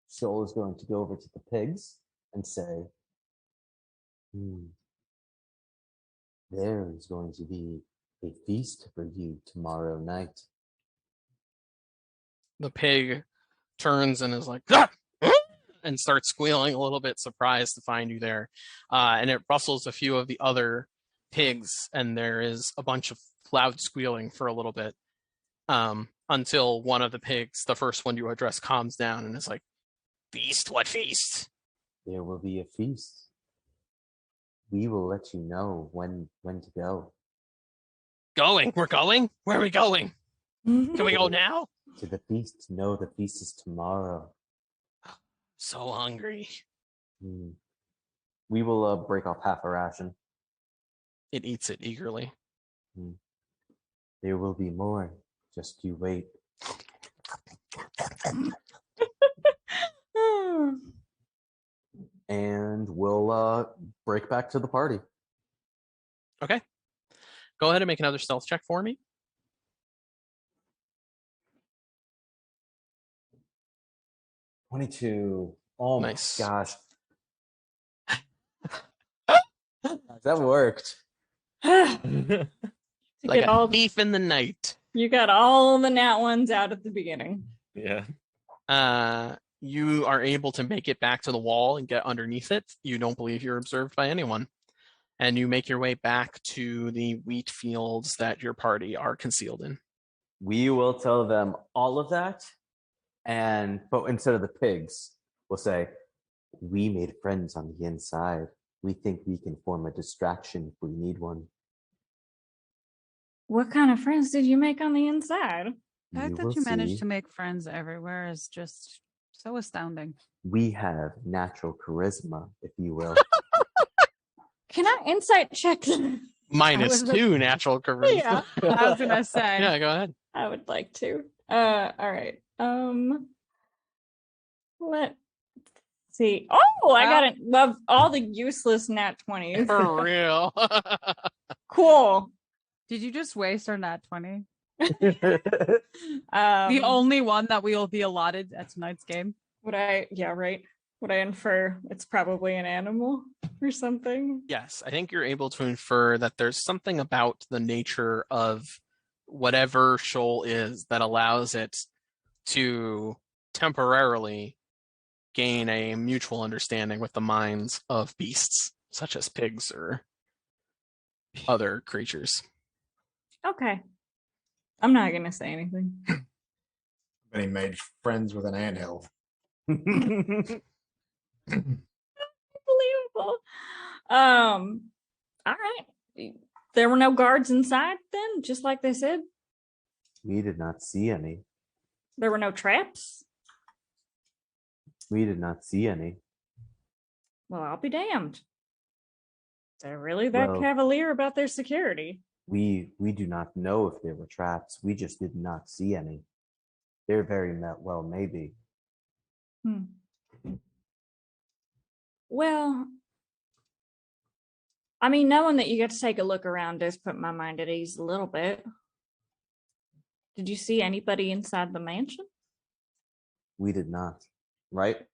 Shoal is going to go over to the pigs and say, there is going to be a feast for you tomorrow night. The pig turns and is like, "Ah! Ah!" and starts squealing a little bit, surprised to find you there. And it rustles a few of the other pigs, and there is a bunch of loud squealing for a little bit, until one of the pigs, the first one you address, calms down and is like, "Feast? What feast?" There will be a feast. We will let you know when to go. Going? We're going? Where are we going? Can we go now? To the feast. No, the feast is tomorrow. So hungry. We will break off half a ration. It eats it eagerly. There will be more. Just you wait. And we'll break back to the party. Okay. Go ahead and make another stealth check for me. 22. Oh Nice. my gosh. That worked. Like get a all- thief in the night. You got all the nat ones out at the beginning. Yeah. You are able to make it back to the wall and get underneath it. You don't believe you're observed by anyone. And you make your way back to the wheat fields that your party are concealed in. We will tell them all of that. But instead of the pigs, we'll say, we made friends on the inside. We think we can form a distraction if we need one. What kind of friends did you make on the inside? The fact that you managed to make friends everywhere is just so astounding. We have natural charisma, if you will. Can I insight check them? -2 natural charisma. Yeah. I was gonna say. Yeah, go ahead. I would like to. All right. Let's see. Oh, I got it. Love all the useless nat 20s. For real. Cool. Did you just waste our nat 20? The The only one that we will be allotted at tonight's game. would I infer it's probably an animal or something? Yes, I think you're able to infer that there's something about the nature of whatever shoal is that allows it to temporarily gain a mutual understanding with the minds of beasts, such as pigs or other creatures. Okay. I'm not gonna say anything. But he made friends with an anthill. Unbelievable. All right. There were no guards inside then, just like they said. We did not see any. There were no traps. We did not see any. Well, I'll be damned. They're really that Well- cavalier about their security. We do not know if there were traps. We just did not see any. There very well maybe. Well, I mean, knowing that you get to take a look around does put my mind at ease a little bit. Did you see anybody inside the mansion? We did not. Right?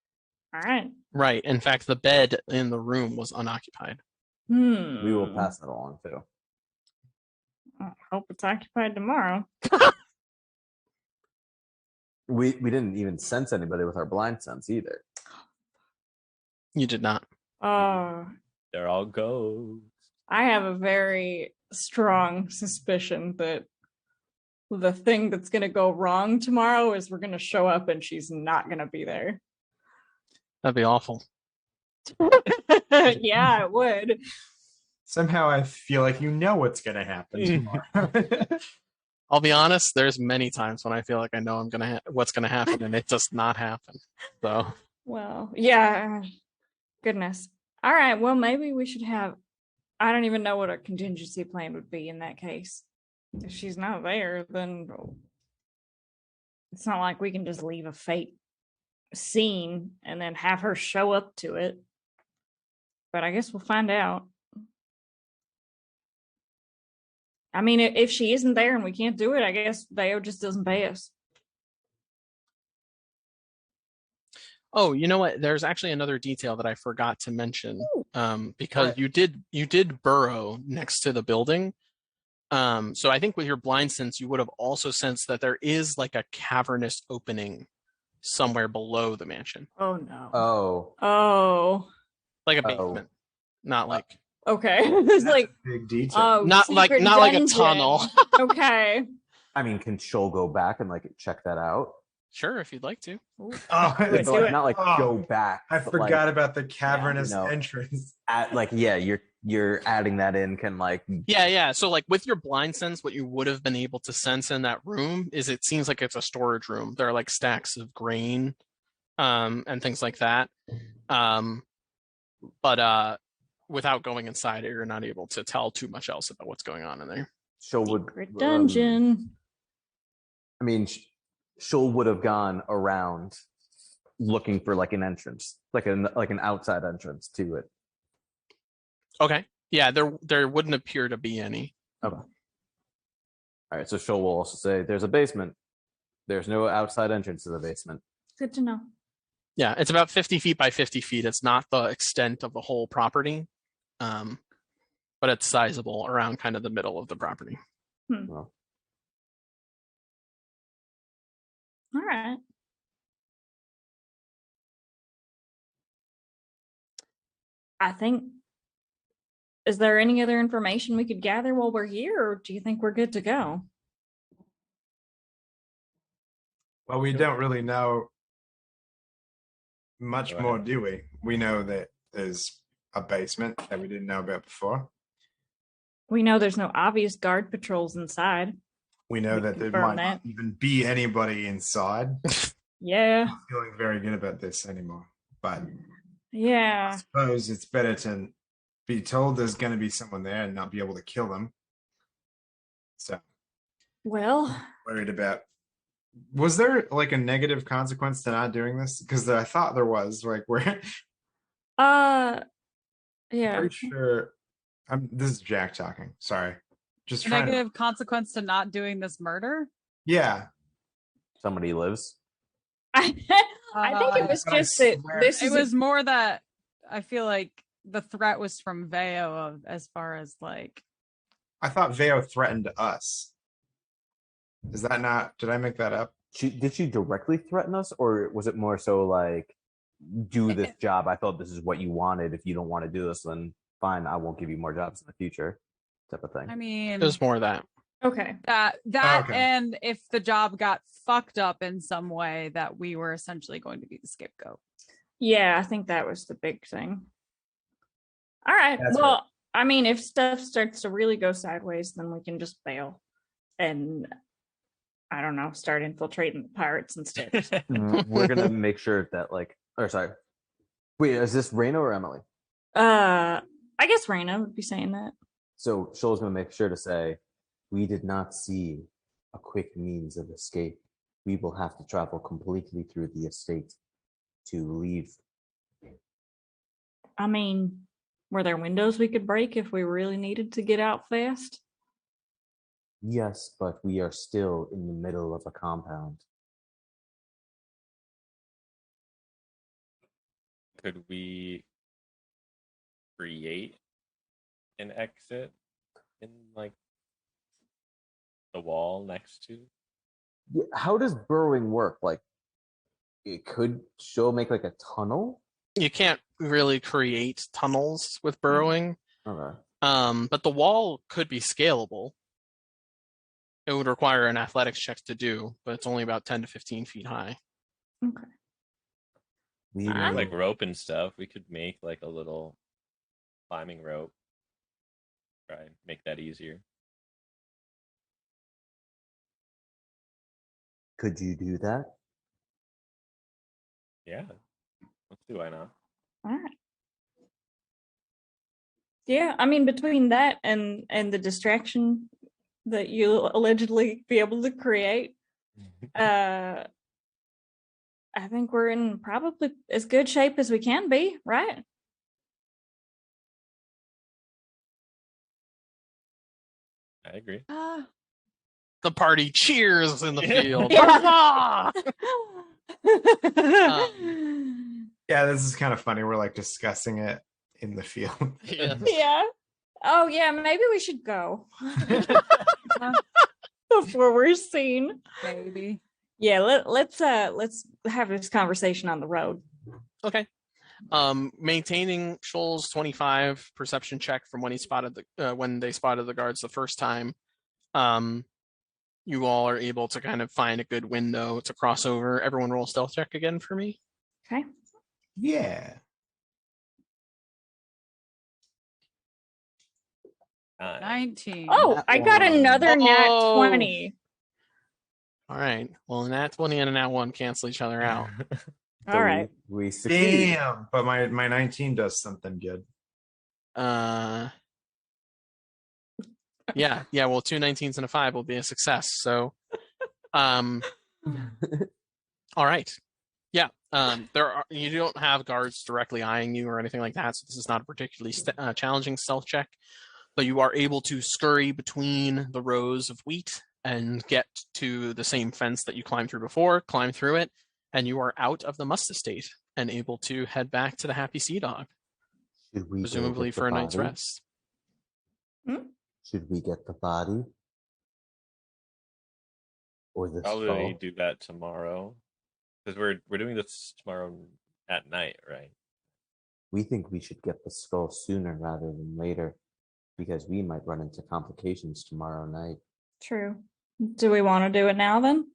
All right. Right. In fact, the bed in the room was unoccupied. We will pass that along too. I hope it's occupied tomorrow. We didn't even sense anybody with our blind sense either. You did not. They're all ghosts. I have a very strong suspicion that the thing that's going to go wrong tomorrow is we're going to show up and she's not going to be there. That'd be awful. Yeah, it would. Somehow I feel like you know what's going to happen tomorrow. I'll be honest, there's many times when I feel like I know what's gonna happen and it does not happen. So Well, yeah. Goodness. All right. Well, maybe we should have. I don't even know what a contingency plan would be in that case. If she's not there, then it's not like we can just leave a fate scene and then have her show up to it. But I guess we'll find out. I mean, if she isn't there and we can't do it, I guess Bayo just doesn't pay us. Oh, you know what? There's actually another detail that I forgot to mention, because you did burrow next to the building. So I think with your blind sense, you would have also sensed that there is like a cavernous opening somewhere below the mansion, Oh no. Oh, Oh. like a Oh. basement, not like Okay. It's like Big detail. oh, not like secret not like a dungeon. tunnel. Okay. I mean, can Shoal go back and like check that out? Sure, if you'd like to. Oh, Do it, it's So, do like, it. not like Oh, go back. I but, forgot like, about the cavernous you know, entrance. you're adding that in. Can like Yeah. So like with your blind sense, what you would have been able to sense in that room is it seems like it's a storage room. There are like stacks of grain, and things like that. But without going inside it, you're not able to tell too much else about what's going on in there. Shoal would Secret dungeon. I mean, Shoal would have gone around looking for like an entrance, like an outside entrance to it. Okay. Yeah, there wouldn't appear to be any. Okay. All right. So Shoal will also say, "There's a basement. There's no outside entrance to the basement." Good to know. Yeah, it's about 50 feet by 50 feet. It's not the extent of the whole property, but it's sizable around kind of the middle of the property. Well, All right. I think. Is there any other information we could gather while we're here, or do you think we're good to go? Well, we don't really know much Go more, ahead. do we? We know that there's a basement that we didn't know about before. We know there's no obvious guard patrols inside. We know We that there confirm might not that. even be anybody inside. Yeah. I'm not feeling very good about this anymore. But I Yeah. suppose it's better to be told there's going to be someone there and not be able to kill them. So Well, worried about. Was there like a negative consequence to not doing this? Because I thought there was. Like we're yeah. pretty sure. This is Jack talking. Sorry, just A trying to. negative consequence to not doing this murder? Yeah, somebody lives. I think it was I just that swear- this It is was more that I feel like the threat was from Veo as far as like I thought Veo threatened us. Is that not? Did I make that up? Did she directly threaten us, or was it more so like, do this job? I thought this is what you wanted. If you don't want to do this, then fine. I won't give you more jobs in the future, type of thing. I mean There's more of that. okay. that Okay. and if the job got fucked up in some way that we were essentially going to be the scapegoat. Yeah, I think that was the big thing. All right. That's Well, I mean, if stuff starts to really go sideways, then we can just bail and I don't know, start infiltrating the pirates instead. We're gonna make sure that sorry. Wait, is this Raina or Emily? I guess Raina would be saying that. So Shoal's gonna make sure to say, we did not see a quick means of escape. We will have to travel completely through the estate to leave. I mean, were there windows we could break if we really needed to get out fast? Yes, but we are still in the middle of a compound. Could we create an exit in like the wall next to? Yeah, how does burrowing work? Like, could Shoal make like a tunnel? You can't really create tunnels with burrowing, Okay. but the wall could be scalable. It would require an athletics check to do, but it's only about 10 to 15 feet high. Okay. We Ah. will- Like rope and stuff. We could make like a little climbing rope. Try and make that easier. Could you do that? Yeah. Let's see why not. All right. Yeah, I mean, between that and the distraction that you allegedly be able to create, I think we're in probably as good shape as we can be, right? I agree. The party cheers in the Yeah. field. Yeah. Huzzah! Yeah, this is kind of funny. We're like discussing it in the field. Yeah. Yeah. Oh yeah, maybe we should go before we're seen. Maybe. Yeah, let's have this conversation on the road. Okay. Maintaining Shoal's 25 perception check from when he spotted when they spotted the guards the first time. You all are able to kind of find a good window to cross over. Everyone roll stealth check again for me. Okay. Yeah. 19. Oh, I got another nat Oh. 20. All right. Well, a nat 20 and a nat 1 cancel each other out. All right. We succeed. Damn. But my 19 does something good. Yeah. Well, 2 19s and a 5 will be a success. So, all right. Yeah. You don't have guards directly eyeing you or anything like that, so this is not a particularly challenging stealth check. But you are able to scurry between the rows of wheat and get to the same fence that you climbed through before, climb through it, and you are out of the must estate and able to head back to the Happy Sea Dog, Should we go presumably get the for a night's body? rest. Should we get the body? Or the Probably skull? do that tomorrow. Because we're doing this tomorrow at night, right? We think we should get the skull sooner rather than later, because we might run into complications tomorrow night. True. Do we want to do it now then?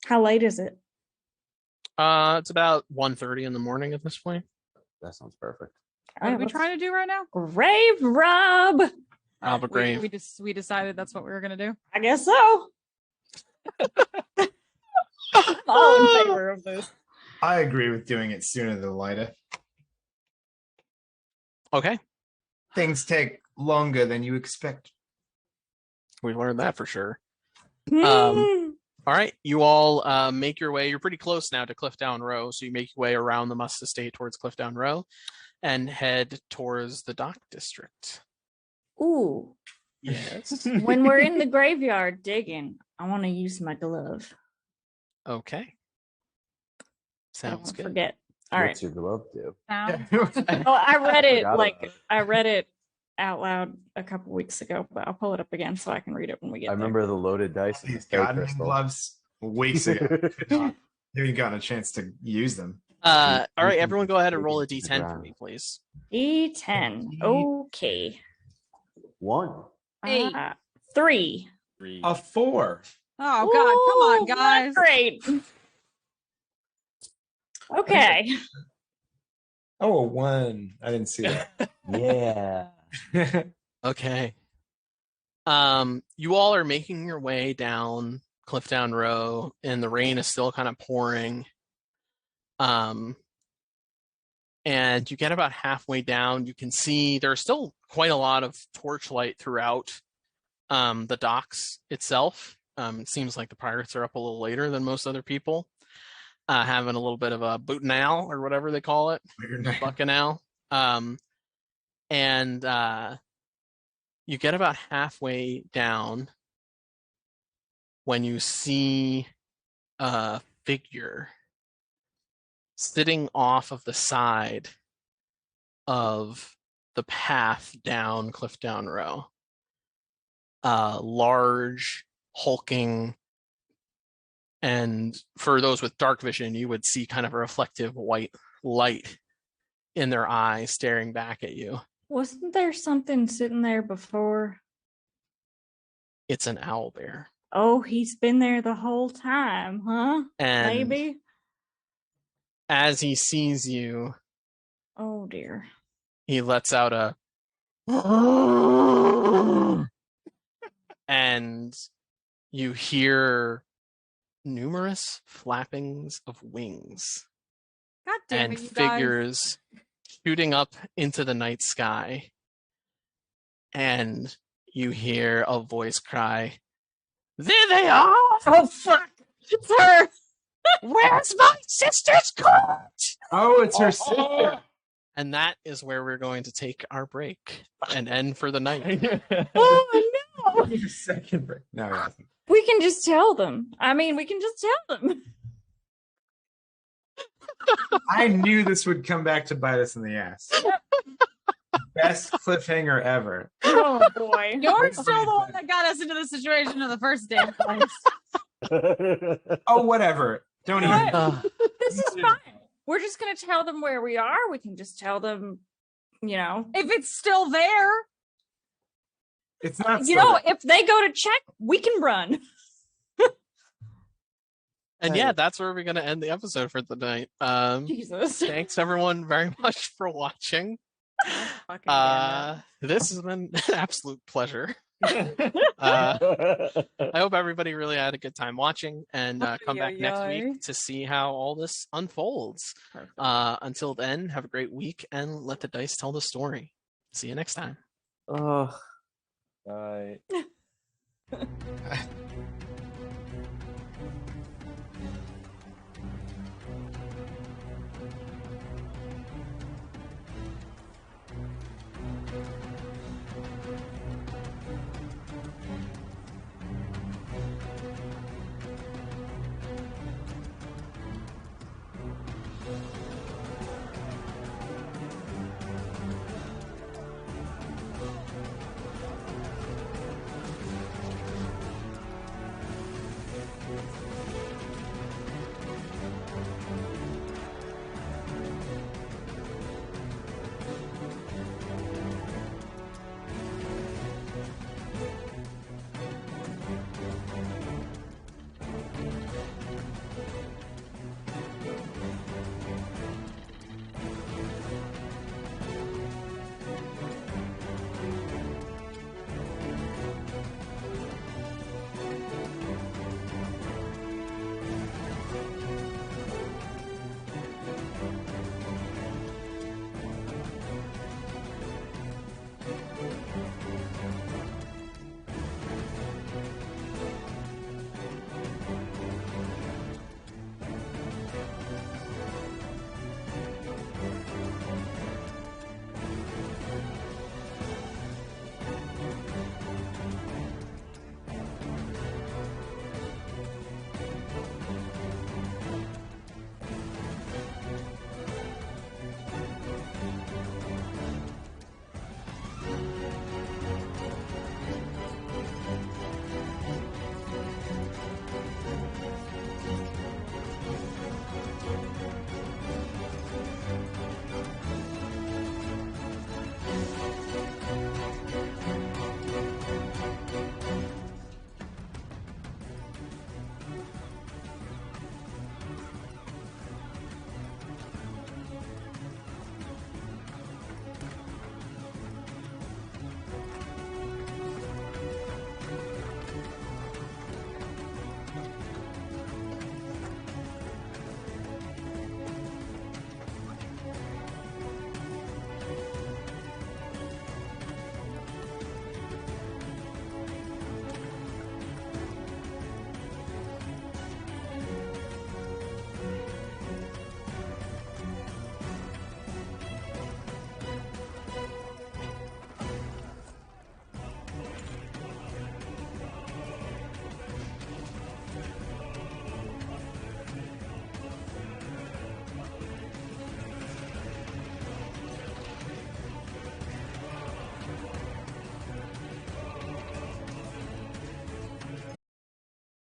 How late is it? It's about 1:30 in the morning at this point. That sounds perfect. What are we trying to do right now? Grave rob. Alba Grave. We decided that's what we were gonna do. I guess so. I'm all in favor of this. I agree with doing it sooner than later. Okay, Things take longer than you expect. we learned that for sure. Hmm. All right, you all make your way. You're pretty close now to Cliffdown Row, so you make your way around the Must Estate towards Cliffdown Row and head towards the Dock District. Ooh. Yes. When we're in the graveyard digging, I want to use my glove. Okay. So I Sounds don't good. forget. All right. What's your glove do? Sound? Oh, I read it Forgot like about it. I read it out loud a couple weeks ago, but I'll pull it up again so I can read it when we get I remember the loaded dice and the These fairy gardening crystal. gloves weeks ago. Not even gotten a chance to use them. All we right, can everyone go ahead and dig roll a into the d10 for ground. me, please. E10. Okay. 1. 8. 3. 3. A 4. Oh God! Come on, Ooh, guys. not great. Okay. Oh, a 1. I didn't see that. Yeah. Okay. You all are making your way down Cliffdown Row, and the rain is still kind of pouring. And you get about halfway down. You can see there's still quite a lot of torchlight throughout the docks itself. It seems like the pirates are up a little later than most other people, having a little bit of a bootinal or whatever they call it, buccanal. And you get about halfway down when you see a figure sitting off of the side of the path down Cliffdown Row. Large, hulking, and for those with dark vision, you would see kind of a reflective white light in their eye staring back at you. Wasn't there something sitting there before? It's an owlbear. Oh, he's been there the whole time, huh? And Maybe. as he sees you, Oh dear. he lets out a and you hear numerous flappings of wings God damn and it, you guys. figures shooting up into the night sky. And you hear a voice cry, "There they are! Oh fuck! It's her! Where's my sister's coat?" Oh, it's her sister. And that is where we're going to take our break and end for the night. Oh no! Second break. No, yeah. We can just tell them. I mean, we can just tell them. I knew this would come back to bite us in the ass. Best cliffhanger ever. Oh boy. You're still the one that got us into the situation in the first damn place. Oh, whatever. Don't You know even. Uh, This is fine. We're just gonna tell them where we are. We can just tell them, If it's still there, It's not. if they go to check, we can run. and yeah, that's where we're going to end the episode for tonight. Jesus. Thanks everyone very much for watching. fucking damn it. This has been an absolute pleasure. I hope everybody really had a good time watching, and come back next week to see how all this unfolds. Perfect. Until then, have a great week and let the dice tell the story. See you next time. Bye.